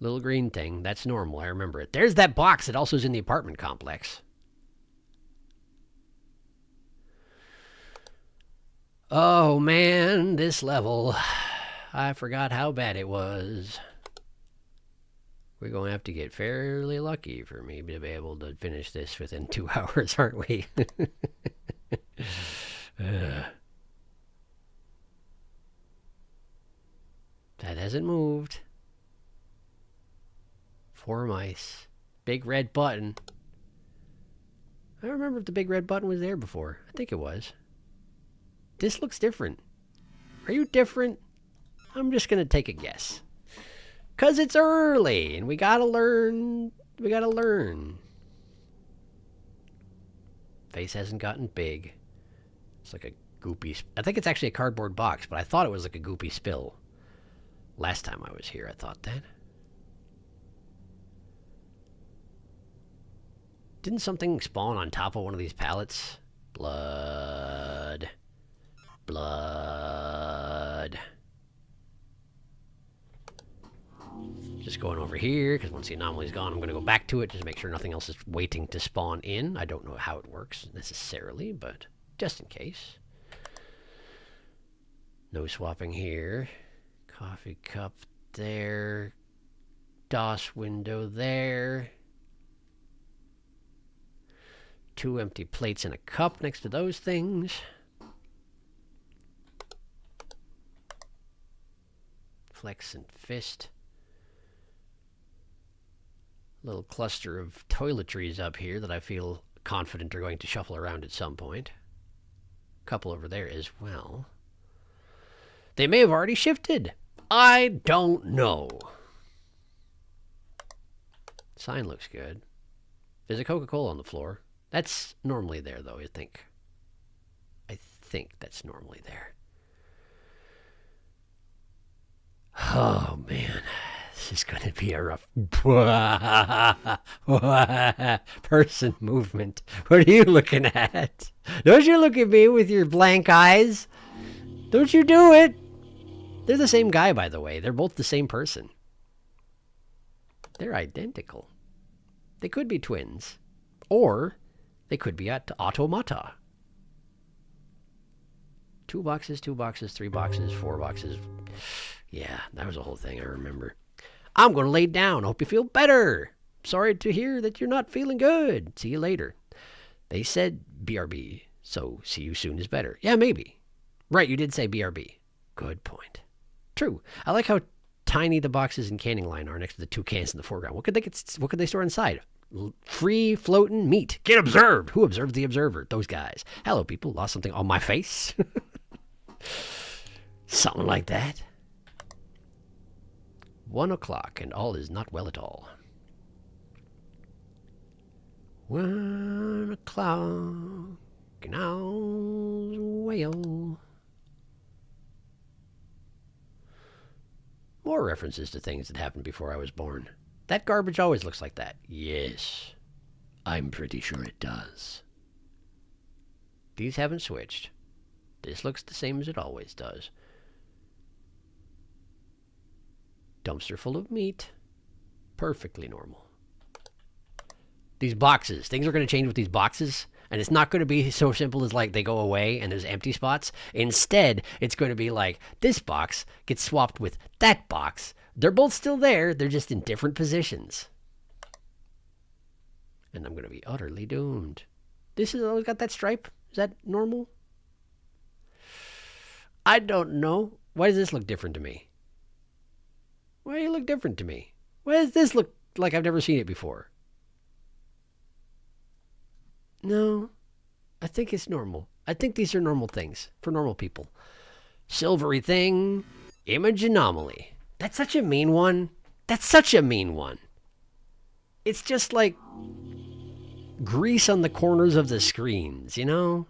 Little green thing, that's normal, I remember it. There's that box that also is in the apartment complex. Oh man, this level. I forgot how bad it was. We're going to have to get fairly lucky for me to be able to finish this within 2 hours, aren't we? That hasn't moved. 4 mice. Big red button. I don't remember if the big red button was there before. I think it was. This looks different. Are you different? I'm just going to take a guess. Because it's early, and we got to learn. We got to learn. Face hasn't gotten big. It's like a goopy... I think it's actually a cardboard box, but I thought it was like a goopy spill. Last time I was here, I thought that. Didn't something spawn on top of one of these pallets? Blood. Blood. Just going over here, because once the anomaly's gone, I'm going to go back to it, just to make sure nothing else is waiting to spawn in. I don't know how it works necessarily, but just in case. No swapping here. Coffee cup there. DOS window there. 2 empty plates and a cup next to those things. Flex and fist. Little cluster of toiletries up here that I feel confident are going to shuffle around at some point. Couple over there as well. They may have already shifted. I don't know. Sign looks good. There's a Coca-Cola on the floor. That's normally there, though, I think. I think that's normally there. Oh, man. This is going to be a rough... person movement. What are you looking at? Don't you look at me with your blank eyes. Don't you do it. They're the same guy, by the way. They're both the same person. They're identical. They could be twins. Or they could be automata. 2 boxes, 2 boxes, 3 boxes, 4 boxes. Yeah, that was a whole thing, I remember. I'm going to lay down. Hope you feel better. Sorry to hear that you're not feeling good. See you later. They said BRB, so see you soon is better. Yeah, maybe. Right, you did say BRB. Good point. True. I like how tiny the boxes in canning line are next to the 2 cans in the foreground. What could they store inside? Free floating meat. Get observed. Who observed the observer? Those guys. Hello, people. Lost something on my face. Something like that. 1 o'clock, and all is not well at all. 1 o'clock, and all's well. More references to things that happened before I was born. That garbage always looks like that. Yes, I'm pretty sure it does. These haven't switched. This looks the same as it always does. Dumpster full of meat. Perfectly normal. These boxes. Things are going to change with these boxes. And it's not going to be so simple as like they go away and there's empty spots. Instead, it's going to be like this box gets swapped with that box. They're both still there. They're just in different positions. And I'm going to be utterly doomed. This has always got that stripe. Is that normal? I don't know. Why does this look different to me? Why do you look different to me? Why does this look like I've never seen it before? No, I think it's normal. I think these are normal things for normal people. Silvery thing, image anomaly. That's such a mean one. That's such a mean one. It's just like grease on the corners of the screens, you know?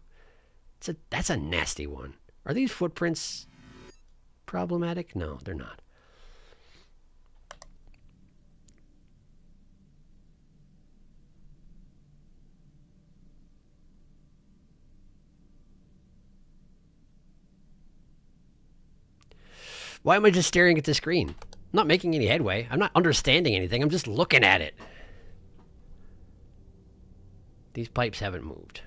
That's a nasty one. Are these footprints problematic? No, they're not. Why am I just staring at the screen? I'm not making any headway. I'm not understanding anything. I'm just looking at it. These pipes haven't moved.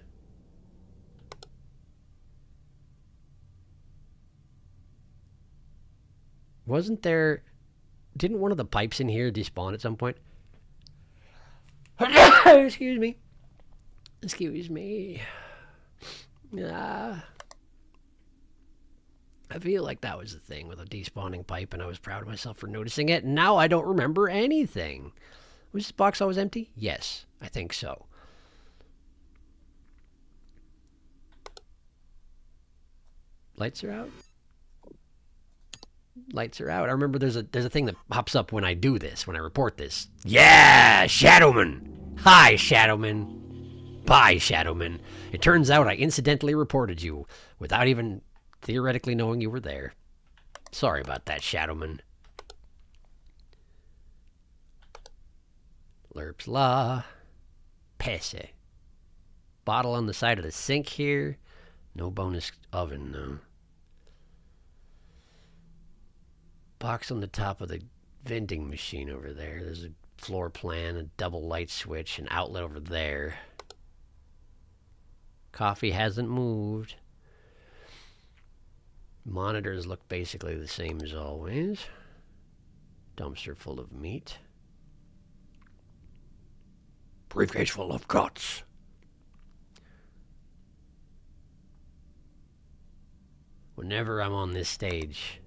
Wasn't there... Didn't one of the pipes in here despawn at some point? Excuse me. Excuse me. I feel like that was the thing with a despawning pipe, and I was proud of myself for noticing it. Now I don't remember anything. Was this box always empty? Yes, I think so. Lights are out. Lights are out. I remember there's a thing that pops up when I do this, when I report this. Yeah, Shadowman. Hi, Shadowman. Bye, Shadowman. It turns out I incidentally reported you without even theoretically knowing you were there. Sorry about that, Shadowman. Lerp's Law. Pesse. Bottle on the side of the sink here. No bonus oven, no. Box on the top of the vending machine over there. There's a floor plan, a double light switch, an outlet over there. Coffee hasn't moved. Monitors look basically the same as always. Dumpster full of meat. Briefcase full of guts. Whenever I'm on this stage,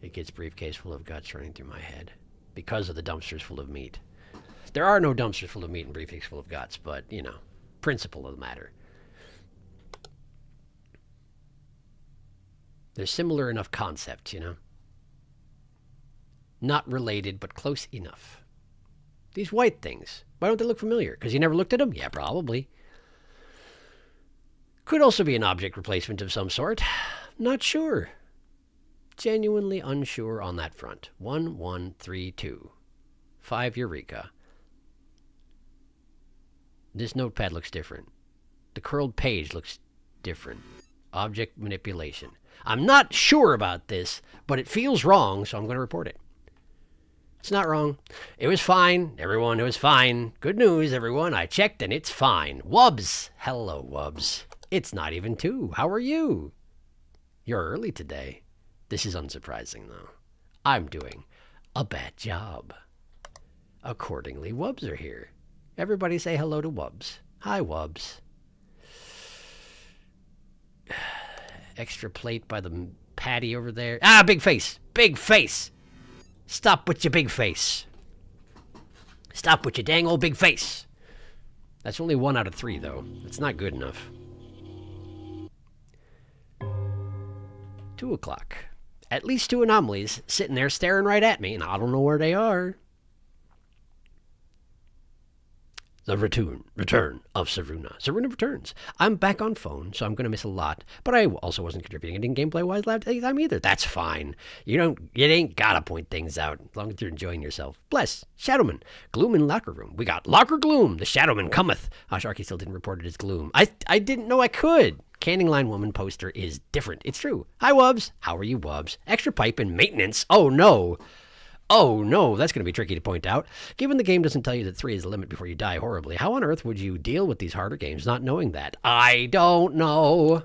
it gets briefcase full of guts running through my head because of the dumpsters full of meat. There are no dumpsters full of meat and briefcase full of guts, but, you know, principle of the matter. They're similar enough concepts, you know. Not related, but close enough. These white things, why don't they look familiar? Because you never looked at them? Yeah, probably. Could also be an object replacement of some sort. Not sure. Genuinely unsure on that front. 1132. 5 Eureka. This notepad looks different. The curled page looks different. Object manipulation. I'm not sure about this, but it feels wrong, so I'm going to report it. It's not wrong. It was fine. Everyone, it was fine. Good news, everyone. I checked and it's fine. Wubs. Hello, Wubs. It's not even 2. How are you? You're early today. This is unsurprising, though. I'm doing a bad job. Accordingly, Wubs are here. Everybody say hello to Wubs. Hi, Wubs. Extra plate by the patty over there. Ah, big face. Big face. Stop with your big face. Stop with your dang old big face. That's only 1 out of 3, though. It's not good enough. 2 o'clock. At least 2 anomalies sitting there staring right at me, and I don't know where they are. The return of Saruna. Saruna returns. I'm back on phone, so I'm going to miss a lot. But I also wasn't contributing anything gameplay-wise last time either. That's fine. You ain't got to point things out as long as you're enjoying yourself. Bless. Shadowman. Gloom in locker room. We got locker gloom. The Shadowman cometh. Sharky still didn't report it as gloom. I didn't know I could. Canning line woman poster is different. It's true. Hi, Wubs. How are you, Wubs? Extra pipe and maintenance. Oh, no. Oh, no, that's going to be tricky to point out. Given the game doesn't tell you that 3 is the limit before you die horribly, how on earth would you deal with these harder games not knowing that? I don't know.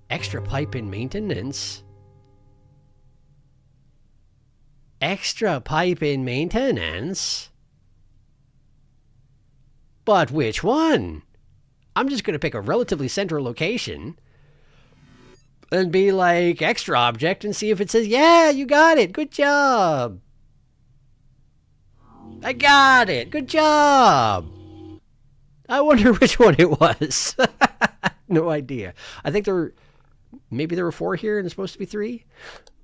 Extra pipe and maintenance. Extra pipe and maintenance? But which one? I'm just going to pick a relatively central location and be like, extra object, and see if it says, yeah, you got it. Good job. I got it. Good job. I wonder which one it was. No idea. I think maybe there were 4 here and it's supposed to be 3.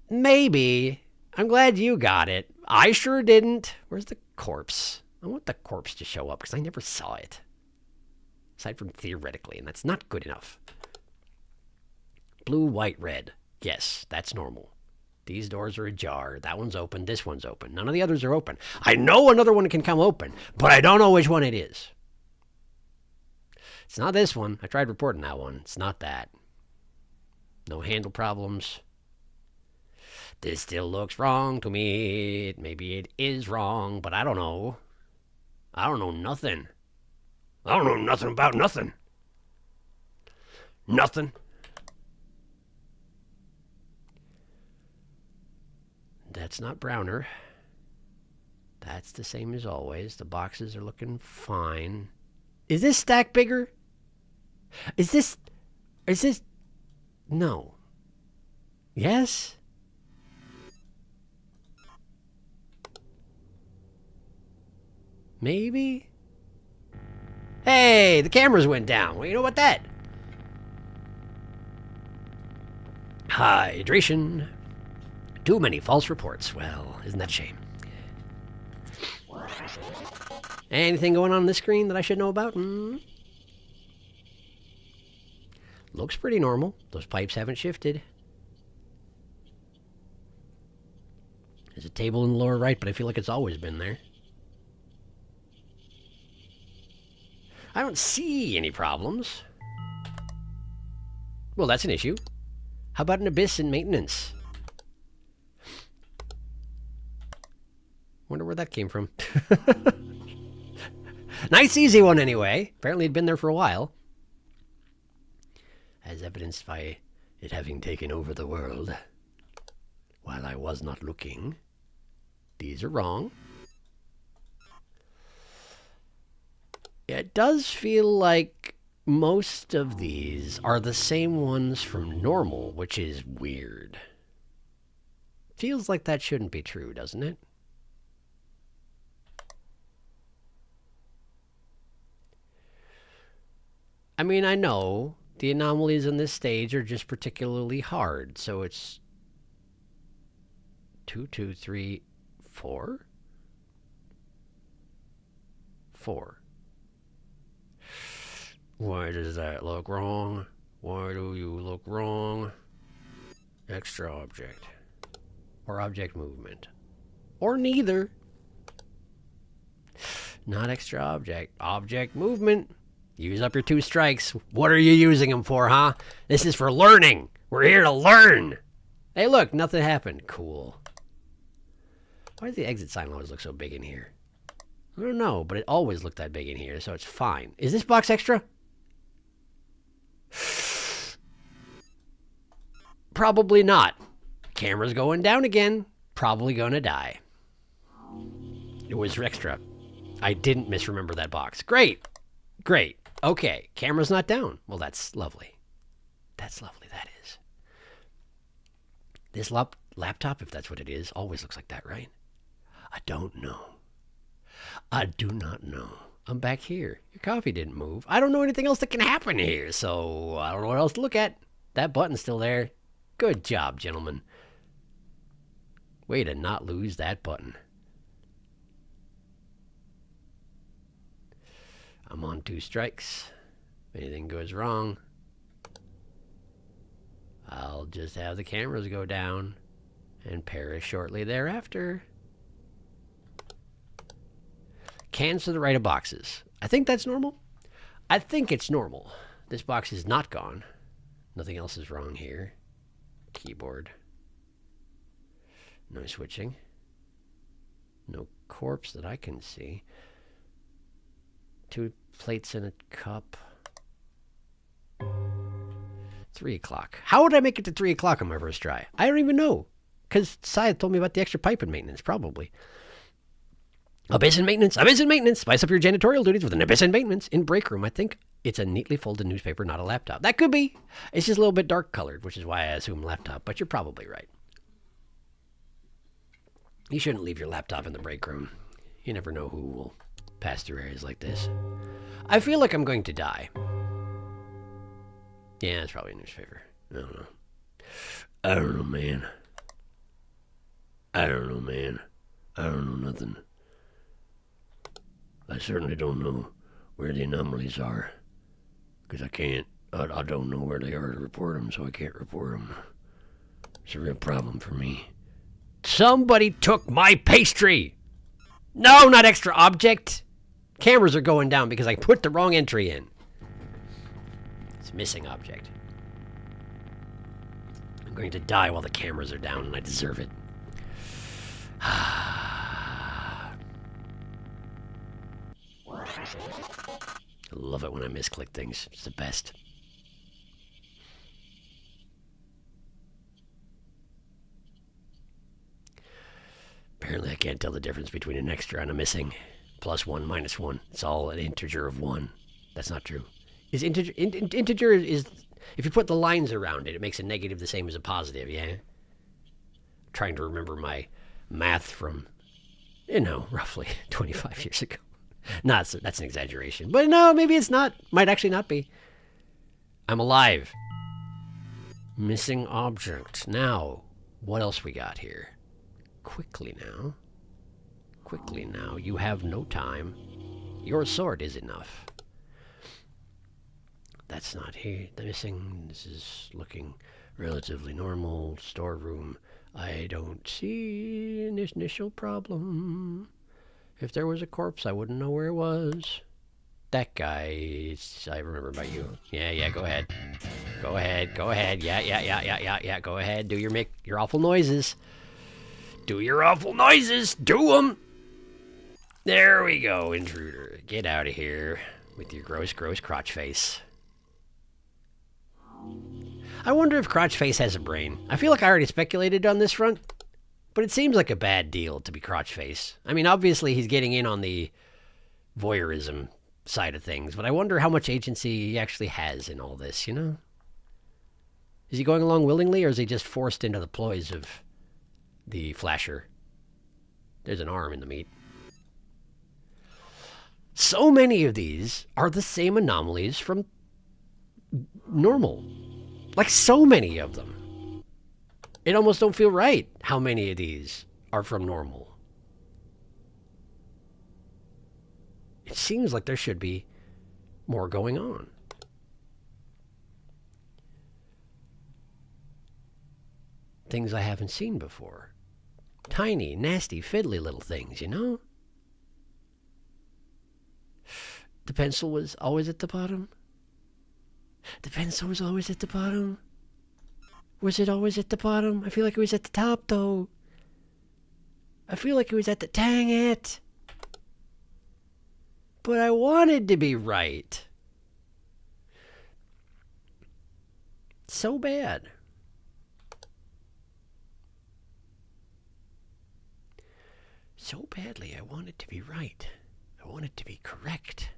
Maybe. I'm glad you got it. I sure didn't. Where's the corpse? I want the corpse to show up because I never saw it. Aside from theoretically, and that's not good enough. Blue, white, red. Yes, that's normal. These doors are ajar. That one's open. This one's open. None of the others are open. I know another one can come open, but I don't know which one it is. It's not this one. I tried reporting that one. It's not that. No handle problems. This still looks wrong to me. Maybe it is wrong, but I don't know. I don't know nothing. I don't know nothing about nothing. Nothing. That's not Browner. That's the same as always. The boxes are looking fine. Is this stack bigger? Is this... No. Yes? Maybe? Hey, the cameras went down. Well, you know what that? Hydration. Too many false reports. Well, isn't that a shame? Anything going on this screen that I should know about? Looks pretty normal. Those pipes haven't shifted. There's a table in the lower right, but I feel like it's always been there. I don't see any problems. Well, that's an issue. How about an abyss in maintenance? Wonder where that came from. Nice easy one anyway. Apparently it'd been there for a while. As evidenced by it having taken over the world while I was not looking. These are wrong. It does feel like most of these are the same ones from normal, which is weird. Feels like that shouldn't be true, doesn't it? I mean, I know the anomalies in this stage are just particularly hard, so it's 2, 2, 3, 4? 4. Why does that look wrong? Why do you look wrong? Extra object. Or object movement. Or neither. Not extra object. Object movement. Use up your 2 strikes. What are you using them for, huh? This is for learning. We're here to learn. Hey, look, nothing happened. Cool. Why does the exit sign always look so big in here? I don't know, but it always looked that big in here, so it's fine. Is this box extra? Probably not. Camera's going down again. Probably gonna die. It was extra. I didn't misremember that box. Great. Great. Okay, camera's not down. Well, that's lovely. That's lovely, that is. This laptop, if that's what it is, always looks like that, right? I don't know. I do not know. I'm back here. Your coffee didn't move. I don't know anything else that can happen here, so I don't know what else to look at. That button's still there. Good job, gentlemen. Way to not lose that button. I'm on 2 strikes. If anything goes wrong, I'll just have the cameras go down and perish shortly thereafter. Cans to the right of boxes. I think that's normal. I think it's normal. This box is not gone. Nothing else is wrong here. Keyboard. No switching. No corpse that I can see. 2 plates and a cup. 3 o'clock. How would I make it to 3 o'clock on my first try? I don't even know. Because Sy told me about the extra pipe and maintenance, probably. Abyss and maintenance. Abyss and maintenance. Spice up your janitorial duties with an abyss and maintenance. In break room, I think it's a neatly folded newspaper, not a laptop. That could be. It's just a little bit dark colored, which is why I assume laptop, but you're probably right. You shouldn't leave your laptop in the break room. You never know who will pass through areas like this. I feel like I'm going to die. Yeah, it's probably a newspaper. I don't know. I don't know, man. I don't know, man. I don't know nothing. I certainly don't know where the anomalies are. Because I don't know where they are to report them, so I can't report them. It's a real problem for me. Somebody took my pastry! No, not extra object! Cameras are going down because I put the wrong entry in. It's missing object. I'm going to die while the cameras are down, and I deserve it. I love it when I misclick things. It's the best. Apparently I can't tell the difference between an extra and a missing. +1, -1. It's all an integer of 1. That's not true. Is integer is if you put the lines around it, it makes a negative the same as a positive, yeah? I'm trying to remember my math from, roughly 25 years ago. No, that's an exaggeration. But no, maybe it's not. Might actually not be. I'm alive. Missing object. Now, what else we got here? Quickly now. Quickly now. You have no time. Your sword is enough. That's not here. The missing. This is looking relatively normal. Storeroom. I don't see an initial problem. If there was a corpse, I wouldn't know where it was. That guy, I remember about you. Yeah, go ahead. Go ahead. Yeah, go ahead. Do your awful noises. Do your awful noises. Do them. There we go, intruder. Get out of here with your gross crotch face. I wonder if crotch face has a brain. I feel like I already speculated on this front. But it seems like a bad deal to be crotch face. I mean, obviously he's getting in on the voyeurism side of things, but I wonder how much agency he actually has in all this, Is he going along willingly, or is he just forced into the ploys of the flasher? There's an arm in the meat. So many of these are the same anomalies from normal. Like, so many of them. It almost don't feel right how many of these are from normal. It seems like there should be more going on. Things I haven't seen before. Tiny, nasty, fiddly little things, The pencil was always at the bottom. The pencil was always at the bottom. Was it always at the bottom? I feel like it was at the top, though. I feel like it was at the... Dang it! But I wanted to be right. So bad. So badly, I wanted to be right. I wanted to be correct.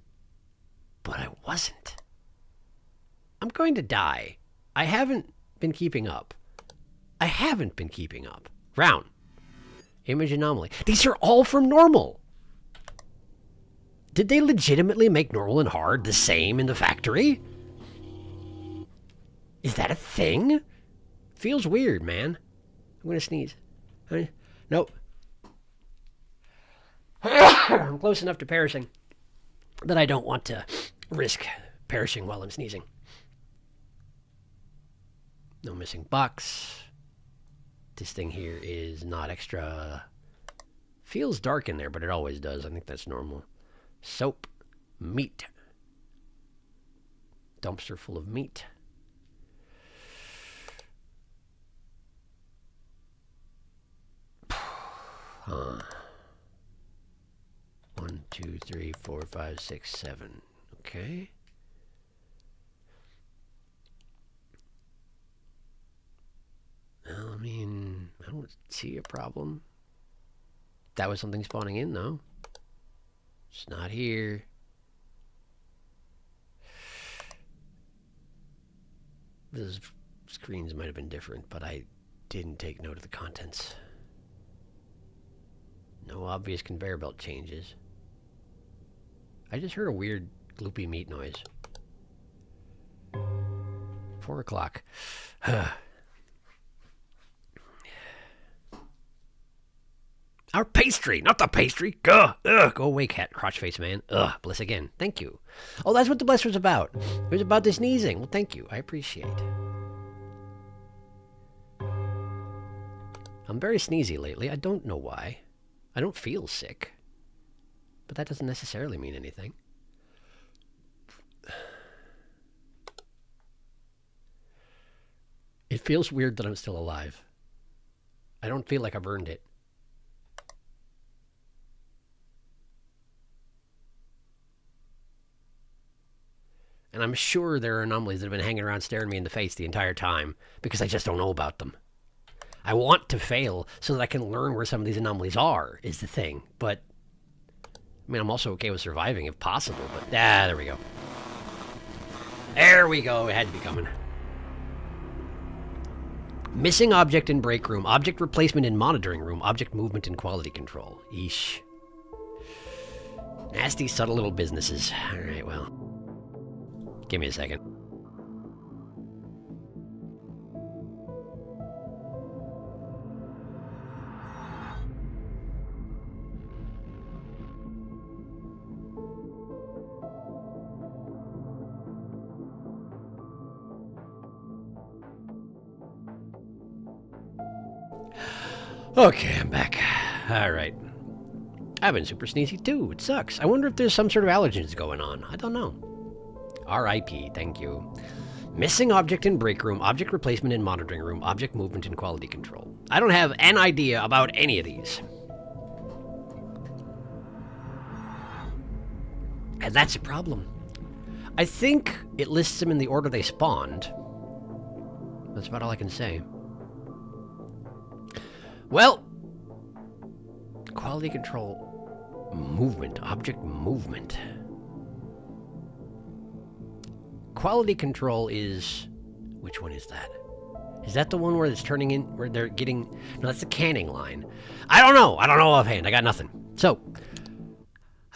But I wasn't. I'm going to die. I haven't been keeping up. Round. Image anomaly. These are all from normal. Did they legitimately make normal and hard the same in the factory? Is that a thing? Feels weird, man. I'm gonna sneeze. Nope. I'm close enough to perishing that I don't want to risk perishing while I'm sneezing. No missing box. This thing here is not extra. Feels dark in there, but it always does. I think that's normal. Soap. Meat. Dumpster full of meat. Huh. 1, 2, 3, 4, 5, 6, 7. Okay. Well, I mean, I don't see a problem. That was something spawning in, though. It's not here. The screens might have been different, but I didn't take note of the contents. No obvious conveyor belt changes. I just heard a weird gloopy meat noise. 4 o'clock. Our pastry, not the pastry. Go away, cat crotch face man. Bless again. Thank you. Oh, that's what the bless was about. It was about the sneezing. Well, thank you. I appreciate. I'm very sneezy lately. I don't know why. I don't feel sick. But that doesn't necessarily mean anything. It feels weird that I'm still alive. I don't feel like I've earned it. And I'm sure there are anomalies that have been hanging around staring me in the face the entire time because I just don't know about them. I want to fail so that I can learn where some of these anomalies are, is the thing. But, I mean, I'm also okay with surviving if possible. But, there we go. There we go. It had to be coming. Missing object in break room. Object replacement in monitoring room. Object movement in quality control. Eesh. Nasty, subtle little businesses. All right, well. Give me a second. Okay, I'm back. All right. I've been super sneezy too. It sucks. I wonder if there's some sort of allergens going on. I don't know. R.I.P. Thank you. Missing object in break room, object replacement in monitoring room, object movement in quality control. I don't have an idea about any of these. And that's a problem. I think it lists them in the order they spawned. That's about all I can say. Well, quality control, movement, object movement. Quality control is, which one is that? Is that the one where it's turning in, where they're getting, no, that's the canning line. I don't know offhand, I got nothing. So,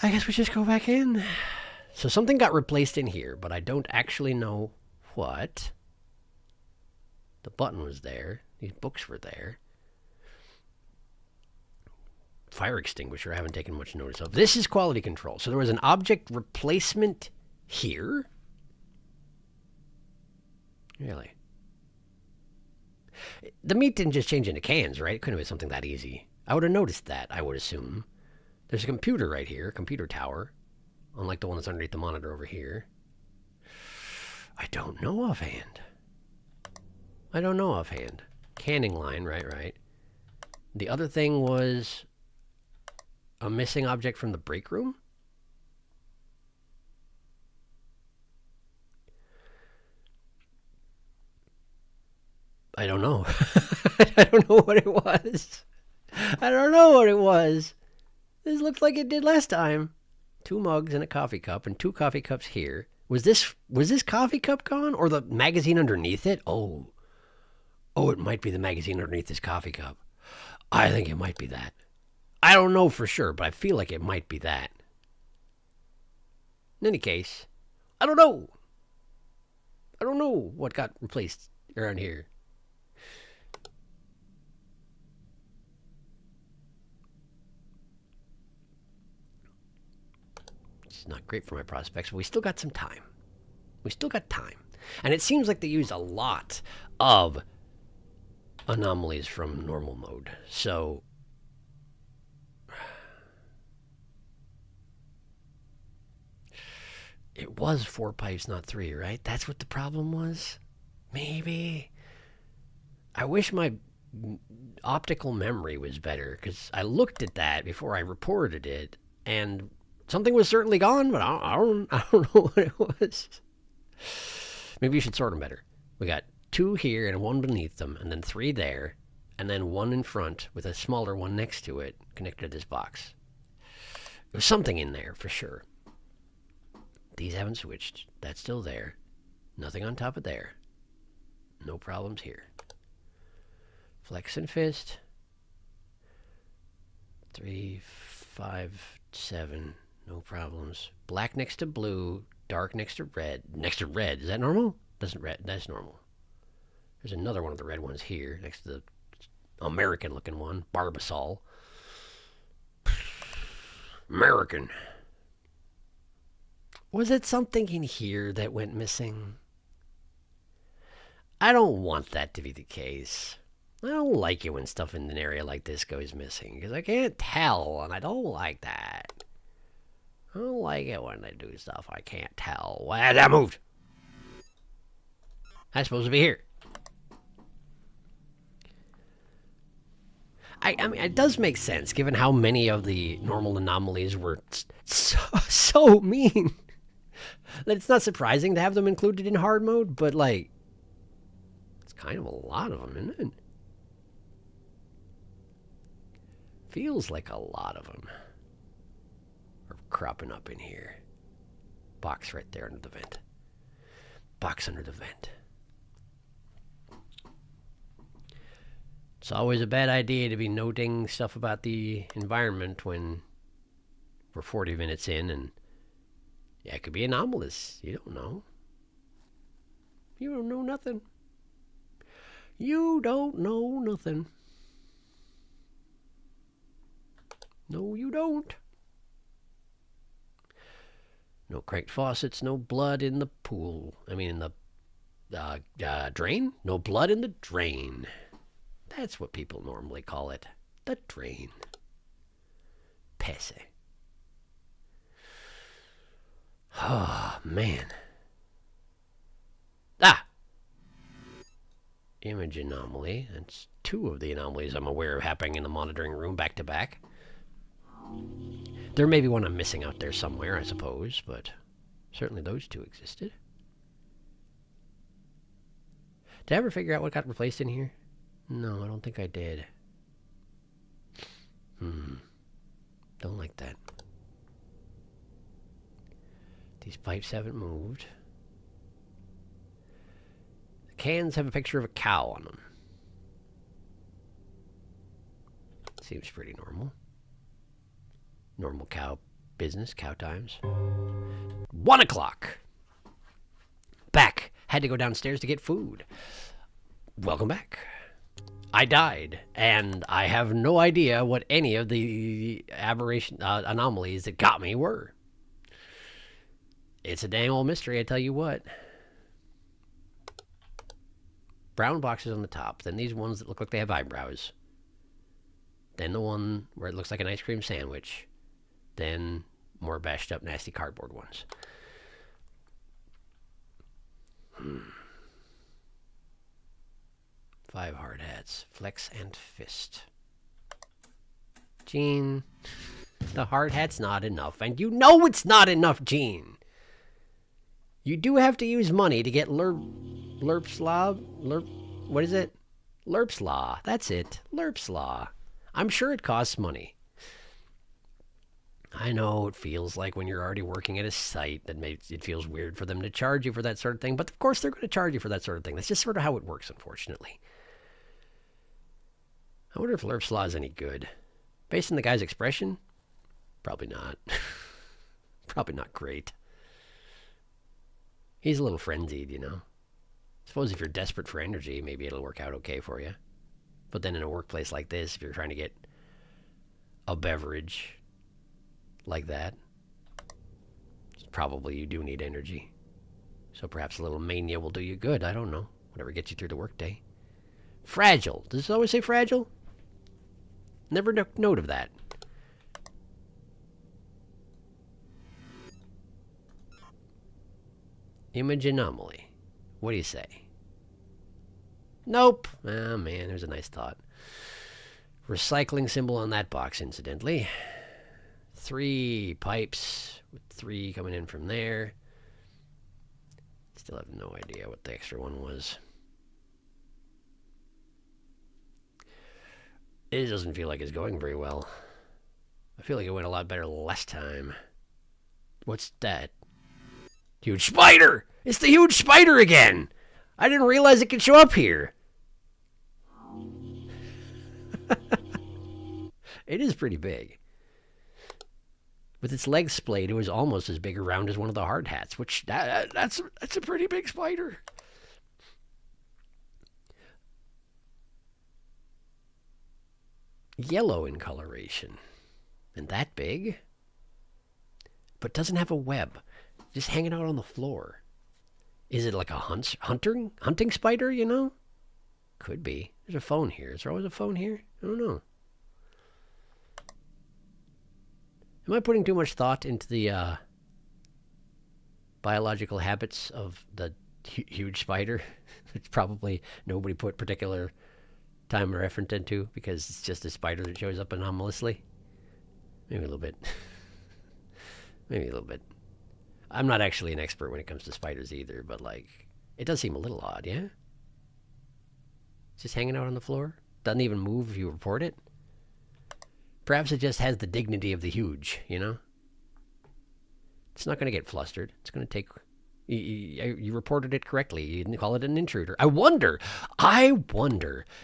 I guess we just go back in. So something got replaced in here, but I don't actually know what. The button was there, these books were there. Fire extinguisher, I haven't taken much notice of. This is quality control. So there was an object replacement here. Really? The meat didn't just change into cans, right? It couldn't have been something that easy. I would have noticed that, I would assume. There's a computer right here, computer tower. Unlike the one that's underneath the monitor over here. I don't know offhand. Canning line, right. The other thing was a missing object from the break room? I don't know. I don't know what it was. This looked like it did last time. 2 mugs and a coffee cup and 2 coffee cups here. Was this coffee cup gone or the magazine underneath it? Oh, it might be the magazine underneath this coffee cup. I think it might be that. I don't know for sure, but I feel like it might be that. In any case, I don't know. I don't know what got replaced around here. It's not great for my prospects, but we still got some time. We still got time. And it seems like they used a lot of anomalies from normal mode. So it was 4 pipes, not 3, right? That's what the problem was? Maybe. I wish my optical memory was better, because I looked at that before I reported it, and something was certainly gone, but I don't know what it was. Maybe you should sort them better. We got 2 here and 1 beneath them, and then 3 there, and then 1 in front with a smaller one next to it connected to this box. There's something in there for sure. These haven't switched. That's still there. Nothing on top of there. No problems here. Flex and fist. 3, 5, 7. No problems. Black next to blue. Dark next to red. Next to red. Is that normal? Doesn't red. That's normal. There's another one of the red ones here next to the American looking one. Barbasol. American. Was it something in here that went missing? I don't want that to be the case. I don't like it when stuff in an area like this goes missing, because I can't tell, and I don't like that. I don't like it when they do stuff I can't tell. Why that moved? That's supposed to be here. I mean, it does make sense, given how many of the normal anomalies were so mean. It's not surprising to have them included in hard mode, but, like, it's kind of a lot of them, isn't it? Feels like a lot of them are cropping up in here. Box right there under the vent. Box under the vent. It's always a bad idea to be noting stuff about the environment when we're 40 minutes in, and yeah, it could be anomalous. You don't know. You don't know nothing. You don't know nothing. No, you don't. No cracked faucets, no blood in the pool. I mean, in the drain? No blood in the drain. That's what people normally call it. The drain. Pesse. Oh, man. Ah! Image anomaly. That's 2 of the anomalies I'm aware of happening in the monitoring room back to back. There may be one I'm missing out there somewhere, I suppose, but certainly those 2 existed. Did I ever figure out what got replaced in here? No, I don't think I did. Don't like that. These pipes haven't moved. The cans have a picture of a cow on them. Seems pretty normal. Normal cow business, cow times. 1 o'clock. Back. Had to go downstairs to get food. Welcome back. I died, and I have no idea what any of the anomalies that got me were. It's a dang old mystery, I tell you what. Brown boxes on the top, then these ones that look like they have eyebrows. Then the one where it looks like an ice cream sandwich. Then more bashed up, nasty cardboard ones. 5 hard hats. Flex and fist. Gene, the hard hat's not enough. And you know it's not enough, Gene. You do have to use money to get Lerpslaw. What is it? Lerpslaw. That's it. Lerpslaw. I'm sure it costs money. I know it feels like when you're already working at a site that makes it feels weird for them to charge you for that sort of thing. But of course they're going to charge you for that sort of thing. That's just sort of how it works, unfortunately. I wonder if Lerpslaw is any good. Based on the guy's expression, probably not. Probably not great. He's a little frenzied, you know. Suppose if you're desperate for energy, maybe it'll work out okay for you. But then in a workplace like this, if you're trying to get a beverage like that, probably you do need energy. So perhaps a little mania will do you good. I don't know. Whatever gets you through the workday. Fragile. Does it always say fragile? Never took note of that. Image anomaly. What do you say? Nope. Oh man, there's a nice thought. Recycling symbol on that box, incidentally. 3 pipes with 3 coming in from there. Still have no idea what the extra one was. It doesn't feel like it's going very well. I feel like it went a lot better last time. What's that? Huge spider! It's the huge spider again! I didn't realize it could show up here. It is pretty big. With its legs splayed, it was almost as big around as one of the hard hats, which that's a pretty big spider. Yellow in coloration. And that big? But doesn't have a web. Just hanging out on the floor. Is it like a hunting spider, you know? Could be. There's a phone here. Is there always a phone here? I don't know. Am I putting too much thought into the biological habits of the huge spider? It's probably nobody put particular time or effort into because it's just a spider that shows up anomalously. Maybe a little bit. Maybe a little bit. I'm not actually an expert when it comes to spiders either, but like, it does seem a little odd, yeah? It's just hanging out on the floor? Doesn't even move if you report it? Perhaps it just has the dignity of the huge, you know? It's not going to get flustered. It's going to take... You reported it correctly. You didn't call it an intruder. I wonder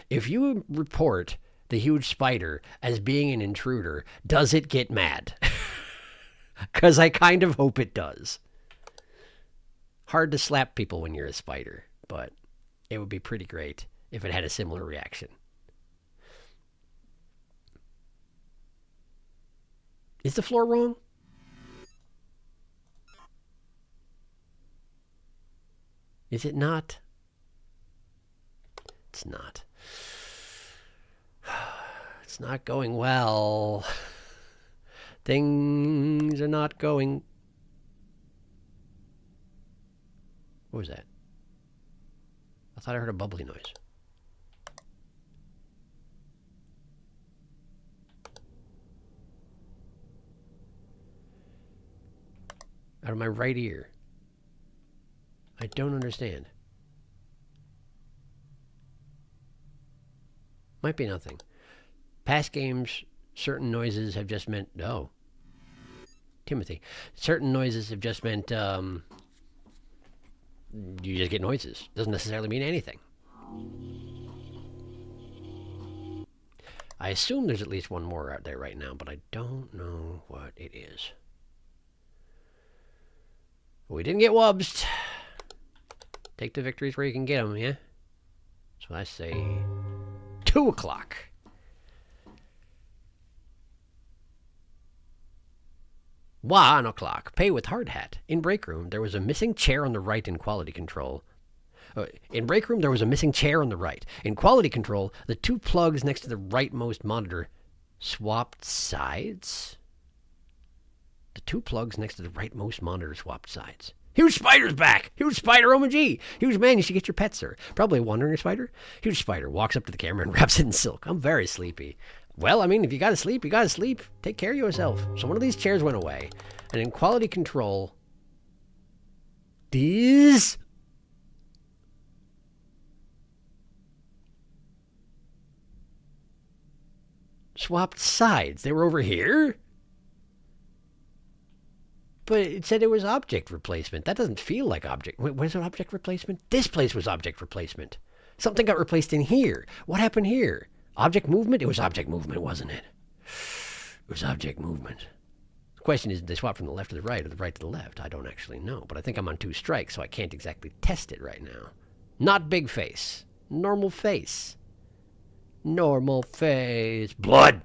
if you report the huge spider as being an intruder, does it get mad? Because I kind of hope it does. Hard to slap people when you're a spider, but it would be pretty great if it had a similar reaction. Is the floor wrong? Is it not? It's not. It's not going well. Things are not going... What was that? I thought I heard a bubbly noise. Out of my right ear. I don't understand. Might be nothing. Past games, certain noises have just meant... Oh. Timothy. Certain noises have just meant... you just get noises. Doesn't necessarily mean anything. I assume there's at least one more out there right now, but I don't know what it is. We didn't get wubbed. Take the victories where you can get them, yeah? So I say 2 o'clock. One o'clock. Pay with hard hat. In break room, there was a missing chair on the right in quality control. In break room, there was a missing chair on the right. In quality control, the 2 plugs next to the rightmost monitor swapped sides. The 2 plugs next to the rightmost monitor swapped sides. Huge spider's back! Huge spider, OMG! Huge man, you should get your pet, sir. Probably a wandering spider. Huge spider walks up to the camera and wraps it in silk. I'm very sleepy. Well, I mean, if you gotta sleep, you gotta sleep. Take care of yourself. So one of these chairs went away. And in quality control... These... swapped sides. They were over here? But it said it was object replacement. That doesn't feel like object... Wait, was it object replacement? This place was object replacement. Something got replaced in here. What happened here? Object movement? It was object movement, wasn't it? It was object movement. The question is, did they swap from the left to the right or the right to the left? I don't actually know, but I think I'm on 2 strikes, so I can't exactly test it right now. Not big face. Normal face. Normal face. Blood!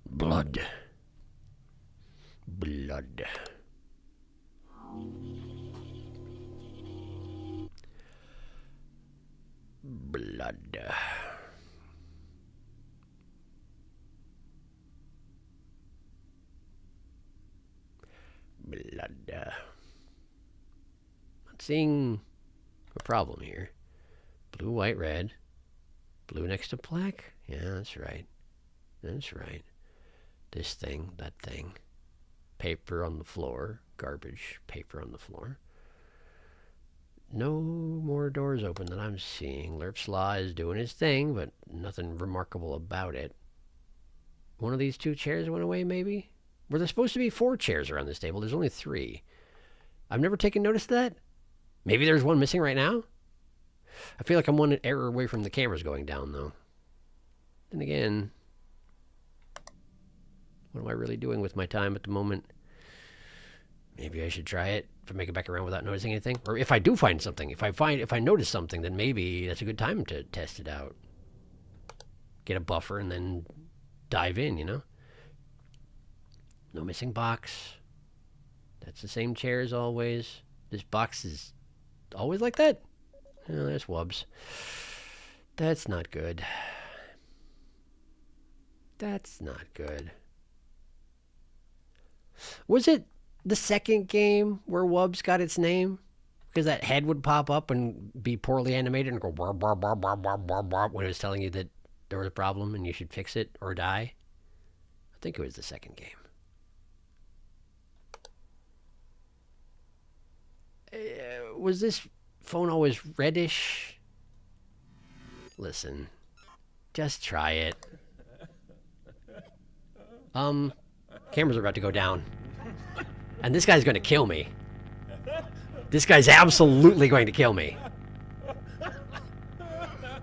Blood. Blood. Blood. Blood. Not seeing a problem here. Blue, white, red. Blue next to black? Yeah, that's right. That's right. This thing, that thing. Paper on the floor. Garbage. Paper on the floor. No more doors open that I'm seeing. Lerpslaw is doing his thing, but nothing remarkable about it. One of these 2 chairs went away, maybe? Were there supposed to be 4 chairs around this table? There's only 3. I've never taken notice of that. Maybe there's one missing right now? I feel like I'm 1 error away from the cameras going down, though. Then again, what am I really doing with my time at the moment? Maybe I should try it if I make it back around without noticing anything. Or if I do find something, if I notice something, then maybe that's a good time to test it out. Get a buffer and then dive in, you know? No missing box. That's the same chair as always. This box is always like that? Oh, there's Wubs. That's not good. That's not good. Was it the second game where Wubs got its name? Because that head would pop up and be poorly animated and go bar bar bar bar bar bar bar when it was telling you that there was a problem and you should fix it or die. I think it was the second game. Was this phone always reddish? Listen, just try it. Cameras are about to go down. And this guy's going to kill me. This guy's absolutely going to kill me.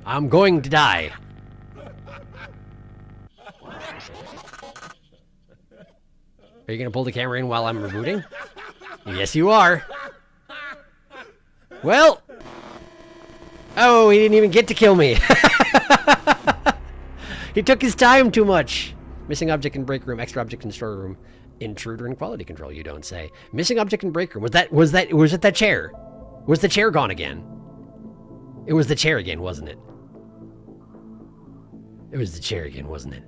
I'm going to die. Are you going to pull the camera in while I'm rebooting? Yes, you are. Well. Oh, he didn't even get to kill me. He took his time too much. Missing object in break room, extra object in storeroom. Intruder and quality control, you don't say. Missing object in break room. Was it that chair? Was the chair gone again? It was the chair again, wasn't it? It was the chair again, wasn't it?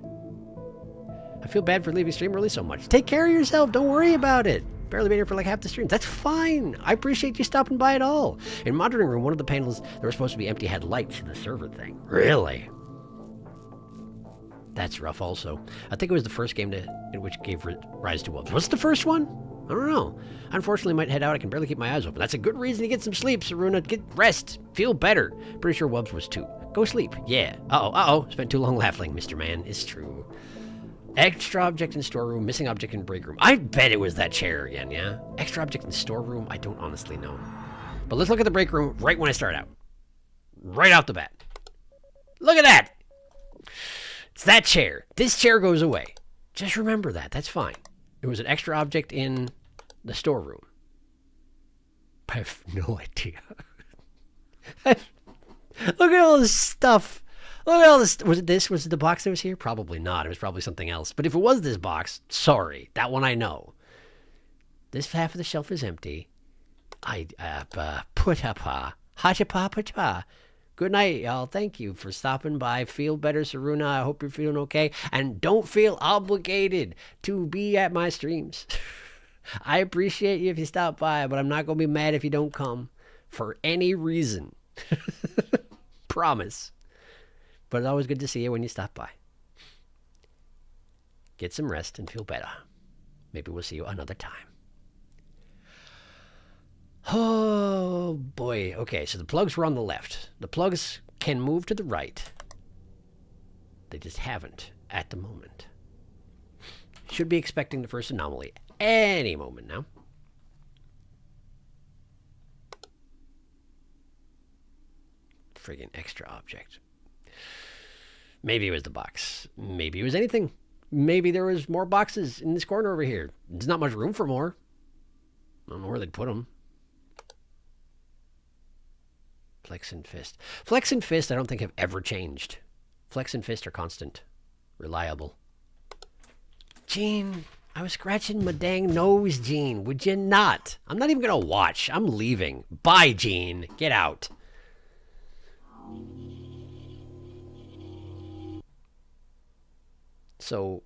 I feel bad for leaving stream early so much. Take care of yourself. Don't worry about it. Barely been here for like half the stream. That's fine. I appreciate you stopping by at all. In monitoring room, one of the panels that were supposed to be empty had lights in the server thing. Really? That's rough also. I think it was the first game in which gave rise to Wubs. What's the first one? I don't know. Unfortunately, I might head out. I can barely keep my eyes open. That's a good reason to get some sleep, Saruna. Get rest. Feel better. Pretty sure Wubs was 2. Go sleep. Yeah. Uh-oh. Spent too long laughing, Mr. Man. It's true. Extra object in storeroom, missing object in break room. I bet it was that chair again, yeah? Extra object in storeroom? I don't honestly know. But let's look at the break room right when I start out. Right off the bat. Look at that! It's that chair. This chair goes away. Just remember that. That's fine. It was an extra object in the storeroom. I have no idea. Look at all this stuff. Look at all this. Was it this? Was it the box that was here? Probably not. It was probably something else. But if it was this box, sorry. That one I know. This half of the shelf is empty. Put-a-pa. Ha-cha-pa-pa-cha. Good night, y'all. Thank you for stopping by. Feel better, Saruna. I hope you're feeling okay. And don't feel obligated to be at my streams. I appreciate you if you stop by, but I'm not going to be mad if you don't come for any reason. Promise. But it's always good to see you when you stop by. Get some rest and feel better. Maybe we'll see you another time. Oh, boy. Okay, so the plugs were on the left. The plugs can move to the right. They just haven't at the moment. Should be expecting the first anomaly any moment now. Friggin' extra object. Maybe it was the box. Maybe it was anything. maybe there was more boxes in this corner over here. There's not much room for more. I don't know where they'd put them. Flex and fist. Flex and fist I don't think have ever changed. Flex and fist are constant. Reliable. Gene, I was scratching my dang nose, Gene. Would you not? I'm not even going to watch. I'm leaving. Bye, Gene. Get out. So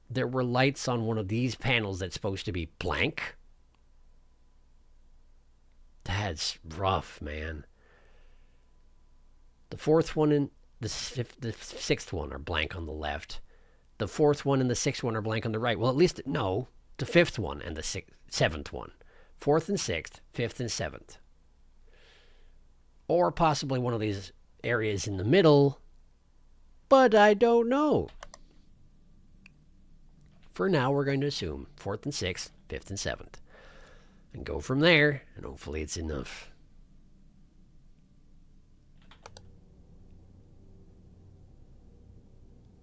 there were lights on one of these panels that's supposed to be blank. That's rough, man. The fourth one and the sixth one are blank on the left. The fourth one and the sixth one are blank on the right. Well, at least, no, the fifth one and the seventh one. Fourth and sixth, fifth and seventh. Or possibly one of these areas in the middle, but I don't know. For now, we're going to assume fourth and sixth, fifth and seventh. And go from there, and hopefully it's enough.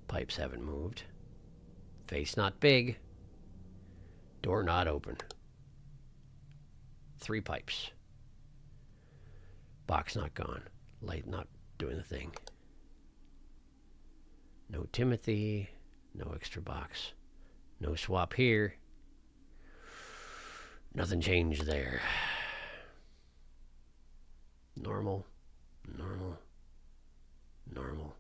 Pipes haven't moved. Face not big. Door not open. 3 pipes. Box not gone. Light not doing the thing. No Timothy. No extra box. No swap here. Nothing changed there. Normal. Normal. Normal.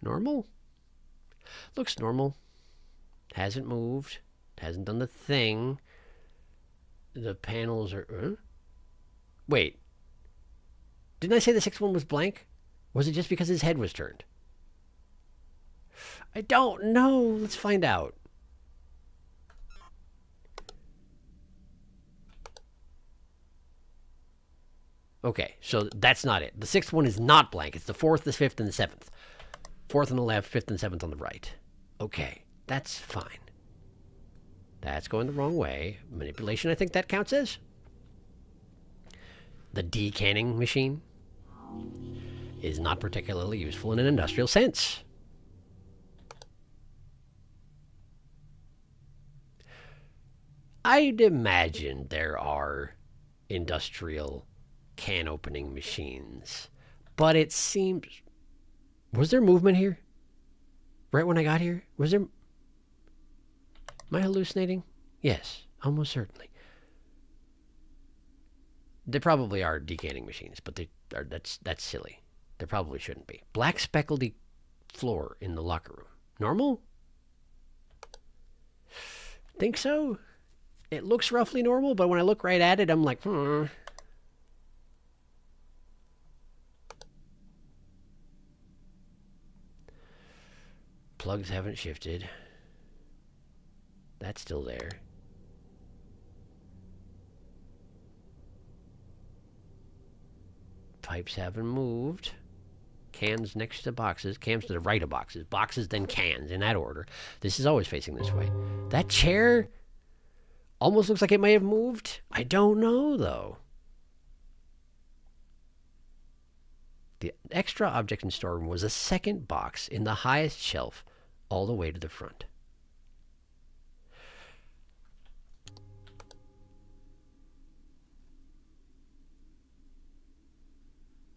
Normal? Looks normal. Hasn't moved. Hasn't done the thing. The panels are... Wait. Didn't I say the sixth one was blank? Was it just because his head was turned? I don't know. Let's find out. Okay, so that's not it. The sixth one is not blank. It's the fourth, the fifth, and the seventh. Fourth on the left, fifth and seventh on the right. Okay, that's fine. That's going the wrong way. Manipulation, I think that counts as. The decanning machine is not particularly useful in an industrial sense. I'd imagine there are industrial can opening machines, but it seems... Was there movement here? Right when I got here? Was there... Am I hallucinating? Yes, almost certainly. There probably are decanning machines, but they are, that's silly. There probably shouldn't be. Black speckledy floor in the locker room. Normal? Think so? It looks roughly normal, but when I look right at it, I'm like, Plugs haven't shifted. That's still there. Pipes haven't moved. Cans next to boxes. Cans to the right of boxes. Boxes, then cans, in that order. This is always facing this way. That chair almost looks like it may have moved. I don't know, though. The extra object in storeroom was a second box in the highest shelf all the way to the front.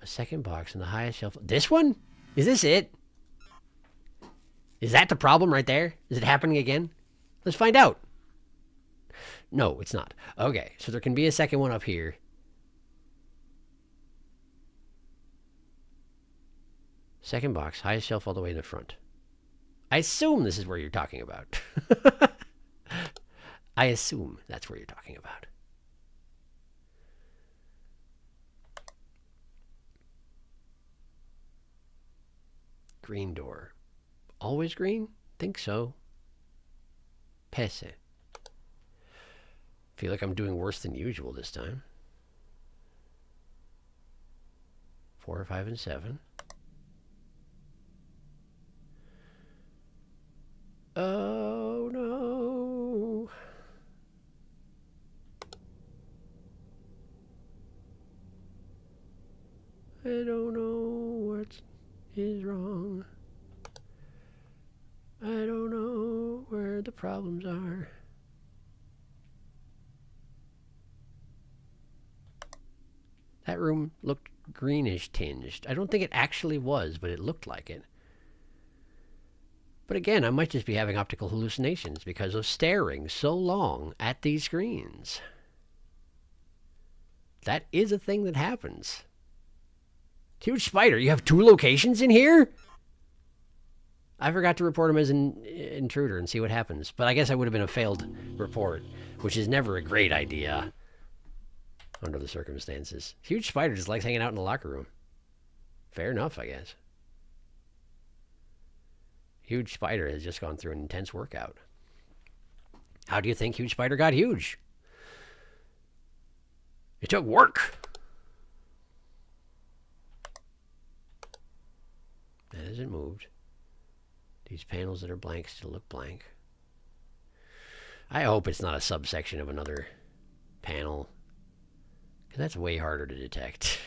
A second box in the highest shelf. This one? Is this it? Is that the problem right there? Is it happening again? Let's find out. No, it's not. Okay, so there can be a second one up here. Second box, highest shelf all the way in the front. I assume this is where you're talking about. I assume that's where you're talking about. Green door. Always green? Think so. Pese. Feel like I'm doing worse than usual this time. 4, 5, and 7. Oh no. the problems are. That room looked greenish tinged. I don't think it actually was, but it looked like it. But again, I might just be having optical hallucinations because of staring so long at these screens. That is a thing that happens. Huge spider, you have 2 locations in here? I forgot to report him as an intruder and see what happens. But I guess I would have been a failed report, which is never a great idea under the circumstances. Huge spider just likes hanging out in the locker room. Fair enough, I guess. Huge spider has just gone through an intense workout. How do you think huge spider got huge? It took work. That hasn't moved. These panels that are blank still look blank. I hope it's not a subsection of another panel, because that's way harder to detect.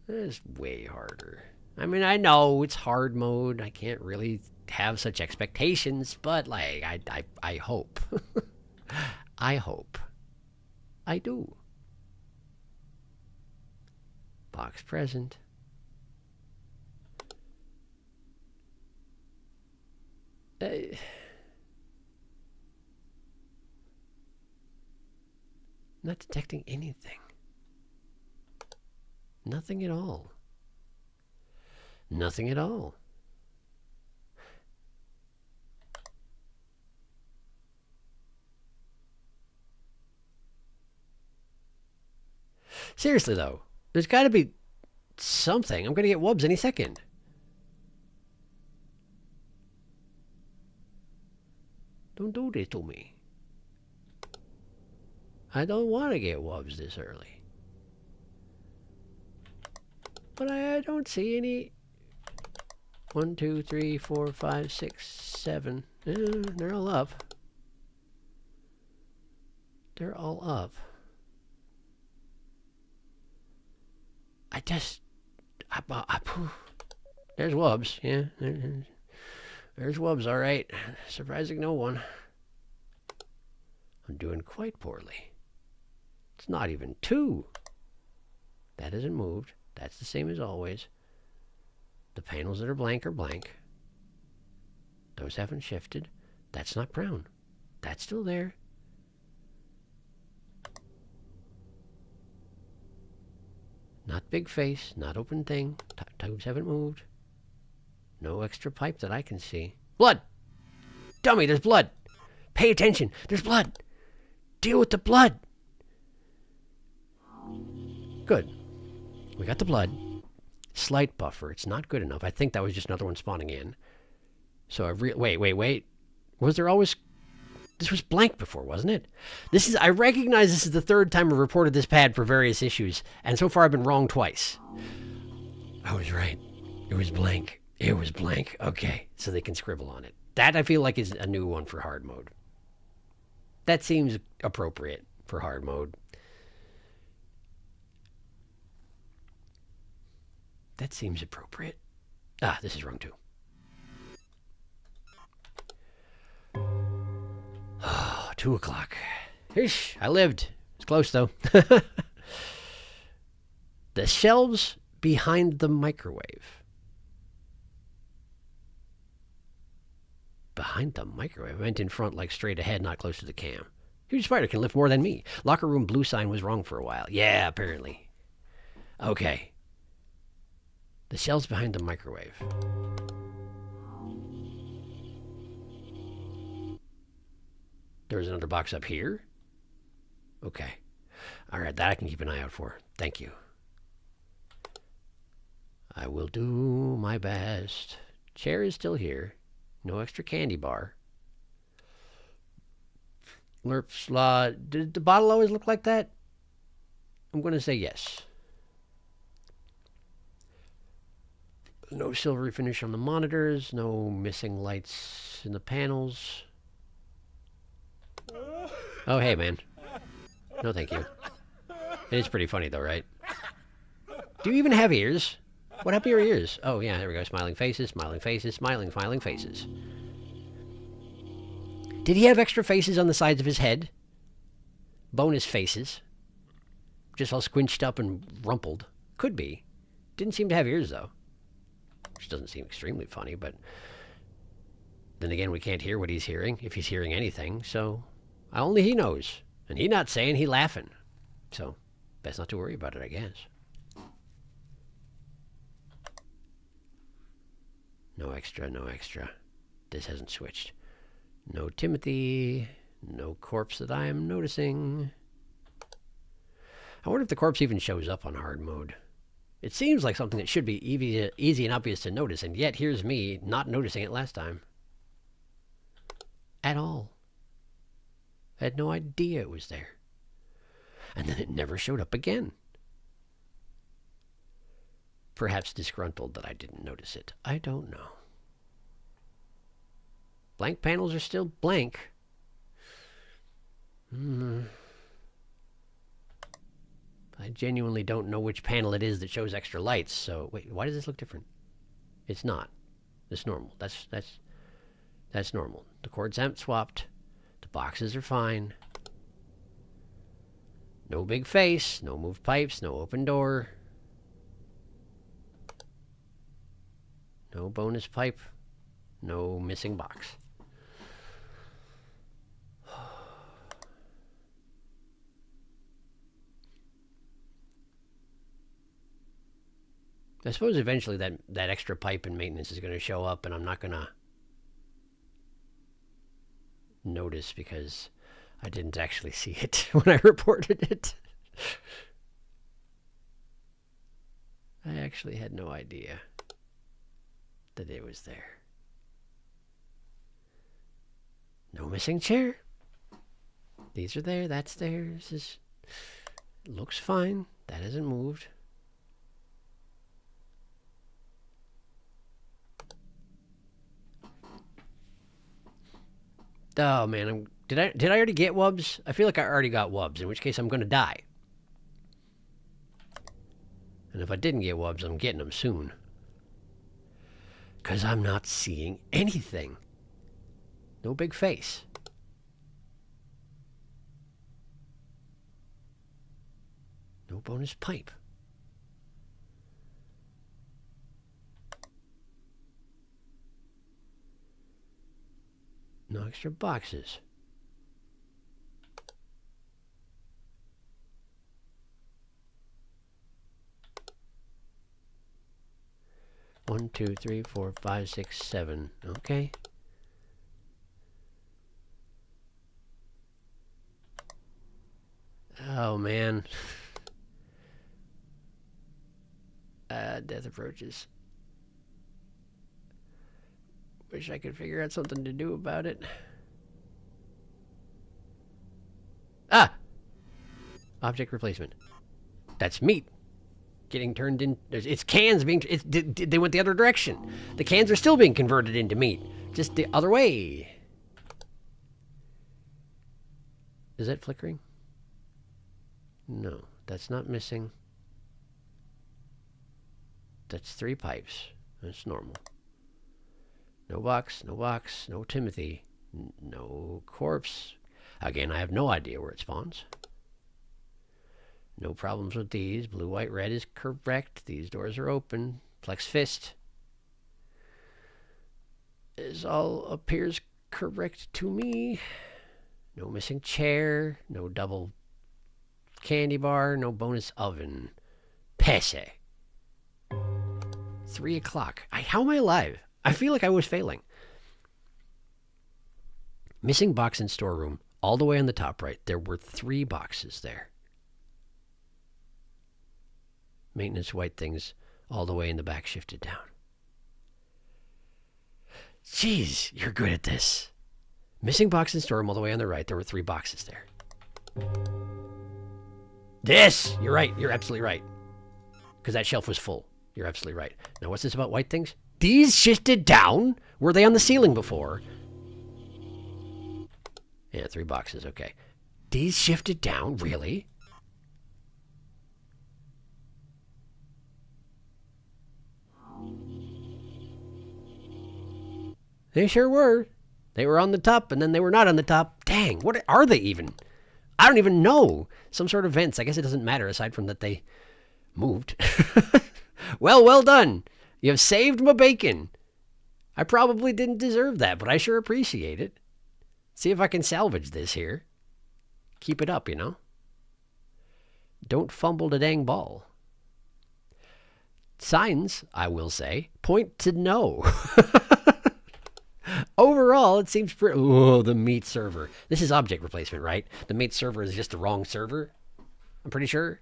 That's way harder. I mean, I know it's hard mode. I can't really have such expectations, but like, I hope. I hope. I do. Box present. Not detecting anything. Nothing at all. Nothing at all. Seriously, though, there's got to be something. I'm going to get wubs any second. Don't do this to me. I don't want to get wubs this early. But I don't see any. 1, 2, 3, 4, 5, 6, 7. They're all up. They're all up. There's wubs, yeah. There's wubs, all right. Surprising no one. I'm doing quite poorly. It's not even 2. That hasn't moved. That's the same as always. The panels that are blank are blank. Those haven't shifted. That's not brown. That's still there. Not big face, not open thing. Tubes haven't moved. No extra pipe that I can see. Blood! Dummy, there's blood! Pay attention, there's blood! Deal with the blood! Good. We got the blood. Slight buffer. It's not good enough. I think that was just another one spawning in. So wait. Was there always... This was blank before, wasn't it? I recognize this is the 3rd time I've reported this pad for various issues, and so far I've been wrong twice. I was right. It was blank. It was blank. Okay, so they can scribble on it. That I feel like is a new one for hard mode. That seems appropriate for hard mode. That seems appropriate. Ah, this is wrong too. 2 o'clock. Ish, I lived. It's close though. The shelves behind the microwave. Behind the microwave? I meant in front, like straight ahead, not close to the cam. Huge spider can lift more than me. Locker room blue sign was wrong for a while. Yeah, apparently. Okay. The shelves behind the microwave. There's another box up here. Okay. All right, that I can keep an eye out for. Thank you. I will do my best. Chair is still here. No extra candy bar. Lerps, did the bottle always look like that? I'm going to say yes. No silvery finish on the monitors. No missing lights in the panels. Oh, hey, man. No, thank you. It is pretty funny, though, right? Do you even have ears? What happened to your ears? Oh, yeah, there we go. Smiling faces, smiling faces, smiling faces. Did he have extra faces on the sides of his head? Bonus faces. Just all squinched up and rumpled. Could be. Didn't seem to have ears, though. Which doesn't seem extremely funny, but... Then again, we can't hear what he's hearing, if he's hearing anything, so... Only he knows. And he not saying, he laughing. So, best not to worry about it, I guess. No extra, no extra. This hasn't switched. No Timothy. No corpse that I am noticing. I wonder if the corpse even shows up on hard mode. It seems like something that should be easy and obvious to notice, and yet here's me not noticing it last time. At all. I had no idea it was there. And then it never showed up again. Perhaps disgruntled that I didn't notice it. I don't know. Blank panels are still blank. I genuinely don't know which panel it is that shows extra lights, so... Wait, why does this look different? It's not. It's normal. That's normal. The cords haven't swapped. The boxes are fine. No big face, no moved pipes, no open door. No bonus pipe. No missing box. I suppose eventually that extra pipe and maintenance is going to show up, and I'm not going to notice because I didn't actually see it when I reported it. I actually had no idea that it was there. No missing chair. These are there, that's there. This is... Looks fine. That hasn't moved. Oh man, did I already get wubs? I feel like I already got wubs, in which case I'm gonna die. And if I didn't get wubs, I'm getting them soon. 'Cause I'm not seeing anything. No big face. No bonus pipe. No extra boxes. One, two, three, four, five, six, seven. Okay. Oh man. Death approaches. Wish I could figure out something to do about it. Ah! Object replacement. That's meat. Getting turned in... It's cans being... they went the other direction. The cans are still being converted into meat. Just the other way. Is that flickering? No, that's not missing. That's 3 pipes. That's normal. No box, no box, no Timothy, no corpse. Again, I have no idea where it spawns. No problems with these. Blue, white, red is correct. These doors are open. Flex fist. This all appears correct to me. No missing chair. No double candy bar. No bonus oven. Passe. 3 o'clock. How am I alive? I feel like I was failing. Missing box in storeroom. All the way on the top right. There were 3 boxes there. Maintenance white things all the way in the back shifted down. Jeez, you're good at this. Missing box in storeroom all the way on the right. There were 3 boxes there. This! You're right. You're absolutely right. Because that shelf was full. You're absolutely right. Now what's this about white things? These shifted down? Were they on the ceiling before? Yeah, 3 boxes, okay. These shifted down? Really? They sure were. They were on the top, and then they were not on the top. Dang, what are they even? I don't even know. Some sort of vents. I guess it doesn't matter, aside from that they moved. Well done. You have saved my bacon. I probably didn't deserve that, but I sure appreciate it. See if I can salvage this here. Keep it up, you know? Don't fumble the dang ball. Signs, I will say, point to no. Overall, it seems pretty... Oh, the meat server. This is object replacement, right? The meat server is just the wrong server? I'm pretty sure.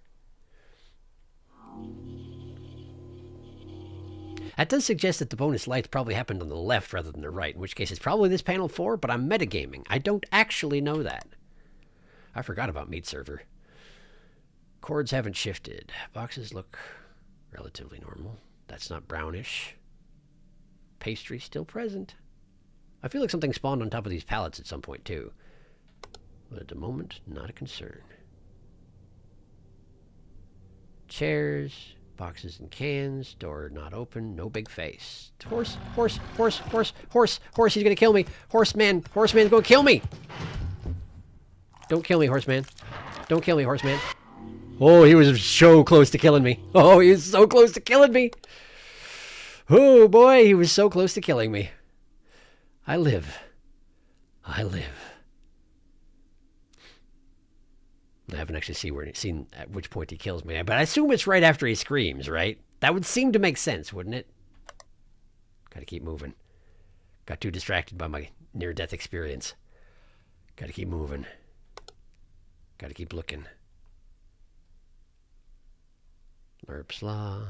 That does suggest that the bonus lights probably happened on the left rather than the right, in which case it's probably this panel 4, but I'm metagaming. I don't actually know that. I forgot about meat server. Chords haven't shifted. Boxes look relatively normal. That's not brownish. Pastry still present. I feel like something spawned on top of these pallets at some point, too. But at the moment, not a concern. Chairs, boxes and cans, door not open, no big face. Horse, horse, horse, horse, horse, horse, he's gonna kill me. Horseman's gonna kill me. Don't kill me, horseman. Don't kill me, horseman. Oh, he was so close to killing me. Oh, he was so close to killing me. Oh, boy, he was so close to killing me. I live. I live. I haven't actually seen at which point he kills me, but I assume it's right after he screams, right? That would seem to make sense, wouldn't it? Gotta keep moving. Got too distracted by my near-death experience. Gotta keep moving. Gotta keep looking. Lerp slaw.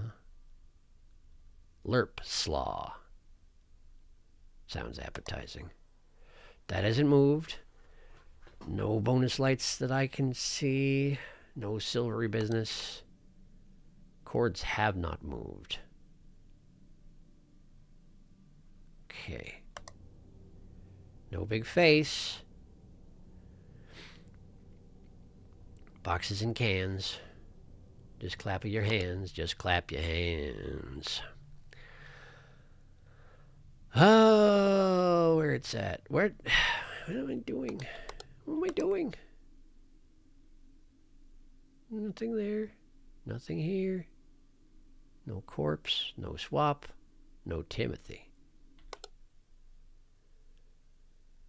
Lerp slaw. Sounds appetizing. That hasn't moved. No bonus lights that I can see. No silvery business. Chords have not moved. Okay. No big face. Boxes and cans. Just clap your hands. Just clap your hands. Oh, where it's at. What am I doing? What am I doing? Nothing there. Nothing here. No corpse. No swap. No Timothy.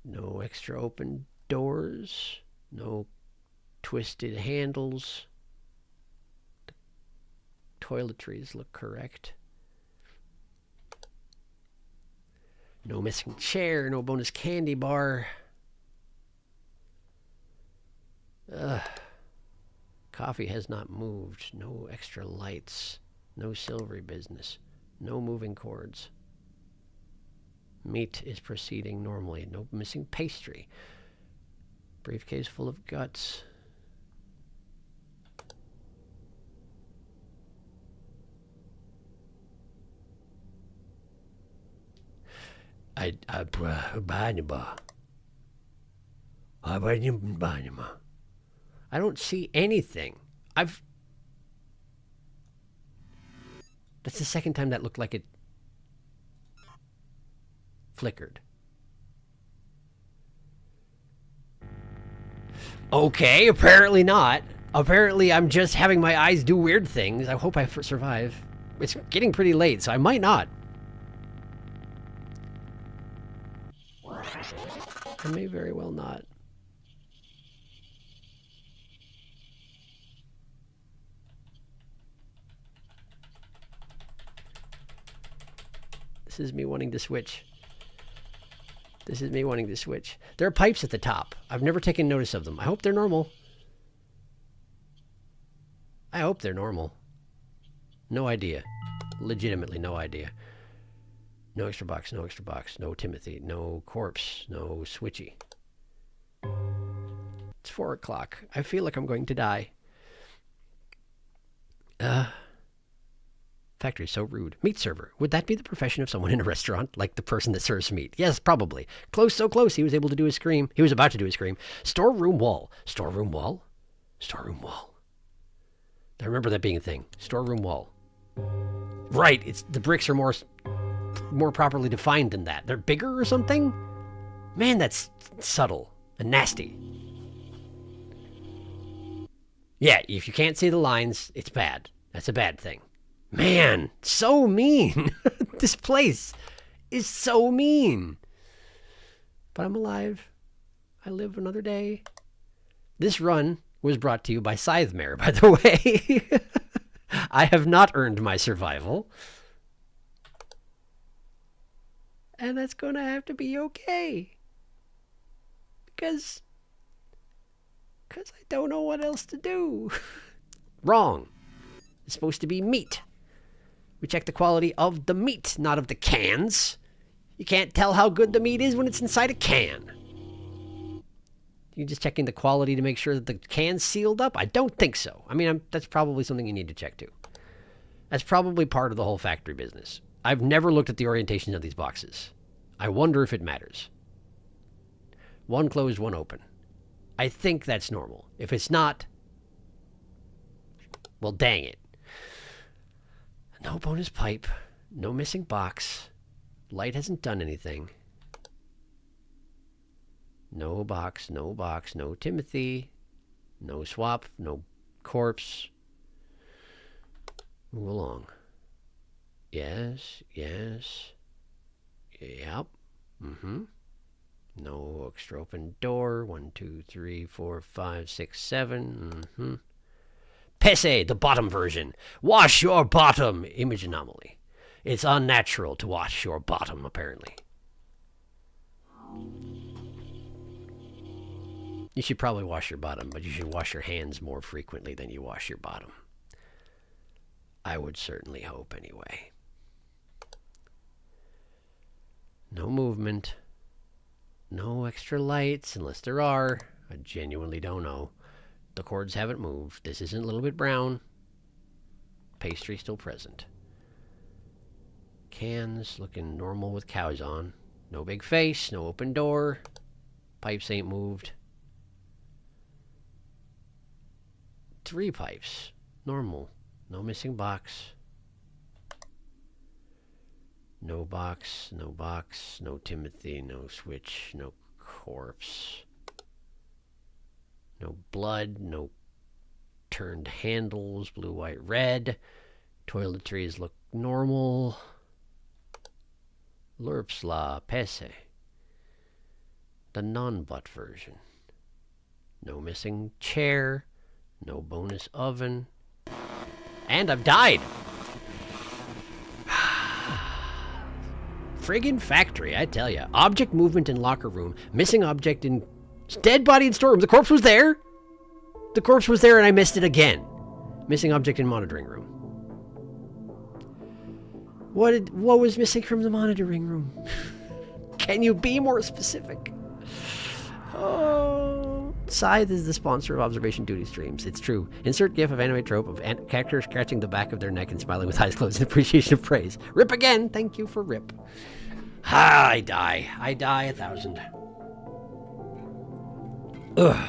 No extra open doors. No twisted handles. The toiletries look correct. No missing chair, no bonus candy bar. Coffee has not moved. No extra lights. No silvery business. No moving chords. Meat is proceeding normally. No missing pastry. Briefcase full of guts. I don't see anything. That's the second time that looked like it flickered. Okay, apparently not. Apparently I'm just having my eyes do weird things. I hope I survive. It's getting pretty late, so I might not. I may very well not. This is me wanting to switch. This is me wanting to switch. There are pipes at the top. I've never taken notice of them. I hope they're normal. I hope they're normal. No idea. Legitimately no idea. No extra box, no extra box, no Timothy, no corpse, no switchy. It's 4 o'clock. I feel like I'm going to die. Factory so rude. Meat server. Would that be the profession of someone in a restaurant? Like the person that serves meat? Yes, probably. Close, so close. He was able to do his scream. He was about to do his scream. Storeroom wall. Storeroom wall? Storeroom wall. I remember that being a thing. Storeroom wall. Right. The bricks are more properly defined than that. They're bigger or something? Man, that's subtle and nasty. Yeah, if you can't see the lines, it's bad. That's a bad thing. Man, so mean. This place is so mean. But I'm alive. I live another day. This run was brought to you by Scythemare, by the way. I have not earned my survival. And that's going to have to be okay. Because I don't know what else to do. Wrong. It's supposed to be meat. We check the quality of the meat, not of the cans. You can't tell how good the meat is when it's inside a can. You're just checking the quality to make sure that the can's sealed up? I don't think so. I mean, that's probably something you need to check too. That's probably part of the whole factory business. I've never looked at the orientation of these boxes. I wonder if it matters. One closed, one open. I think that's normal. If it's not, well, dang it. No bonus pipe. No missing box. Light hasn't done anything. No box, no box, no Timothy. No swap, no corpse. Move along. Yes, yes. Yep. Mm-hmm. No extra open door. 1, 2, 3, 4, 5, 6, 7. Mm-hmm. Pesse, the bottom version. Wash your bottom. Image anomaly. It's unnatural to wash your bottom, apparently. You should probably wash your bottom, but you should wash your hands more frequently than you wash your bottom. I would certainly hope, anyway. No movement. No extra lights, unless there are. I genuinely don't know. The cords haven't moved. This isn't a little bit brown. Pastry still present. Cans looking normal with cows on. No big face, no open door. Pipes ain't moved. 3 pipes. Normal. No missing box. No box, no box, no Timothy, no switch, no corpse. No blood, no turned handles, blue, white, red. Toiletries look normal. Lurpsla Pesse. The non-butt version. No missing chair. No bonus oven. And I've died! Friggin' factory, I tell ya. Object movement in locker room. Missing object in... Dead body in storeroom. The corpse was there! The corpse was there and I missed it again. Missing object in monitoring room. What was missing from the monitoring room? Can you be more specific? Oh... Scythe is the sponsor of Observation Duty streams. It's true. Insert gif of anime trope of characters scratching the back of their neck and smiling with eyes closed in appreciation of praise. Rip again! Thank you for rip. Ah, I die. I die 1,000. Ugh.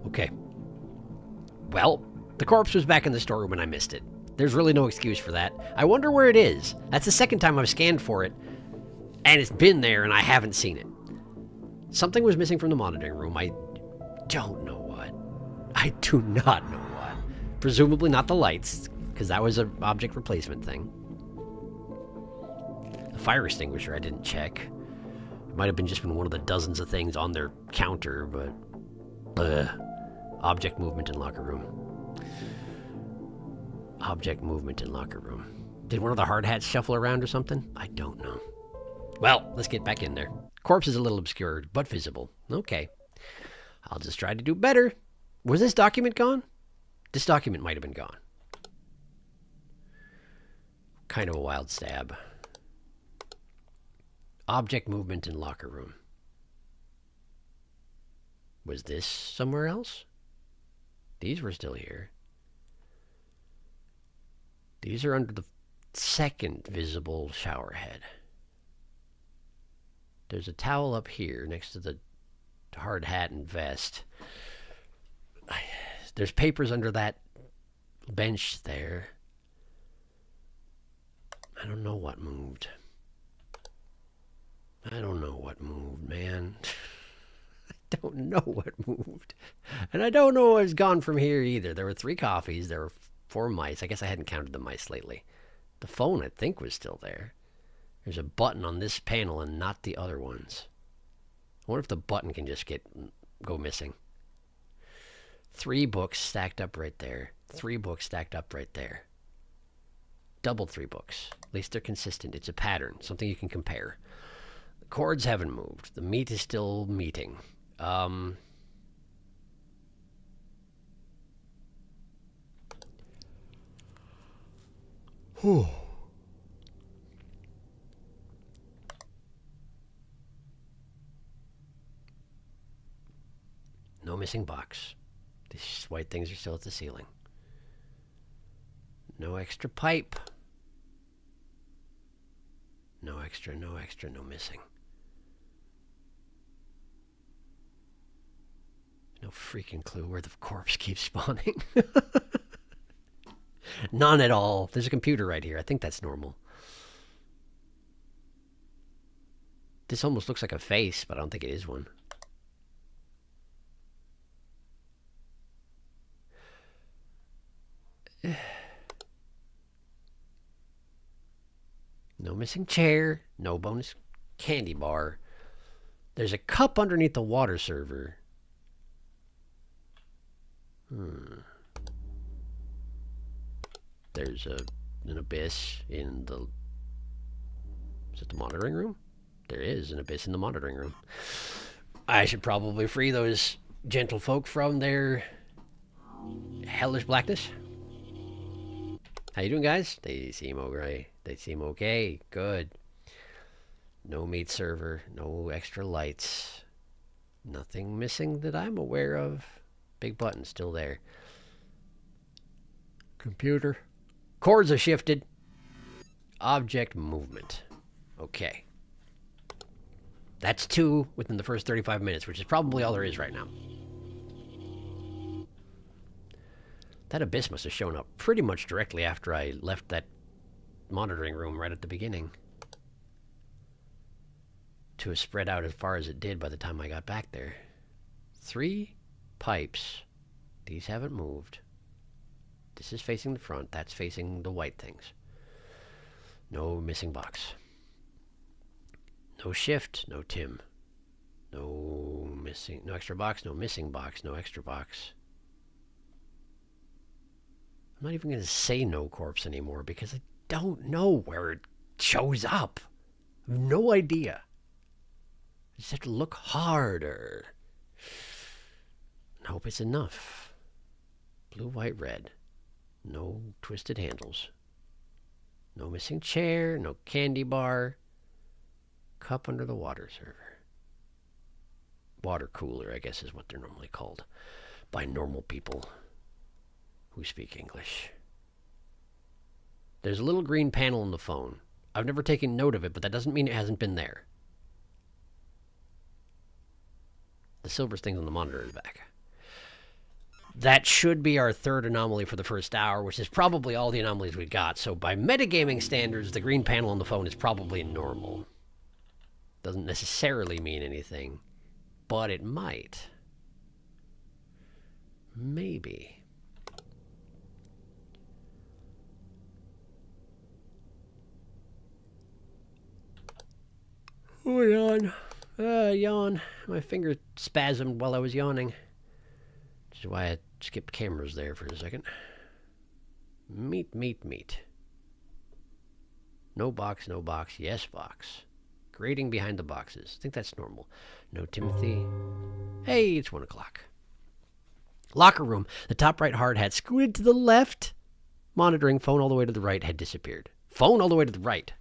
Okay. Well, the corpse was back in the storeroom and I missed it. There's really no excuse for that. I wonder where it is. That's the second time I've scanned for it. And it's been there and I haven't seen it. Something was missing from the monitoring room. I don't know what. I do not know what. Presumably not the lights, because that was an object replacement thing. The fire extinguisher I didn't check. It might have been just been one of the dozens of things on their counter, but... Object movement in locker room. Object movement in locker room. Did one of the hard hats shuffle around or something? I don't know. Well, let's get back in there. Corpse is a little obscured, but visible. Okay. I'll just try to do better. Was this document gone? This document might have been gone. Kind of a wild stab. Object movement in locker room. Was this somewhere else? These were still here. These are under the second visible shower head. There's a towel up here next to the hard hat and vest. There's papers under that bench there. I don't know what moved. I don't know what moved, man. don't know what moved. And I don't know what's gone from here either. There were 3 coffees. There were 4 mice. I guess I hadn't counted the mice lately. The phone, I think, was still there. There's a button on this panel and not the other ones. I wonder if the button can just go missing. 3 books stacked up right there. 3 books stacked up right there. Double 3 books. At least they're consistent. It's a pattern, something you can compare. The cords haven't moved. The meat is still meating. Whew. No missing box. These white things are still at the ceiling. No extra pipe. No extra, no extra, no missing. No freaking clue where the corpse keeps spawning. None at all. There's a computer right here. I think that's normal. This almost looks like a face, but I don't think it is one. No missing chair. No bonus candy bar. There's a cup underneath the water server. There's an abyss in the... Is it the monitoring room? There is an abyss in the monitoring room. I should probably free those gentlefolk from their hellish blackness. How you doing, guys? They seem okay. They seem okay. Good. No meat server. No extra lights. Nothing missing that I'm aware of. Big button still there. Computer. Cords are shifted. Object movement. Okay. That's 2 within the first 35 minutes, which is probably all there is right now. That abyss must have shown up pretty much directly after I left that monitoring room right at the beginning. To have spread out as far as it did by the time I got back there. 3 pipes. These haven't moved. This is facing the front. That's facing the white things. No missing box. No shift. No Tim. No missing. No extra box. No missing box. No extra box. I'm not even going to say no corpse anymore because I don't know where it shows up. I have no idea. I just have to look harder. I hope it's enough. Blue, white, red. No twisted handles. No missing chair. No candy bar. Cup under the water server. Water cooler, I guess, is what they're normally called by normal people who speak English. There's a little green panel on the phone. I've never taken note of it, but that doesn't mean it hasn't been there. The silver things on the monitor is back. That should be our 3rd anomaly for the first hour, which is probably all the anomalies we got. So by metagaming standards, the green panel on the phone is probably normal. Doesn't necessarily mean anything, but it might. Maybe. Oh, yawn. Yawn. My finger spasmed while I was yawning. Which is why I skipped cameras there for a second. Meat, meat, meat. No box, no box. Yes, box. Grating behind the boxes. I think that's normal. No Timothy. Hey, it's 1 o'clock. Locker room. The top right hard hat scooted to the left. Monitoring. Phone all the way to the right had disappeared. Phone all the way to the right.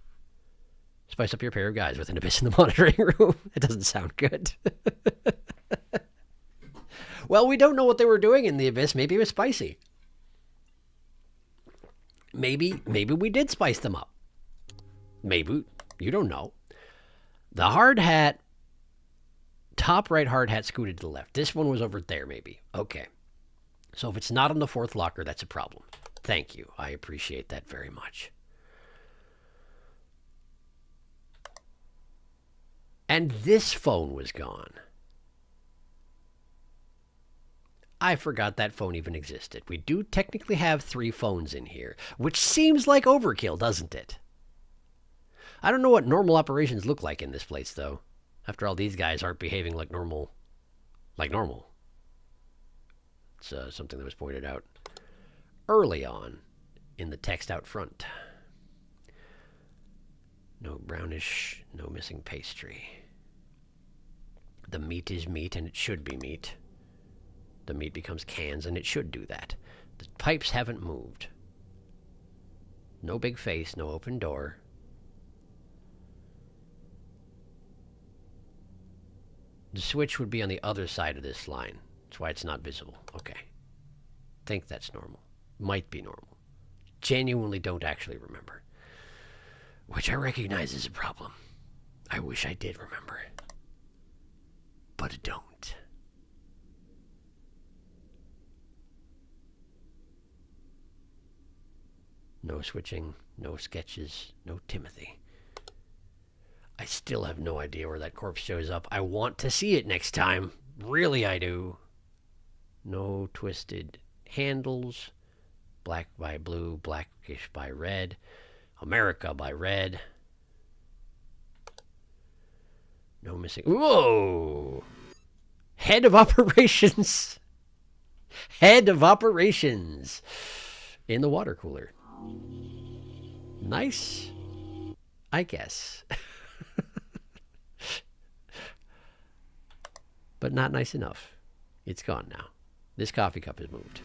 Spice up your pair of guys with an abyss in the monitoring room. It doesn't sound good. Well, we don't know what they were doing in the abyss. Maybe it was spicy. Maybe we did spice them up. Maybe. You don't know. The hard hat, top right hard hat scooted to the left. This one was over there, maybe. Okay. So if it's not on the 4th locker, that's a problem. Thank you. I appreciate that very much. And this phone was gone. I forgot that phone even existed. We do technically have 3 phones in here, which seems like overkill, doesn't it? I don't know what normal operations look like in this place, though. After all, these guys aren't behaving like normal. Like normal. It's something that was pointed out early on in the text out front. No brownish, no missing pastry. The meat is meat, and it should be meat. The meat becomes cans, and it should do that. The pipes haven't moved. No big face, no open door. The switch would be on the other side of this line. That's why it's not visible. Okay. Think that's normal. Might be normal. Genuinely don't actually remember. Which I recognize as a problem. I wish I did remember. But I don't. No switching, no sketches, no Timothy. I still have no idea where that corpse shows up. I want to see it next time. Really, I do. No twisted handles. Black by blue, blackish by red. America by red. No missing. Whoa! Head of operations. Head of operations. In the water cooler. Nice, I guess. But not nice enough. It's gone now. This coffee cup is moved.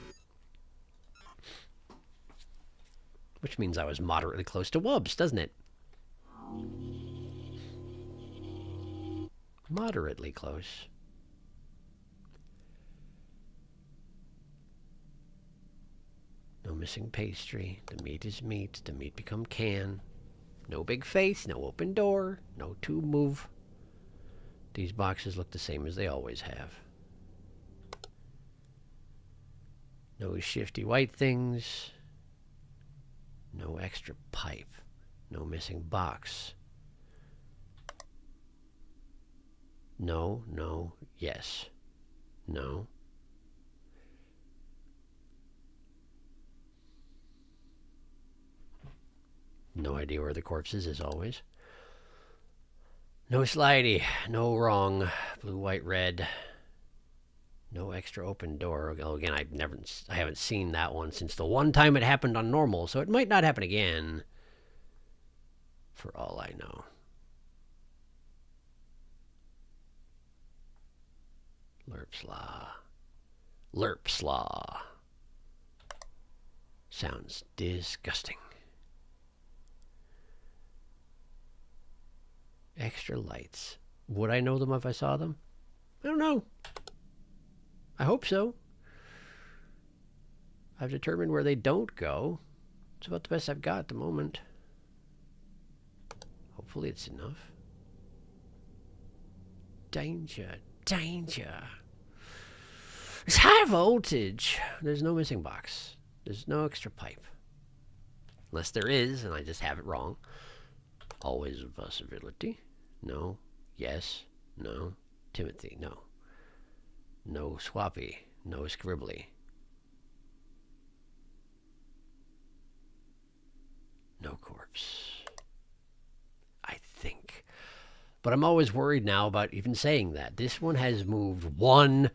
Which means I was moderately close to Wubbs, doesn't it? Moderately close. No missing pastry. The meat is meat. The meat become can. No big face. No open door. No tube move. These boxes look the same as they always have. No shifty white things. No extra pipe. No missing box. No, no, yes. No. No idea where the corpse is, as always. No slidey, no wrong, blue, white, red. No extra open door. Oh, again, I haven't seen that one since the one time it happened on normal, so it might not happen again. For all I know. Lerpslaw. Lerpslaw. Sounds disgusting. Extra lights. Would I know them if I saw them? I don't know. I hope so. I've determined where they don't go. It's about the best I've got at the moment. Hopefully it's enough. Danger. Danger. It's high voltage. There's no missing box. There's no extra pipe. Unless there is, and I just have it wrong. Always a possibility. No. Yes. No. Timothy. No. No swappy. No scribbly. No corpse. I think. But I'm always worried now about even saying that. This one has moved one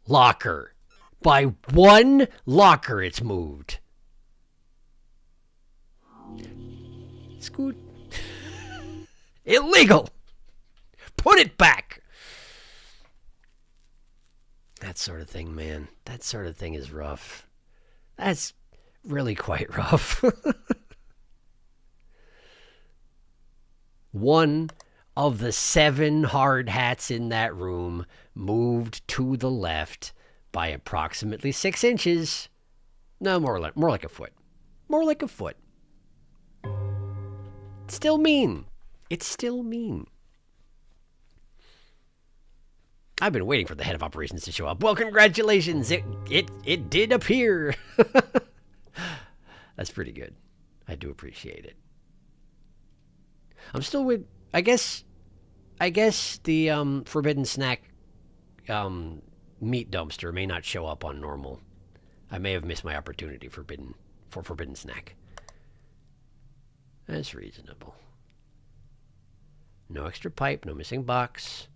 locker. By one locker it's moved. Scoot. Illegal. Put it back. That sort of thing, man. That sort of thing is rough. That's really quite rough. One of the 7 hard hats in that room moved to the left by approximately 6 inches. No, more like a foot. More like a foot. It's still mean. It's still mean. I've been waiting for the head of operations to show up. Well, congratulations. It did appear. That's pretty good. I do appreciate it. I'm still with, I guess the forbidden snack meat dumpster may not show up on normal. I may have missed my opportunity for forbidden snack. That's reasonable. No extra pipe, no missing box.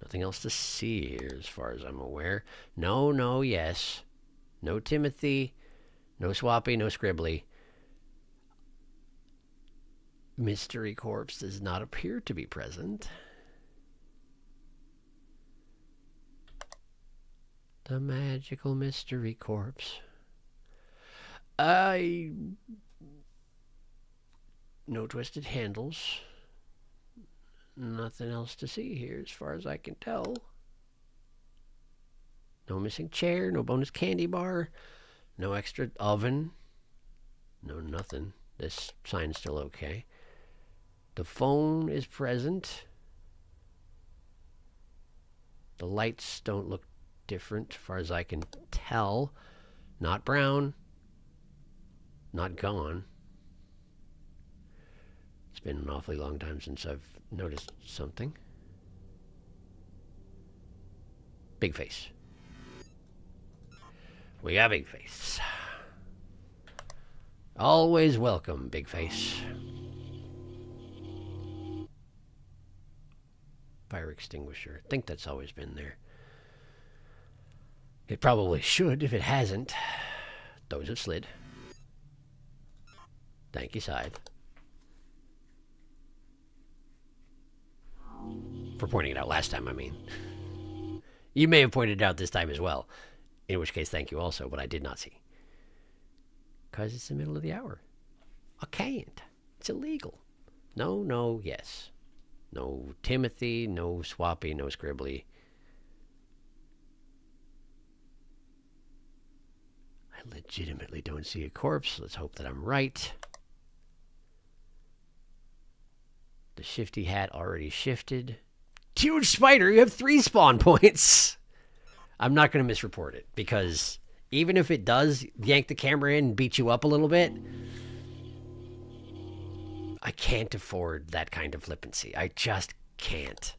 Nothing else to see here as far as I'm aware. No, yes. No Timothy. No Swappy, no Scribbly. Mystery corpse does not appear to be present. The magical mystery corpse. No twisted handles. Nothing else to see here as far as I can tell. No missing chair, no bonus candy bar, no extra oven. No nothing. This sign's still okay. The phone is present. The lights don't look different as far as I can tell. Not brown. Not gone. It's been an awfully long time since I've noticed something. Big face. We got big face. Always welcome, big face. Fire extinguisher. I think that's always been there. It probably should if it hasn't. Those have slid. Thank you, Scythe. For pointing it out last time, I mean. You may have pointed it out this time as well. In which case, thank you also, but I did not see. Because it's the middle of the hour. I can't. It's illegal. No, yes. No Timothy, no Swappy, no Scribbly. I legitimately don't see a corpse. Let's hope that I'm right. The shifty hat already shifted. Huge spider, you have 3 spawn points. I'm not going to misreport it, because even if it does yank the camera in and beat you up a little bit, I can't afford that kind of flippancy. I just can't.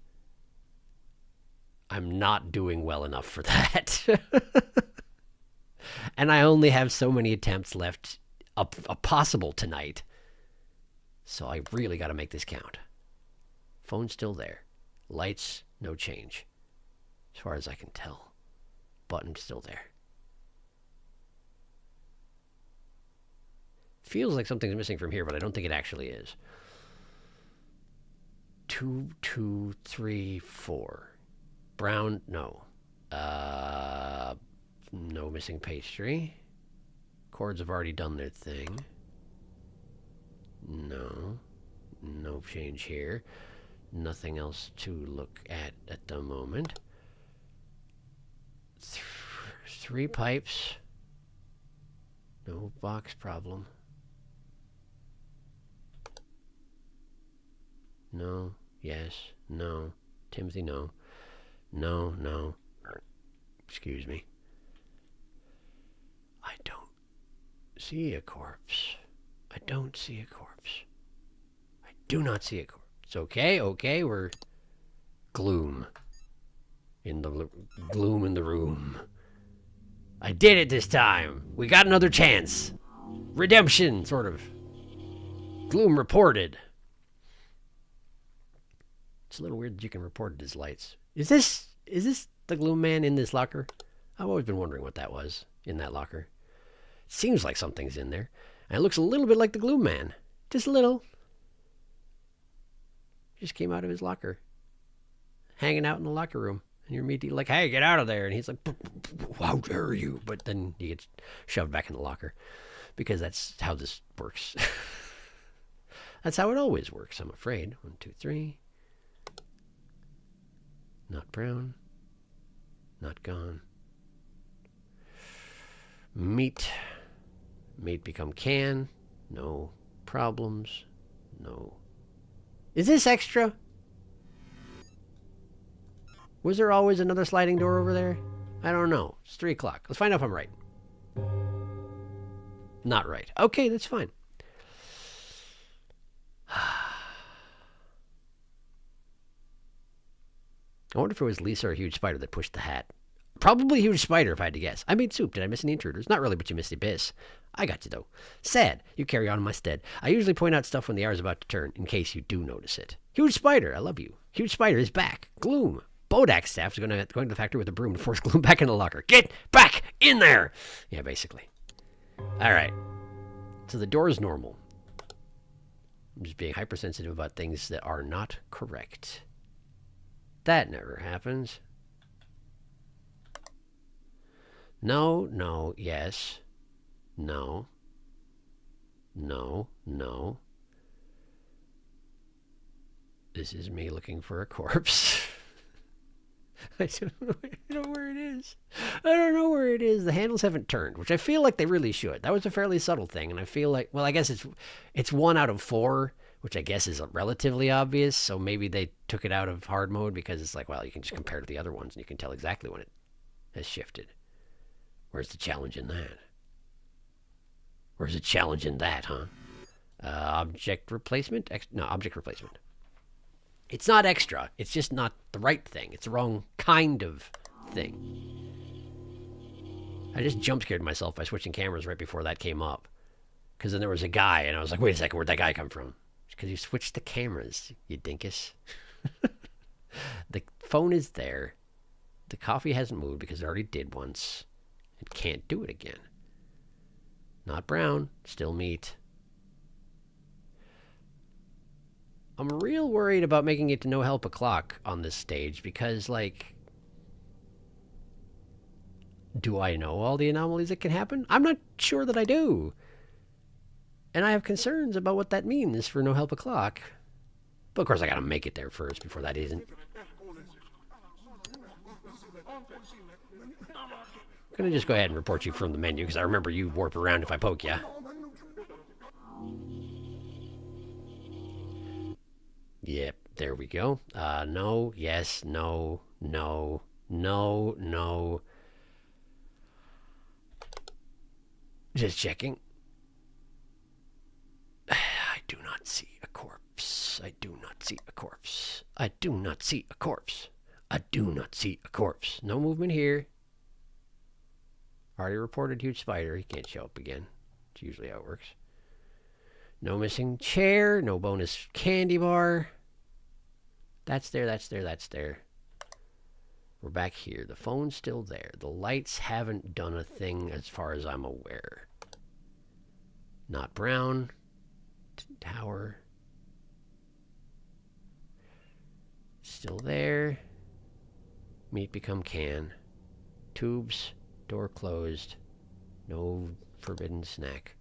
I'm not doing well enough for that. And I only have so many attempts left possible tonight. So I really got to make this count. Phone's still there. Lights, no change. As far as I can tell. Button's still there. Feels like something's missing from here, but I don't think it actually is. 2, 2, 3, 4. Brown, no. No missing pastry. Chords have already done their thing. No. No change here. Nothing else to look at the moment. 3 pipes. No box problem. No. Yes. No. Timothy, no. No. Excuse me. I don't see a corpse. I don't see a corpse. I do not see a corpse. Okay, we're gloom in the room. I did it this time. We got another chance. Redemption, sort of. Gloom reported. It's a little weird that you can report it as lights. Is this the gloom man in this locker? I've always been wondering what that was in that locker. Seems like something's in there. And it looks a little bit like the gloom man. Just a little. Just came out of his locker. Hanging out in the locker room. And you're immediately like, hey, get out of there. And he's like, how dare you? But then he gets shoved back in the locker. Because that's how this works. That's how it always works, I'm afraid. 1, 2, 3. Not brown. Not gone. Meat. Meat become can. No problems. No. Is this extra? Was there always another sliding door over there? I don't know. It's 3 o'clock. Let's find out if I'm right. Not right. Okay, that's fine. I wonder if it was Lisa or Huge Spider that pushed the hat Probably huge spider, if I had to guess. I made soup. Did I miss any intruders? Not really, but you missed the abyss. I got you, though. Sad. You carry on in my stead. I usually point out stuff when the hour's about to turn, in case you do notice it. Huge spider. I love you. Huge spider is back. Gloom. Bodak staff is going to the factory with a broom to force Gloom back in the locker. Get back in there! Yeah, basically. All right. So the door is normal. I'm just being hypersensitive about things that are not correct. That never happens. No, no, yes. No. No, no. This is me looking for a corpse. I don't know where it is. I don't know where it is. The handles haven't turned, which I feel like they really should. That was a fairly subtle thing, and I feel like, well, I guess it's 1 out of 4, which I guess is relatively obvious, so maybe they took it out of hard mode because it's like, well, you can just compare to the other ones, and you can tell exactly when it has shifted. Where's the challenge in that? Where's the challenge in that, huh? Object replacement? No, object replacement. It's not extra. It's just not the right thing. It's the wrong kind of thing. I just jump scared myself by switching cameras right before that came up. Because then there was a guy, and I was like, wait a second, where'd that guy come from? Because you switched the cameras, you dinkus. The phone is there. The coffee hasn't moved because it already did once. It can't do it again. Not brown, still meat. I'm real worried about making it to no help o'clock on this stage because, like, do I know all the anomalies that can happen? I'm not sure that I do. And I have concerns about what that means for no help o'clock. But of course I gotta make it there first before that isn't. I'm gonna just go ahead and report you from the menu because I remember you warp around if I poke ya. Yep, there we go. No, yes, no, no, no, no. Just checking. I do not see a corpse. I do not see a corpse. I do not see a corpse. I do not see a corpse. No movement here. Already reported huge spider. He can't show up again. It's usually how it works. No missing chair. No bonus candy bar. That's there, that's there, that's there. We're back here. The phone's still there. The lights haven't done a thing as far as I'm aware. Not brown. Tower. Still there. Meat become can. Tubes. Door closed. No forbidden snack.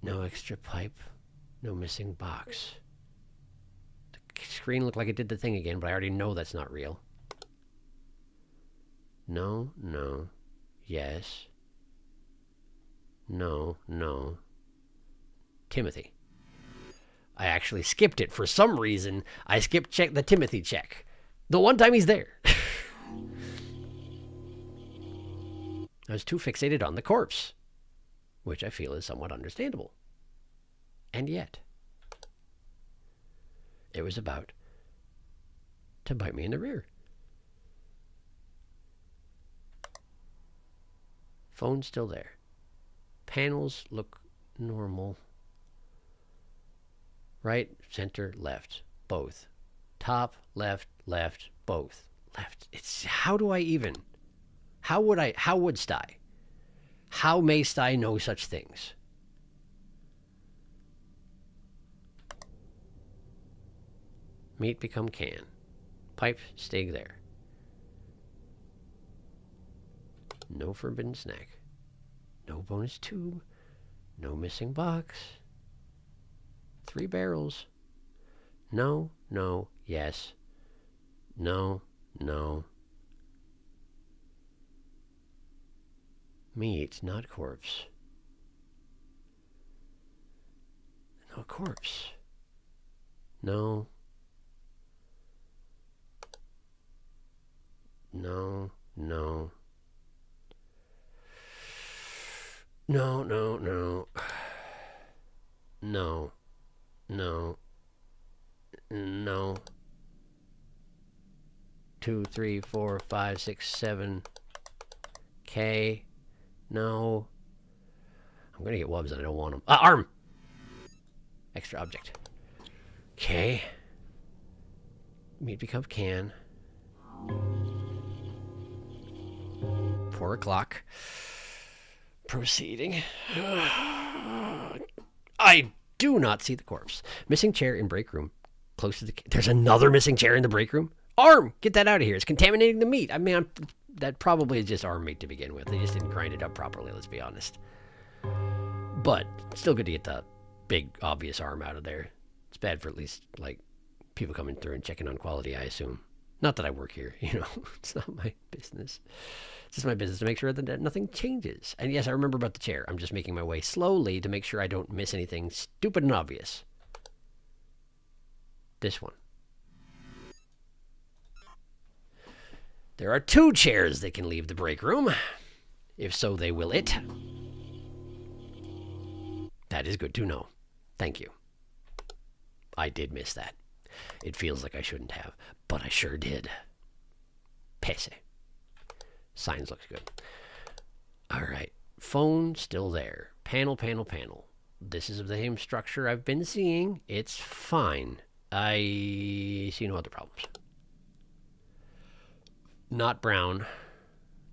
No extra pipe. No missing box. The screen looked like it did the thing again, but I already know that's not real. No, no. Yes. No, no. Timothy. I actually skipped it. For some reason, I skipped the Timothy check. The one time he's there. I was too fixated on the corpse, which I feel is somewhat understandable. And yet, it was about to bite me in the rear. Phone's still there. Panels look normal. Right, center, left, both. Top, left, left, both. Left. It's, how do I even? How would Sty? How may Sty know such things? Meat become can. Pipe stay there. No forbidden snack. No bonus tube. No missing box. 3 barrels. No, no, yes. No, no. Meat, not corpse. No corpse. No. No, no. No, no, no. No. No. No. 2, 3, 4, 5, 6, 7. K. No. I'm going to get wubs and I don't want them. Arm! Extra object. Okay. Meat becomes can. 4 o'clock. Proceeding. I do not see the corpse. Missing chair in break room. Close to the... There's another missing chair in the break room? Arm! Get that out of here. It's contaminating the meat. I mean, that probably is just arm meat to begin with. They just didn't grind it up properly, let's be honest. But still good to get the big, obvious arm out of there. It's bad for at least, like, people coming through and checking on quality, I assume. Not that I work here, you know. It's not my business. It's just my business to make sure that nothing changes. And yes, I remember about the chair. I'm just making my way slowly to make sure I don't miss anything stupid and obvious. This one. There are 2 chairs that can leave the break room. If so, they will it. That is good to know. Thank you. I did miss that. It feels like I shouldn't have, but I sure did. Pese. Signs looks good. All right. Phone still there. Panel, panel, panel. This is the same structure I've been seeing. It's fine. I see no other problems. Not brown.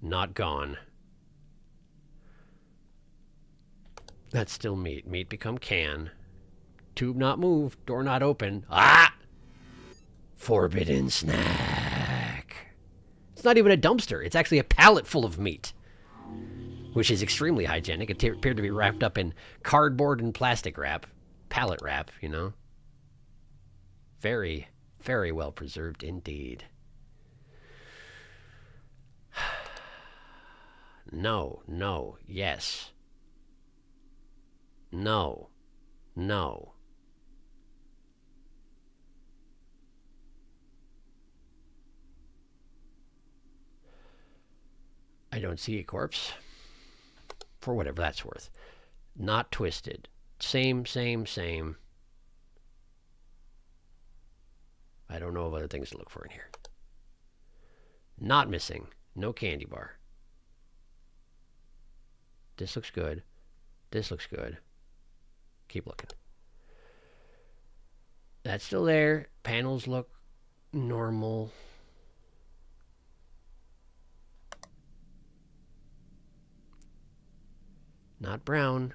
Not gone. That's still meat. Meat become can. Tube not move. Door not open. Ah! Forbidden snack. It's not even a dumpster. It's actually a pallet full of meat. Which is extremely hygienic. It appeared to be wrapped up in cardboard and plastic wrap. Pallet wrap, you know. Very, very well preserved indeed. No, no, yes. No, no. I don't see a corpse. For whatever that's worth. Not twisted. Same, same, same. I don't know of other things to look for in here. Not missing. No candy bar. This looks good. This looks good. Keep looking. That's still there. Panels look normal. Not brown.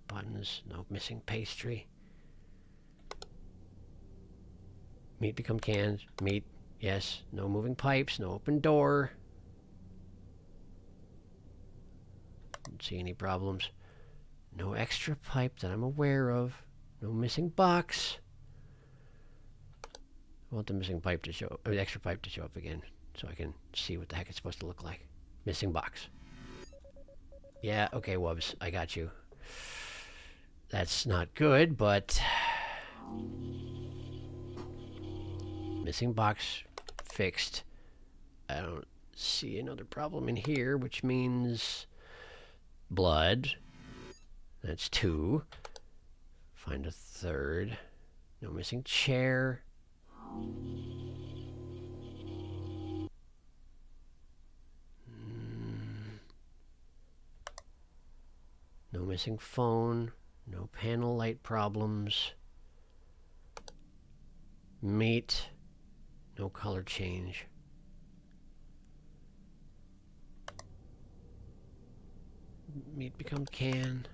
Buttons. No missing pastry. Meat become cans. Meat. Yes. No moving pipes. No open door. Don't see any problems. No extra pipe that I'm aware of. No missing box. I want the missing pipe to show, or the extra pipe to show up again, so I can see what the heck it's supposed to look like. Missing box. Yeah, okay, Wubs, I got you. That's not good, but missing box fixed. I don't see another problem in here, which means blood. That's 2. Find a third. No missing chair. No missing phone. No panel light problems. Meat. No color change. Meat become can.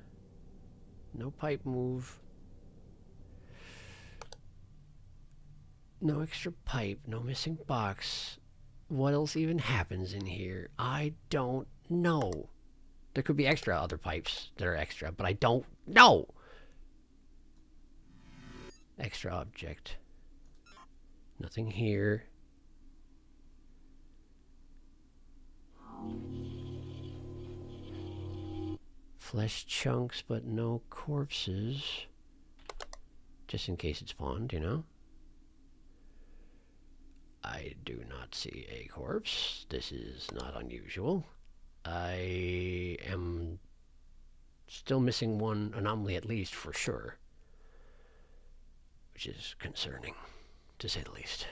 No pipe move. No extra pipe. No missing box. What else even happens in here? I don't know. There could be extra other pipes that are extra, but I don't know. Extra object. Nothing here. Flesh chunks, but no corpses. Just in case it spawned, you know. I do not see a corpse. This is not unusual. I am still missing one anomaly at least, for sure. Which is concerning, to say the least.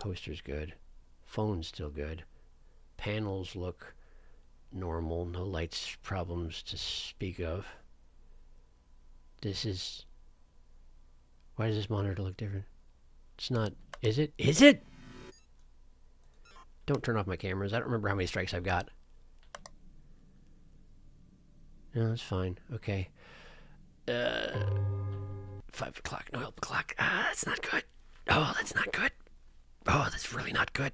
Poster's good. Phone's still good. Panels look normal. No lights problems to speak of. This is... Why does this monitor look different? It's not... Is it? Is it? Don't turn off my cameras. I don't remember how many strikes I've got. No, that's fine. Okay. 5 o'clock. No help clock. Ah, that's not good. Oh, that's not good. Oh, that's really not good.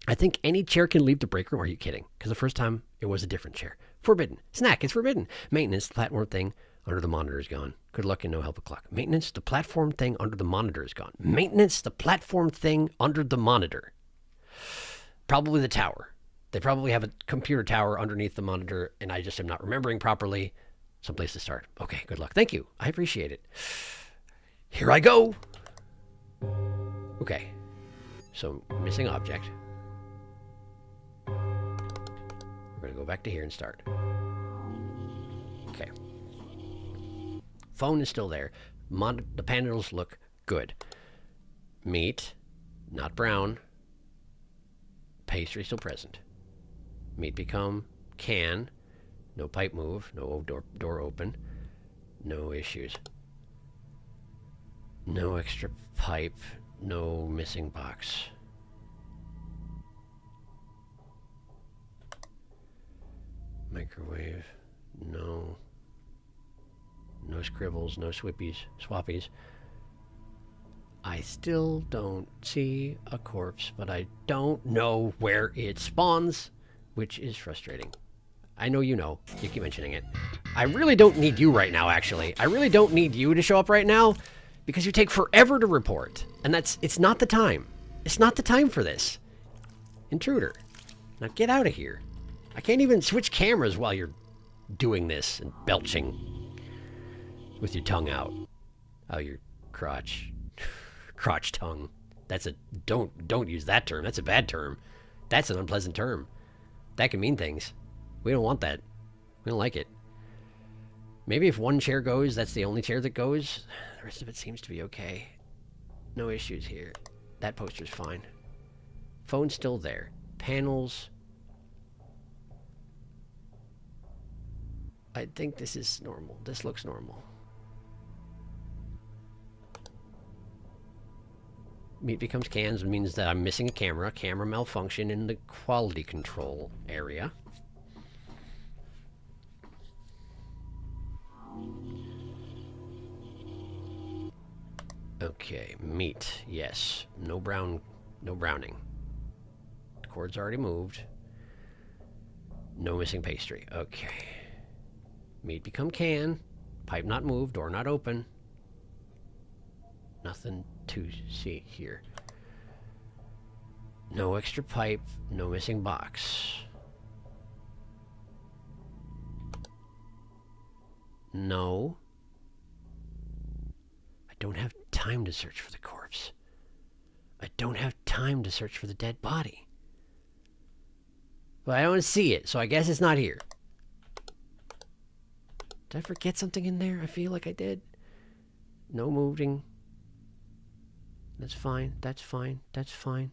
I think any chair can leave the break room. Are you kidding? Because the first time, it was a different chair. Forbidden. Snack is forbidden. Maintenance, the platform thing under the monitor is gone. Good luck and no help o'clock. Maintenance, the platform thing under the monitor is gone. Maintenance, the platform thing under the monitor. Probably the tower. They probably have a computer tower underneath the monitor, and I just am not remembering properly. Someplace to start. Okay, good luck. Thank you. I appreciate it. Here I go. Okay. So, missing object. We're going to go back to here and start. Okay. Phone is still there. The panels look good. Meat, not brown. Pastry still present. Meat become can. No pipe move. No door open. No issues. No extra pipe. No missing box. Microwave. No. No scribbles. No swappies. I still don't see a corpse, but I don't know where it spawns, which is frustrating. I know you know. You keep mentioning it. I really don't need you right now, actually. I really don't need you to show up right now because you take forever to report. And it's not the time. It's not the time for this. Intruder. Now get out of here. I can't even switch cameras while you're doing this and belching with your tongue out. Oh, your crotch. Crotch tongue. That's a... Don't use that term. That's a bad term. That's an unpleasant term. That can mean things. We don't want that. We don't like it. Maybe if one chair goes, that's the only chair that goes. The rest of it seems to be okay. No issues here. That poster's fine. Phone's still there. Panels. I think this is normal. This looks normal. Meat becomes cans means that I'm missing a camera. Camera malfunction in the quality control area. Okay, meat. Yes. No browning. The cord's already moved. No missing pastry. Okay. Meat become can. Pipe not moved. Door not open. Nothing to see here. No extra pipe. No missing box. No. I don't have time to search for the corpse. I don't have time to search for the dead body. But I don't see it, so I guess it's not here. Did I forget something in there? I feel like I did. No moving. That's fine. That's fine. That's fine.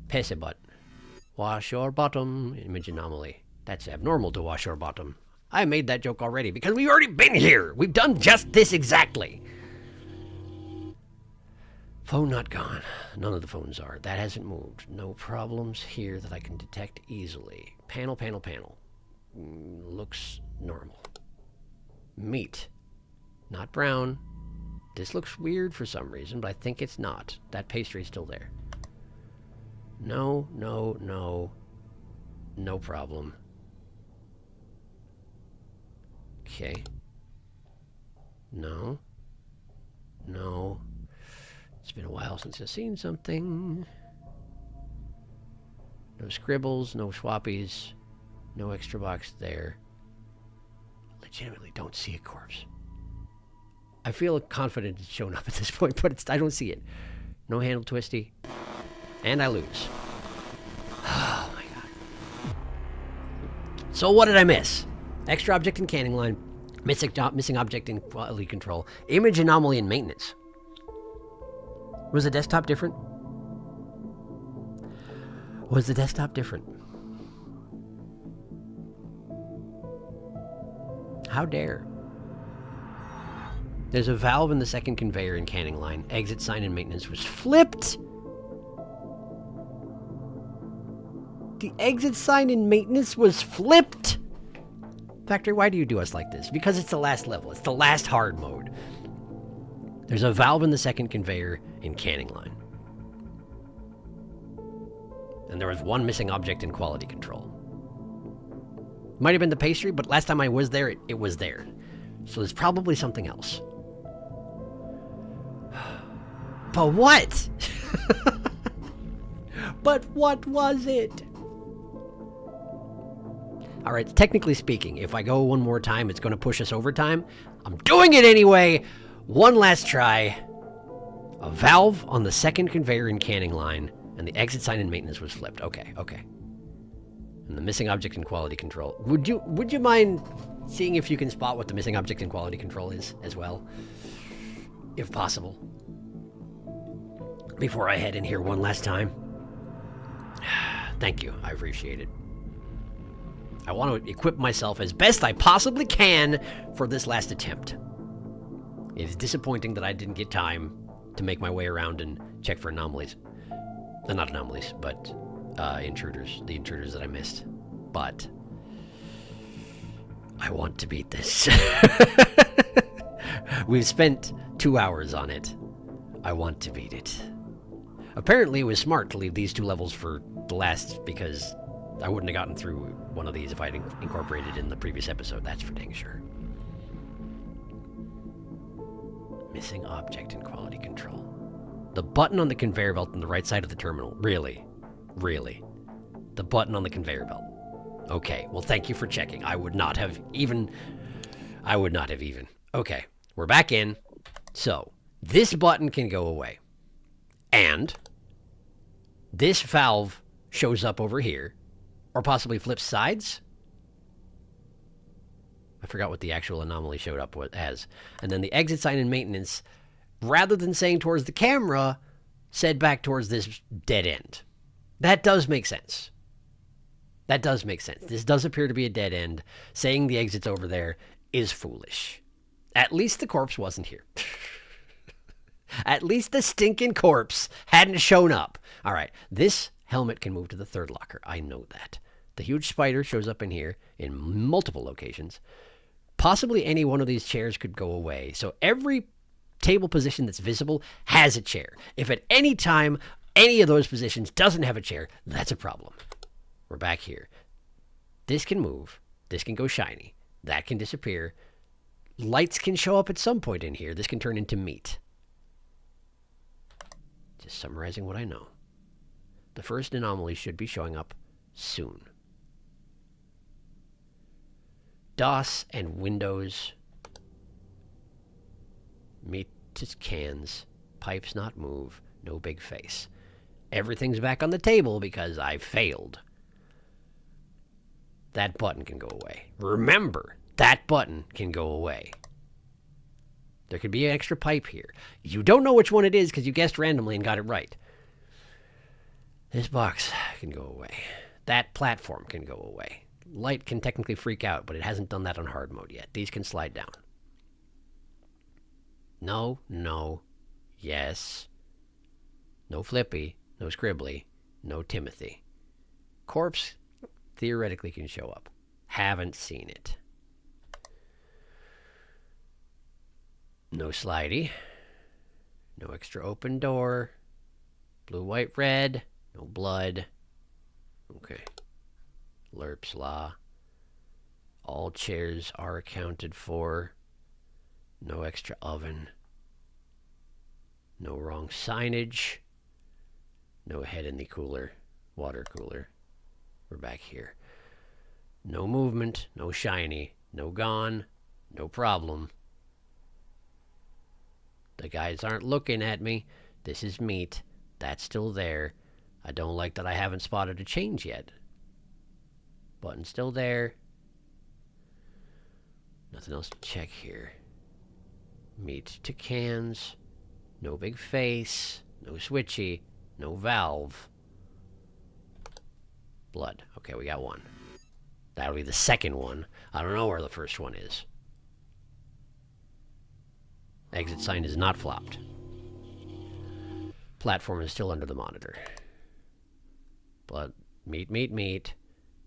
Pass it, butt. Wash your bottom. Image anomaly. That's abnormal to wash your bottom. I made that joke already because we've already been here. We've done just this exactly. Phone not gone. None of the phones are. That hasn't moved. No problems here that I can detect easily. Panel. Looks normal. Meat. Not brown. This looks weird for some reason, but I think it's not. That pastry's still there. No. No problem. Okay. No. It's been a while since I've seen something. No scribbles, no swappies, no extra box there. Legitimately don't see a corpse. I feel confident it's shown up at this point, but I don't see it. No handle twisty. And I lose. Oh my god. So what did I miss? Extra object in canning line. Missing object in quality control. Image anomaly in maintenance. Was the desktop different? Was the desktop different? How dare? There's a valve in the second conveyor and canning line. Exit sign and maintenance was flipped. The exit sign and maintenance was flipped. Factory, why do you do us like this? Because it's the last level. It's the last hard mode. There's a valve in the second conveyor and canning line. And there was one missing object in quality control. Might have been the pastry, but last time I was there, it was there. So there's probably something else. But what? But what was it? All right, technically speaking, if I go one more time, it's going to push us over time. I'm doing it anyway. One last try. A valve on the second conveyor and canning line, and the exit sign and maintenance was flipped. Okay. And the missing object in quality control. Would you mind seeing if you can spot what the missing object in quality control is as well? If possible. Before I head in here one last time. Thank you. I appreciate it. I want to equip myself as best I possibly can for this last attempt. It is disappointing that I didn't get time to make my way around and check for anomalies. Not anomalies, but intruders. The intruders that I missed. But I want to beat this. We've spent 2 hours on it. I want to beat it. Apparently it was smart to leave these 2 levels for the last, because I wouldn't have gotten through one of these if I'd incorporated it in the previous episode. That's for dang sure. Missing object in quality control. The button on the conveyor belt on the right side of the terminal. Really? Really? The button on the conveyor belt. Okay, well thank you for checking. I would not have even. Okay, we're back in. So, this button can go away. And this valve shows up over here. Or possibly flips sides? I forgot what the actual anomaly showed up as. And then the exit sign and maintenance, rather than saying towards the camera, said back towards this dead end. That does make sense. That does make sense. This does appear to be a dead end. Saying the exit's over there is foolish. At least the corpse wasn't here. At least the stinking corpse hadn't shown up. All right, this helmet can move to the third locker. I know that. The huge spider shows up in here in multiple locations. Possibly any one of these chairs could go away. So every table position that's visible has a chair. If at any time any of those positions doesn't have a chair, that's a problem. We're back here. This can move. This can go shiny. That can disappear. Lights can show up at some point in here. This can turn into meat. Just summarizing what I know. The first anomaly should be showing up soon. DOS and Windows. Meat to cans. Pipes not move. No big face. Everything's back on the table because I failed. That button can go away. Remember, that button can go away. There could be an extra pipe here. You don't know which one it is because you guessed randomly and got it right. This box can go away. That platform can go away. Light can technically freak out, but it hasn't done that on hard mode yet. These can slide down. No, no, yes. No Flippy, no Scribbly, no Timothy. Corpse theoretically can show up. Haven't seen it. No Slidey. No extra open door. Blue, white, red. No blood. Okay. Lerp's Law. All chairs are accounted for. No extra oven. No wrong signage. No head in the cooler. Water cooler. We're back here. No movement. No shiny. No gone. No problem. The guys aren't looking at me. This is meat. That's still there. I don't like that I haven't spotted a change yet. Button's still there. Nothing else to check here. Meat to cans. No big face. No switchy. No valve. Blood. Okay, we got one. That'll be the second one. I don't know where the first one is. Exit sign is not flopped. Platform is still under the monitor. Blood. Meat, meat, meat.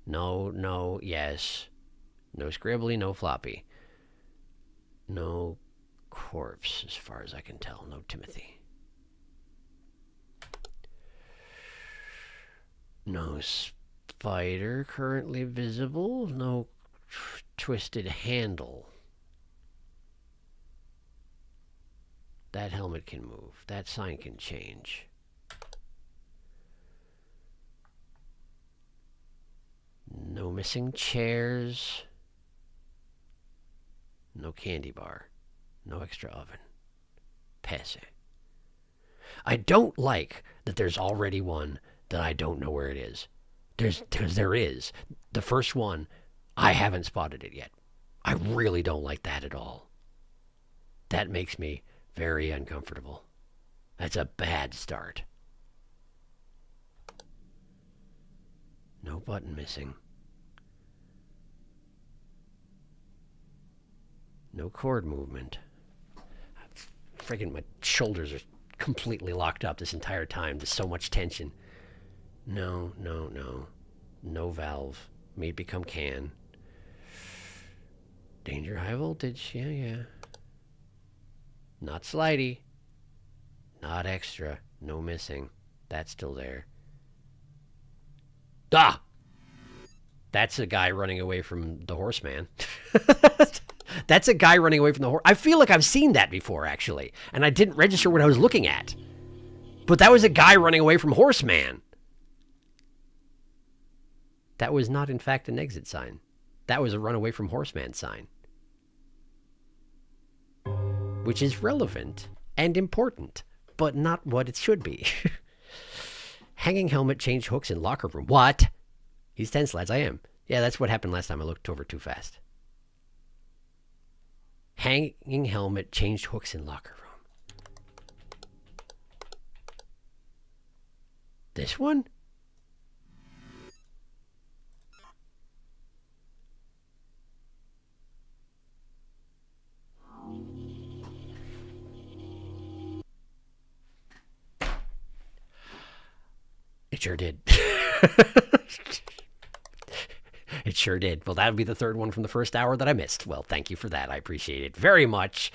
No, no, yes. No scribbly, no floppy. No corpse, as far as I can tell. No Timothy. No spider currently visible. No twisted handle. That helmet can move. That sign can change. No missing chairs. No candy bar. No extra oven. Passe. I don't like that there's already one that I don't know where it is. There is. The first one, I haven't spotted it yet. I really don't like that at all. That makes me very uncomfortable. That's a bad start. No button missing. No cord movement. Friggin' my shoulders are completely locked up this entire time. There's so much tension. No, no, no. No valve. May become can. Danger high voltage. Yeah, yeah. Not slidey. Not extra. No missing. That's still there. Ah! That's a guy running away from the horseman. That's a guy running away from the horse. I feel like I've seen that before, actually. And I didn't register what I was looking at. But that was a guy running away from horseman. That was not, in fact, an exit sign. That was a run away from horseman sign. Which is relevant and important, but not what it should be. Hanging helmet, change hooks in locker room. What? He's 10 slides. I am. Yeah, that's what happened last time I looked over too fast. Hanging helmet, changed hooks in locker room. This one? It sure did. It sure did. Well, that would be the third one from the first hour that I missed. Well, thank you for that. I appreciate it very much.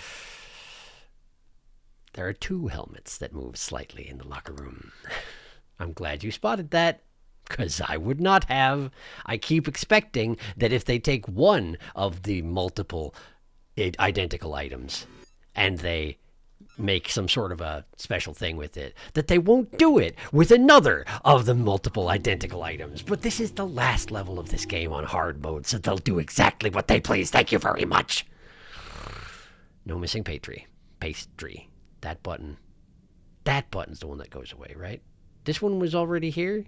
There are two helmets that move slightly in the locker room. I'm glad you spotted that, because I would not have. I keep expecting that if they take one of the multiple identical items and they make some sort of a special thing with it, that they won't do it with another of the multiple identical items. But this is the last level of this game on hard mode, so they'll do exactly what they please. Thank you very much. No missing pastry. That button. That button's the one that goes away, right? This one was already here.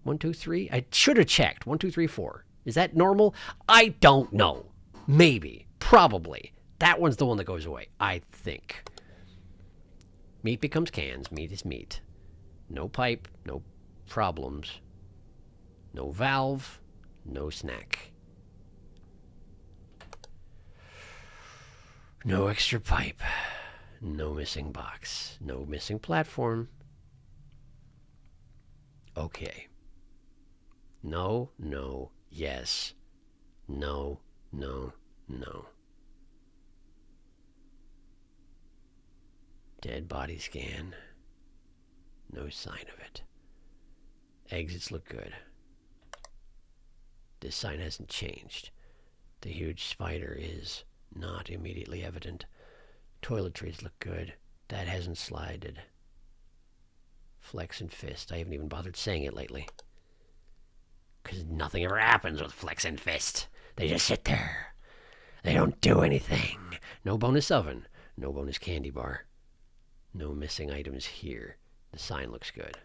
1, 2, 3. I should have checked. 1, 2, 3, 4. Is that normal? I don't know. Maybe. Probably. That one's the one that goes away, I think. Meat becomes cans. Meat is meat. No pipe. No problems. No valve. No snack. No extra pipe. No missing box. No missing platform. Okay. No, no, yes. No, no, no. Dead body scan. No sign of it. Exits look good. This sign hasn't changed. The huge spider is not immediately evident. Toiletries look good. That hasn't slided. Flex and fist. I haven't even bothered saying it lately. Because nothing ever happens with flex and fist. They just sit there. They don't do anything. No bonus oven. No bonus candy bar. No missing items here. The sign looks good.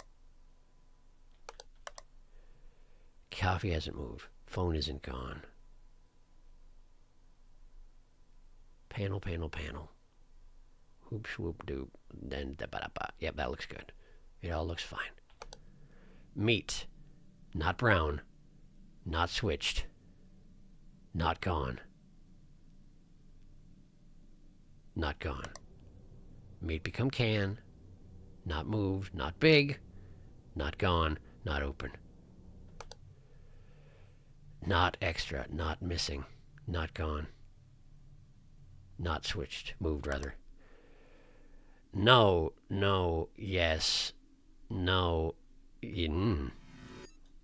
Coffee hasn't moved. Phone isn't gone. Panel, panel, panel. Whoop, swoop, doop. Then, da-ba-da-ba. Yep, that looks good. It all looks fine. Meat. Not brown. Not switched. Not gone. Not gone. Meat become can. Not moved. Not big. Not gone. Not open. Not extra. Not missing. Not gone. Not switched. Moved, rather. No. No. Yes. No.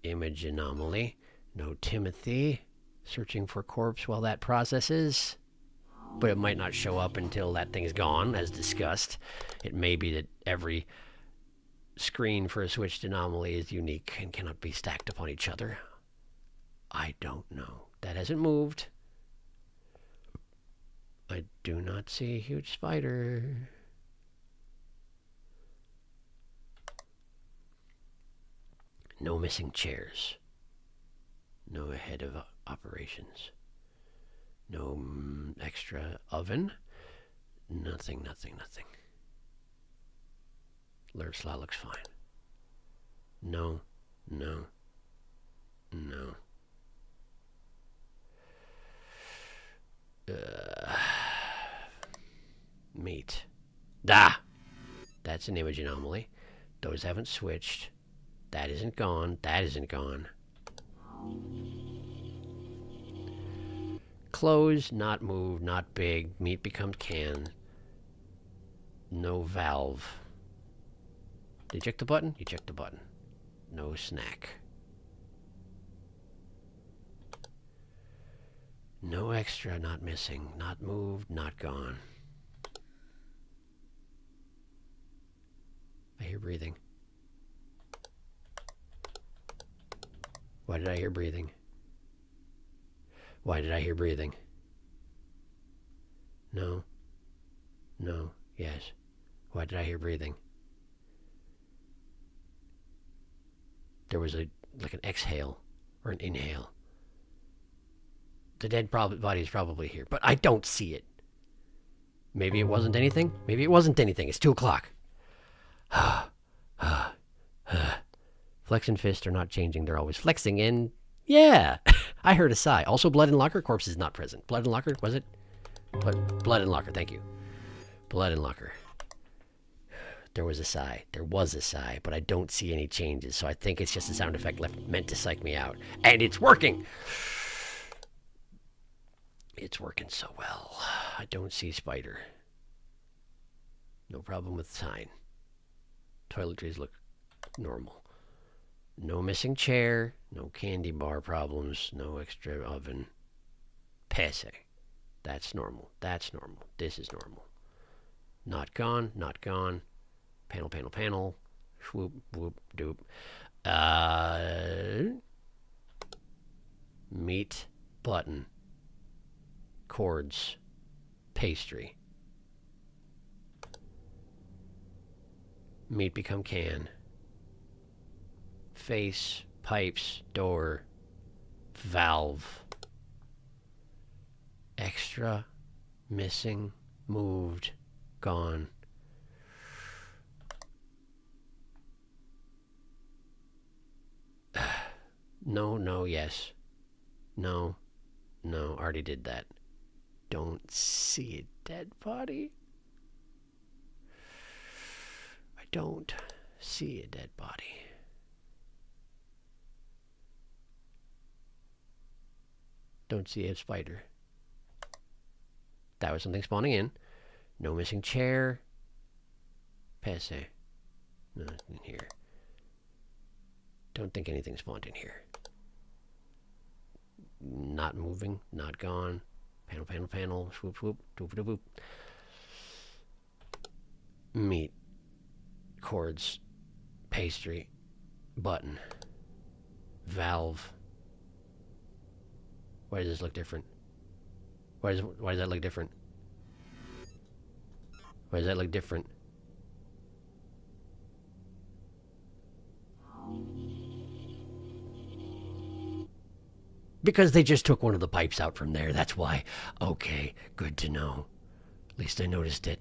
Image anomaly. No Timothy. Searching for corpse while that processes. But it might not show up until that thing's gone, as discussed. It may be that every screen for a switched anomaly is unique and cannot be stacked upon each other. I don't know. That hasn't moved. I do not see a huge spider. No missing chairs. No head of operations. No extra oven. Nothing. Alert slot looks fine. No. Meat. That's an image anomaly. Those haven't switched. That isn't gone. That isn't gone. Close, not move, not big. Meat becomes can. No valve. Did you check the button? You checked the button. No snack. No extra, not missing. Not moved, not gone. I hear breathing. Why did I hear breathing? Why did I hear breathing? No. No. Yes. Why did I hear breathing? There was like an exhale or an inhale. The dead body is probably here, but I don't see it. Maybe it wasn't anything. Maybe it wasn't anything. It's 2 o'clock. Flex and fist are not changing. They're always flexing. And yeah, I heard a sigh. Also, blood and locker. Corpse is not present. Blood and locker, was it? Blood and locker. Thank you. Blood and locker. There was a sigh. There was a sigh, but I don't see any changes. So I think it's just a sound effect meant to psych me out. And it's working. It's working so well. I don't see spider. No problem with sign. Toiletries look normal. No missing chair. No candy bar problems. No extra oven. Passe. That's normal. That's normal. This is normal. Not gone. Not gone. Panel, panel, panel. Swoop, whoop, doop. Meat. Button. Cords. Pastry. Meat become can. Face, pipes, door, valve. Extra, missing, moved, gone. No, no, yes. No, no, already did that. Don't see a dead body. I don't see a dead body. Don't see a spider. That was something spawning in. No missing chair. Passe. Nothing in here. Don't think anything spawned in here. Not moving. Not gone. Panel, panel, panel. Swoop, swoop. Doop, doop, doop. Meat. Cords. Pastry. Button. Valve. Why does this look different? Why does that look different? Why does that look different? Because they just took one of the pipes out from there, that's why. Okay, good to know. At least I noticed it.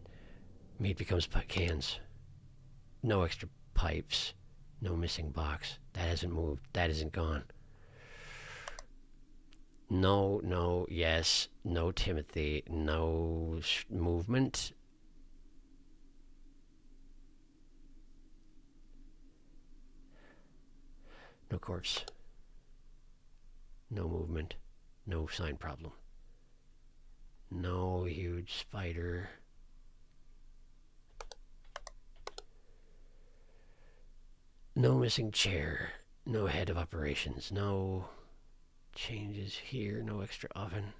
Meat becomes cans. No extra pipes. No missing box. That hasn't moved. That isn't gone. No, no, yes. No Timothy. No movement. No corpse. No movement. No sign problem. No huge spider. No missing chair. No head of operations. No changes here. No extra oven.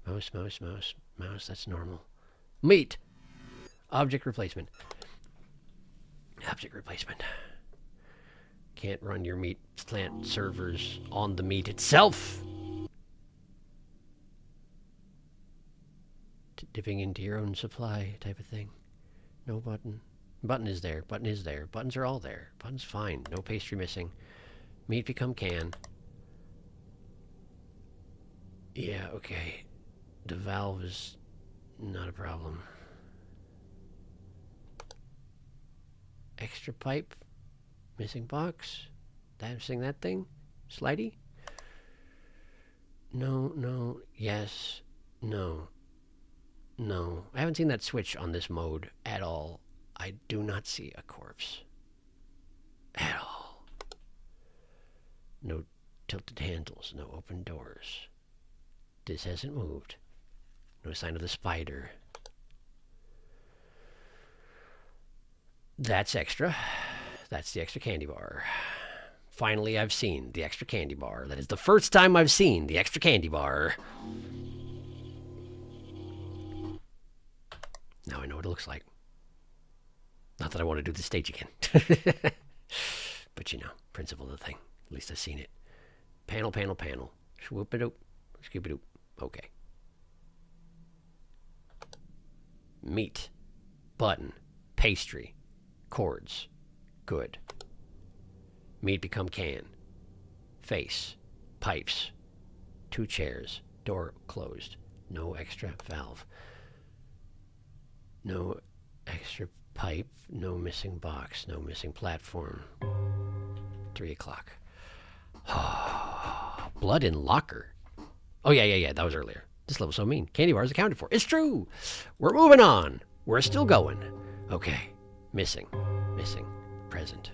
Mouse, mouse, mouse, mouse. That's normal. Meat. Object replacement. Object replacement. Can't run your meat plant servers on the meat itself. Dipping into your own supply type of thing. No button. Button is there. Button is there. Buttons are all there. Button's fine. No pastry missing. Meat become can. Yeah, okay. The valve is not a problem. Extra pipe. Missing box. Missing that thing. Slidey. No, no, yes, no. No, I haven't seen that switch on this mode at all. I do not see a corpse. At all. No tilted handles, no open doors. This hasn't moved. No sign of the spider. That's extra. That's the extra candy bar. Finally, I've seen the extra candy bar. That is the first time I've seen the extra candy bar. Now I know what it looks like. Not that I want to do the stage again. But you know, principle of the thing. At least I've seen it. Panel, panel, panel. Swoop-a-doop. Scoop-a-doop. Okay. Meat. Button. Pastry. Cords. Good. Meat become can. Face. Pipes. 2 chairs. Door closed. No extra valve. No extra pipe, no missing box, no missing platform. 3 o'clock. Blood in locker. Oh, yeah, that was earlier. This level's so mean. Candy bar is accounted for. It's true. We're moving on. We're still going. Okay. Missing. Missing. Present.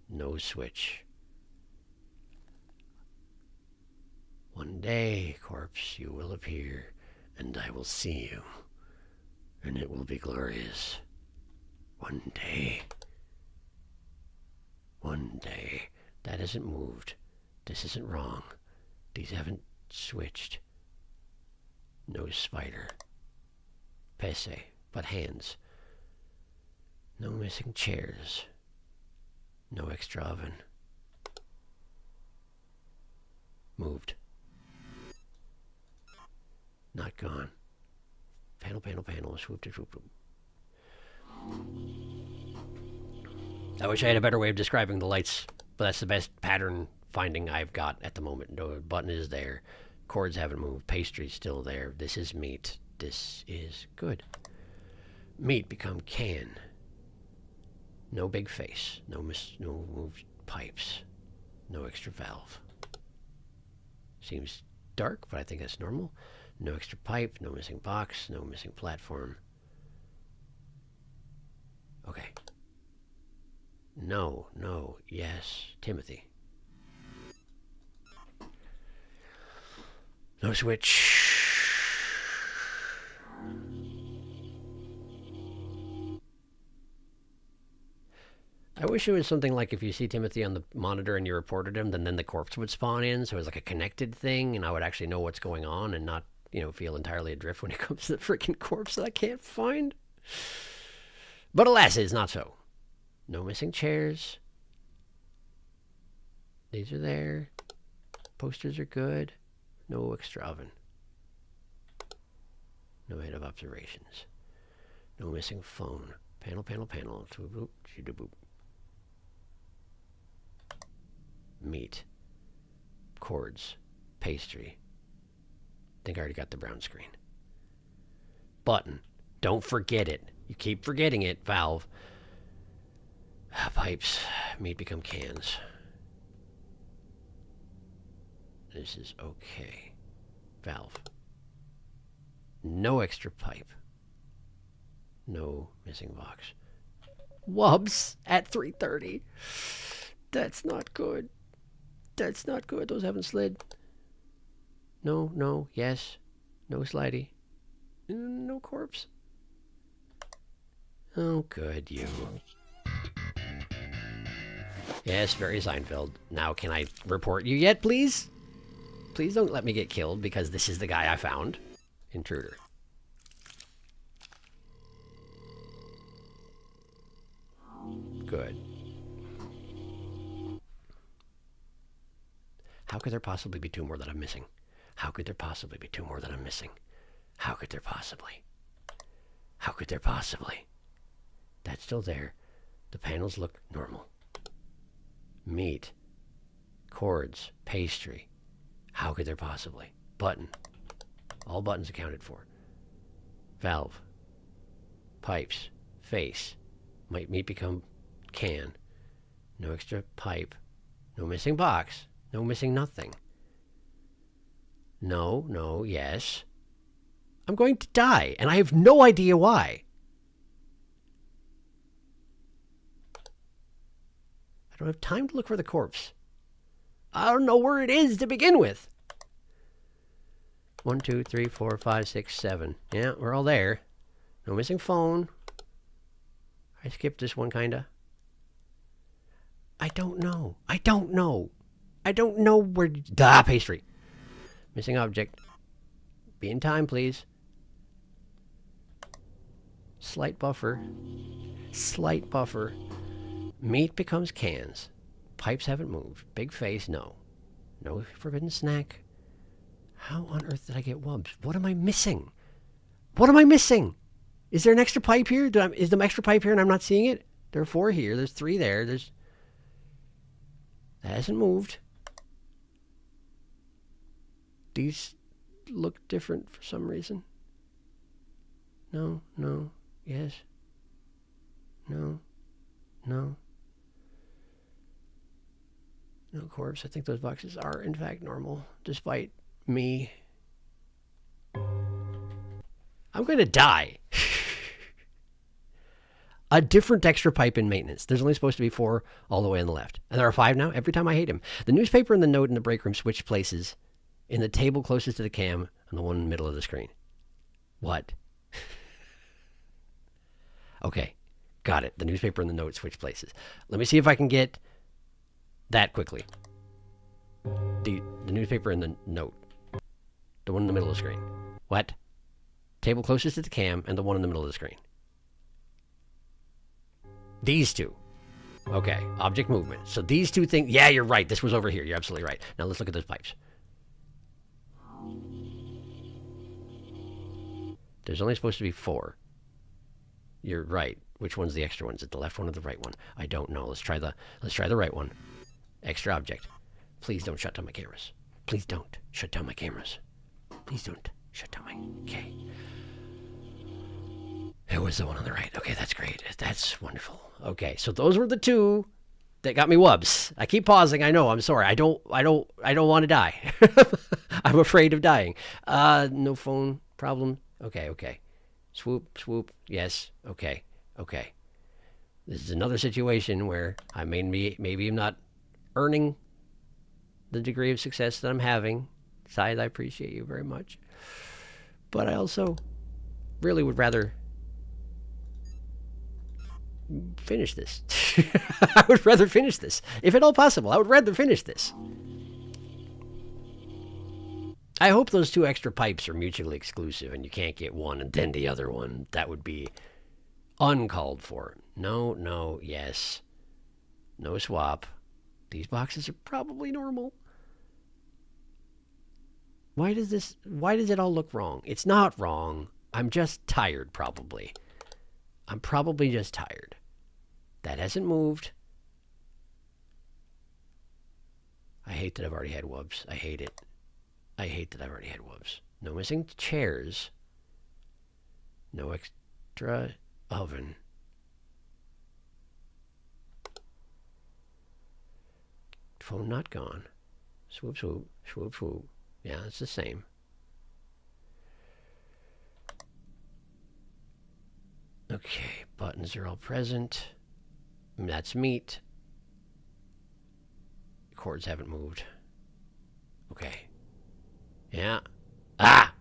No switch. One day, corpse, you will appear. And I will see you, and it will be glorious. One day. One day. That hasn't moved. This isn't wrong. These haven't switched. No spider. Pese, but hands. No missing chairs. No extra oven. Moved. Not gone. Panel, panel, panel. Swoop, swoop, swoop. I wish I had a better way of describing the lights, but that's the best pattern finding I've got at the moment. No button is there. Cords haven't moved. Pastry's still there. This is meat. This is good. Meat become can. No big face. No moved pipes. No extra valve. Seems dark, but I think that's normal. No extra pipe, no missing box, no missing platform. Okay. No, no, yes, Timothy. No switch. I wish it was something like if you see Timothy on the monitor and you reported him, then the corpse would spawn in, so it was like a connected thing, and I would actually know what's going on and not, feel entirely adrift when it comes to the freaking corpse that I can't find. But alas, it is not so. No missing chairs. These are there. Posters are good. No extra oven. No head of observations. No missing phone. Panel, panel, panel. Meat. Cords. Pastry. Think I already got the brown screen. Button. Don't forget it. You keep forgetting it. Valve. Pipes. Meat become cans. This is okay. Valve. No extra pipe. No missing box. Wubs at 3:30. That's not good. That's not good. Those haven't slid. No, no, yes. No slidey. No corpse. Oh, good, you. Yes, very Seinfeld. Now, can I report you yet, please? Please don't let me get killed, because this is the guy I found. Intruder. Good. How could there possibly be two more that I'm missing? How could there possibly be two more that I'm missing? How could there possibly? How could there possibly? That's still there. The panels look normal. Meat. Cords. Pastry. How could there possibly? Button. All buttons accounted for. Valve. Pipes. Face. Might meat become can. No extra pipe. No missing box. No missing nothing. No, no, yes. I'm going to die, and I have no idea why. I don't have time to look for the corpse. I don't know where it is to begin with. 1, 2, 3, 4, 5, 6, 7. Yeah, we're all there. No missing phone. I skipped this one, kinda. I don't know. I don't know. I don't know where... Ah, pastry. Missing object. Be in time, please. Slight buffer. Slight buffer. Meat becomes cans. Pipes haven't moved. Big face, no. No forbidden snack. How on earth did I get wubs? What am I missing? What am I missing? Is there an extra pipe here? Is the extra pipe here and I'm not seeing it? There are 4 here. There's 3 there. That hasn't moved. These look different for some reason. No, no, yes. No, no. No corpse. I think those boxes are, in fact, normal, despite me. I'm going to die. A different extra pipe in maintenance. There's only supposed to be 4 all the way on the left. And there are 5 now. Every time I hate him. The newspaper and the note in the break room switch places in the table closest to the cam and the one in the middle of the screen. What? Okay. Got it. The newspaper and the note switch places. Let me see if I can get that quickly. The newspaper and the note. The one in the middle of the screen. What? Table closest to the cam and the one in the middle of the screen. These 2. Okay. Object movement. So these 2 things. Yeah, you're right. This was over here. You're absolutely right. Now let's look at those pipes. There's only supposed to be 4. You're right. Which one's the extra one? Is it the left one or the right one? I don't know. Let's try the right one. Extra object. Please don't shut down my cameras. Please don't shut down my cameras. Please don't shut down my... Okay. It was the one on the right. Okay, that's great. That's wonderful. Okay, so those were the 2 that got me wubs. I keep pausing. I know. I'm sorry. I don't want to die. I'm afraid of dying. No phone problem. Okay, okay. Swoop, swoop. Yes. Okay, okay. This is another situation where I maybe I'm not earning the degree of success that I'm having. Side, I appreciate you very much. But I also really would rather finish this. I would rather finish this. If at all possible, I would rather finish this. I hope those 2 extra pipes are mutually exclusive and you can't get one and then the other one. That would be uncalled for. No, no, yes. No swap. These boxes are probably normal. Why does it all look wrong? It's not wrong. I'm just tired, probably. I'm probably just tired. That hasn't moved. I hate that I've already had wubs. I hate it. I hate that I've already had wubs. No missing chairs. No extra oven. Phone not gone. Swoop, swoop, swoop, swoop. Yeah, it's the same. Okay, buttons are all present. That's meat. Cords haven't moved. Okay. Yeah. Ah!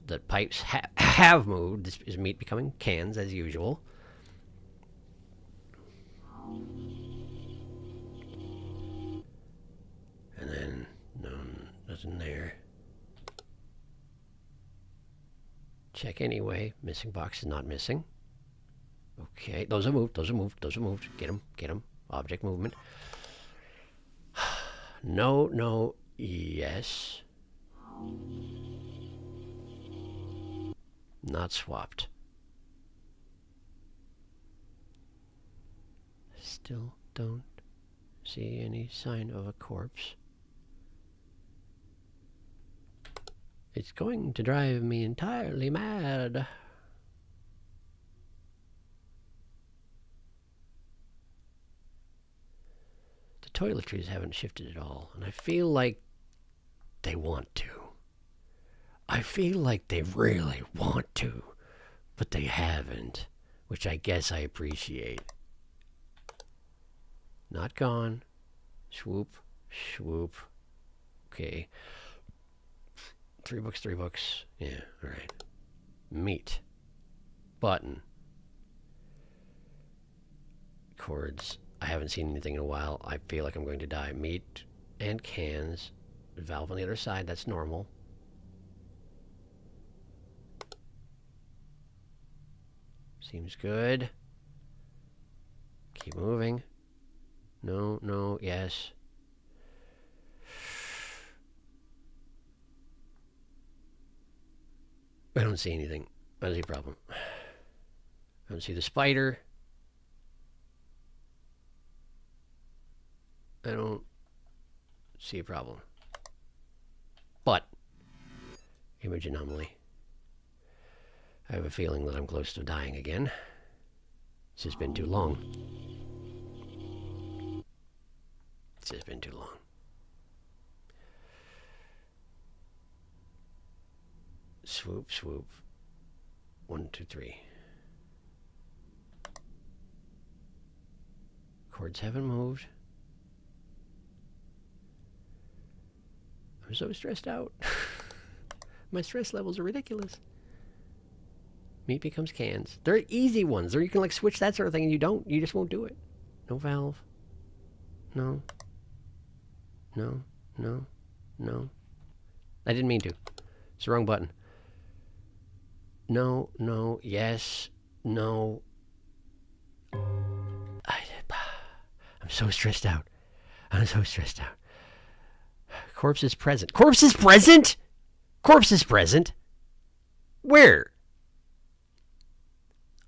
The pipes have moved. This is meat becoming cans as usual. And then, no, nothing there. Check anyway. Missing box is not missing. Okay, those are moved, those are moved, those are moved. Get them, get them. Object movement. No, no, yes. Not swapped. Still don't see any sign of a corpse. It's going to drive me entirely mad. The toiletries haven't shifted at all, and I feel like they want to. I feel like they really want to, but they haven't, which I guess I appreciate. Not gone. Swoop, swoop. Okay. 3 books, 3 books. Yeah, alright. Meat. Button. Cords. I haven't seen anything in a while. I feel like I'm going to die. Meat and cans. Valve on the other side. That's normal. Seems good. Keep moving. No, no, yes. I don't see anything. I don't see a problem. I don't see the spider. I don't see a problem. But, image anomaly. I have a feeling that I'm close to dying again. It's just been too long. It's just been too long. Swoop, swoop. 1, 2, 3. Cords haven't moved. I'm so stressed out. My stress levels are ridiculous. Meat becomes cans. They're easy ones. Or you can like switch that sort of thing and you don't. You just won't do it. No valve. No. No. No. No. I didn't mean to. It's the wrong button. No. No. Yes. No. I'm so stressed out. I'm so stressed out. Corpse is present. Corpse is present? Corpse is present? Where?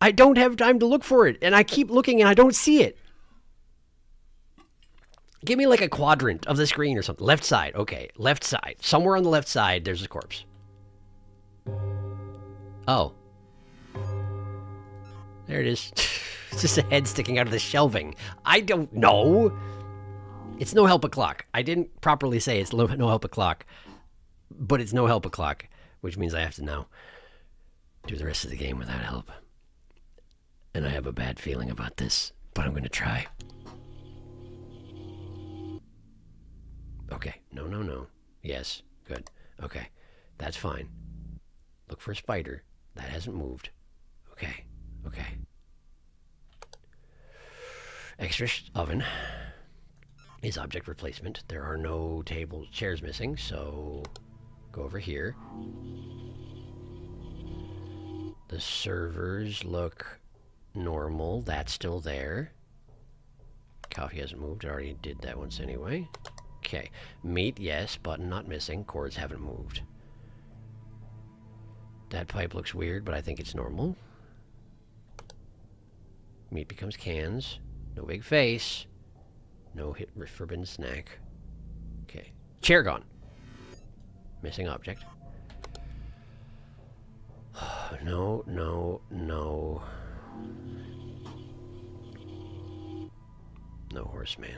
I don't have time to look for it, and I keep looking and I don't see it. Give me like a quadrant of the screen or something. Left side. Okay, left side. Somewhere on the left side, there's a corpse. Oh. There it is. It's just a head sticking out of the shelving. I don't know. It's no help o'clock. I didn't properly say it's no help o'clock, but it's no help o'clock, which means I have to now do the rest of the game without help. And I have a bad feeling about this, but I'm going to try. Okay. No, no, no. Yes. Good. Okay. That's fine. Look for a spider. That hasn't moved. Okay. Okay. Extra oven is object replacement. There are no tables, chairs missing, so go over here. The servers look normal. That's still there. Coffee hasn't moved. I already did that once anyway. Okay. Meat, yes. Button not missing. Cords haven't moved. That pipe looks weird, but I think it's normal. Meat becomes cans. No big face. No hit forbidden snack. Chair gone. Missing object. No, no, no. No horseman.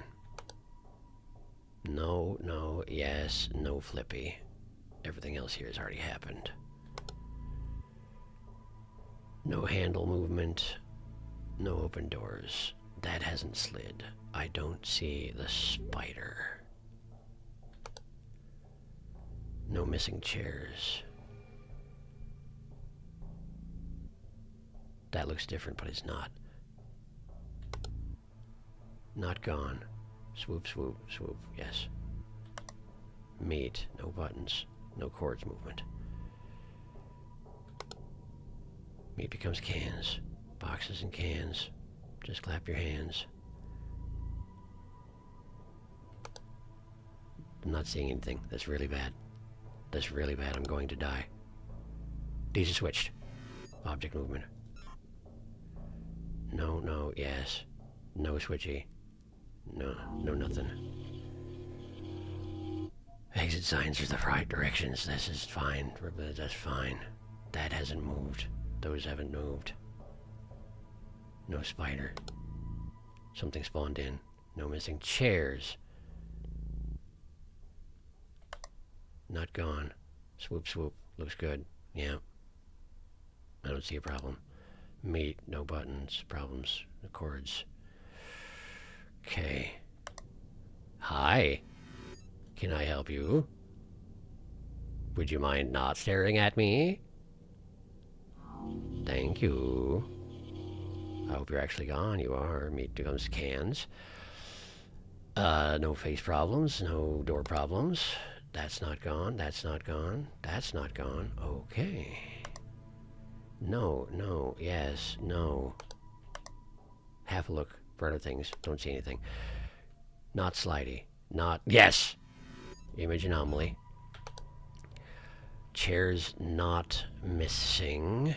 No, no, yes, no flippy. Everything else here has already happened. No handle movement. No open doors. That hasn't slid. I don't see the spider. No missing chairs. That looks different, but it's not. Not gone. Swoop, swoop, swoop, yes. Meat, no buttons, no cords movement. Meat becomes cans. Boxes and cans. Just clap your hands. I'm not seeing anything. That's really bad. That's really bad. I'm going to die. These are switched. Object movement. No, no, yes. No switchy. No, no nothing. Exit signs are the right directions. This is fine. That's fine. That hasn't moved. Those haven't moved. No spider. Something spawned in. No missing chairs. Not gone. Swoop, swoop. Looks good. Yeah. I don't see a problem. Meat. No buttons. Problems. The cords. Okay. Hi. Can I help you? Would you mind not staring at me? Thank you. I hope you're actually gone. You are. Meat becomes cans. No face problems. No door problems. That's not gone. That's not gone. That's not gone. Okay. No, no, yes, no. Have a look for other things. Don't see anything. Not slidey. Not... Yes! Image anomaly. Chairs not missing.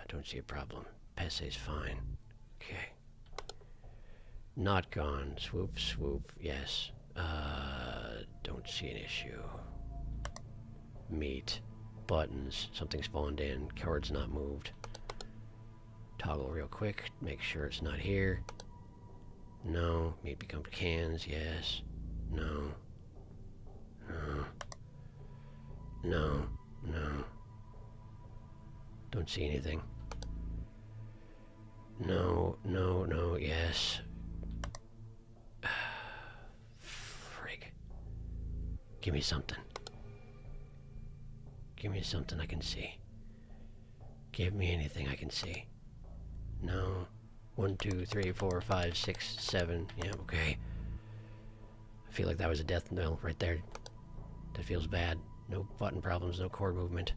Don't see a problem. Pesse's fine. Okay. Not gone. Swoop, swoop. Yes. Don't see an issue. Meat. Buttons. Something spawned in. Card's not moved. Toggle real quick. Make sure it's not here. No. Meat becomes cans. Yes. No. No. No. No. Don't see anything. No. No. No. Yes. Frig. Give me something. Give me something I can see. Give me anything I can see. No. 1, 2, 3, 4, 5, 6, 7. Yeah, okay. I feel like that was a death knell right there. That feels bad. No button problems, no cord movement.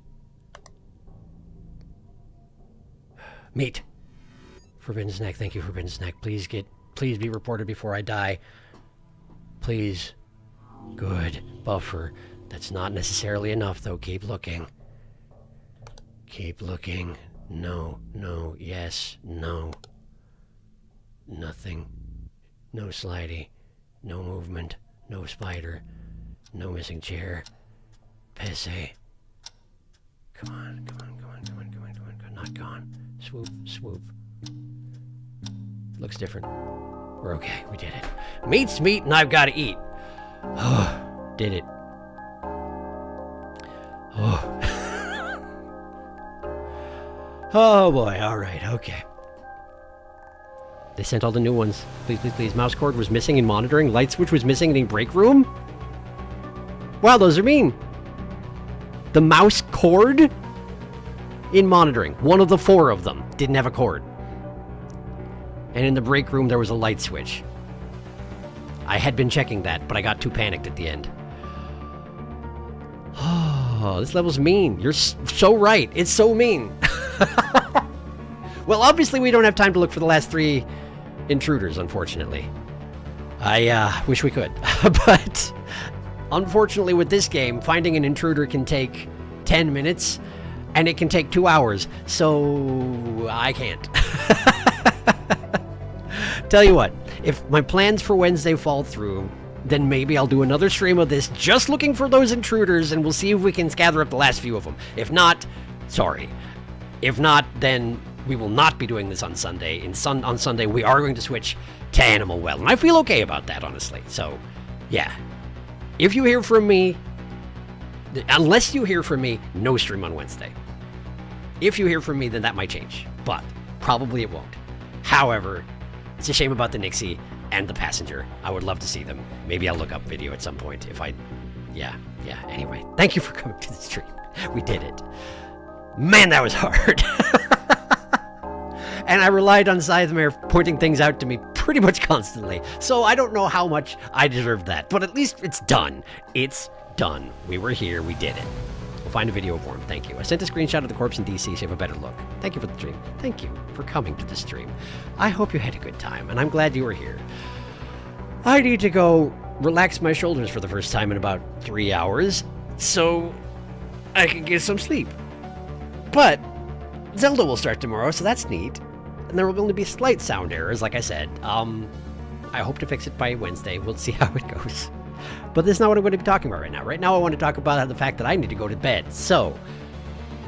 Meat. Forbidden snack. Thank you, Forbidden snack. Please be reported before I die. Please. Good. Buffer. That's not necessarily enough, though. Keep looking. Keep looking. No. No. Yes. No. Nothing. No slidey. No movement. No spider. No missing chair. Pesse. Come on. Come on. Come on. Come on. Come on. Come on. Not gone. Swoop. Swoop. Looks different. We're okay. We did it. Meat's meat and I've got to eat. Oh. Did it. Oh. Oh boy, alright, okay. They sent all the new ones. Please, please, please. Mouse cord was missing in monitoring. Light switch was missing in break room. Wow, those are mean. The mouse cord in monitoring. One of the 4 of them didn't have a cord. And in the break room there was a light switch. I had been checking that, but I got too panicked at the end. Oh, this level's mean. You're so right. It's so mean. Well, obviously we don't have time to look for the last 3 intruders, unfortunately. I wish we could. But unfortunately with this game, finding an intruder can take 10 minutes, and it can take 2 hours. So I can't. Tell you what, if my plans for Wednesday fall through, then maybe I'll do another stream of this just looking for those intruders, and we'll see if we can gather up the last few of them. If not, sorry. If not, then we will not be doing this on Sunday. On Sunday, we are going to switch to Animal Well, and I feel okay about that, honestly. So, yeah. If you hear from me, unless you hear from me, no stream on Wednesday. If you hear from me, then that might change, but probably it won't. However, it's a shame about the Nixie and the Passenger. I would love to see them. Maybe I'll look up video at some point if I... Yeah. Anyway, thank you for coming to the stream. We did it. Man, that was hard. And I relied on Scythemare pointing things out to me pretty much constantly. So I don't know how much I deserved that. But at least it's done. It's done. We were here. We did it. We'll find a video for him. Thank you. I sent a screenshot of the corpse in DC so you have a better look. Thank you for the stream. Thank you for coming to the stream. I hope you had a good time, and I'm glad you were here. I need to go relax my shoulders for the first time in about 3 hours so I can get some sleep. But Zelda will start tomorrow, so that's neat. And there will only be slight sound errors, like I said. I hope to fix it by Wednesday. We'll see how it goes. But that's not what I'm going to be talking about right now. Right now I want to talk about the fact that I need to go to bed. So,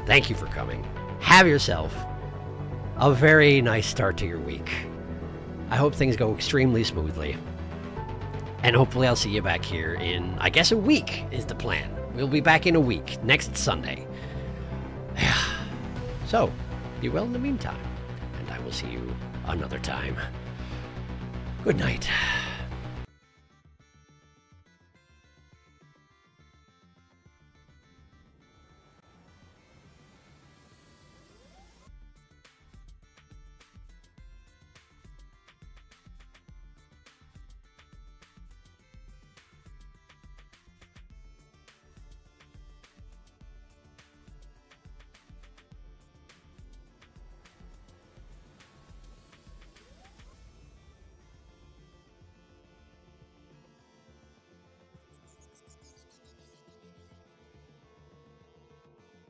thank you for coming. Have yourself a very nice start to your week. I hope things go extremely smoothly. And hopefully I'll see you back here in, I guess, a week is the plan. We'll be back in a week, next Sunday. So, be well in the meantime. And I will see you another time. Good night.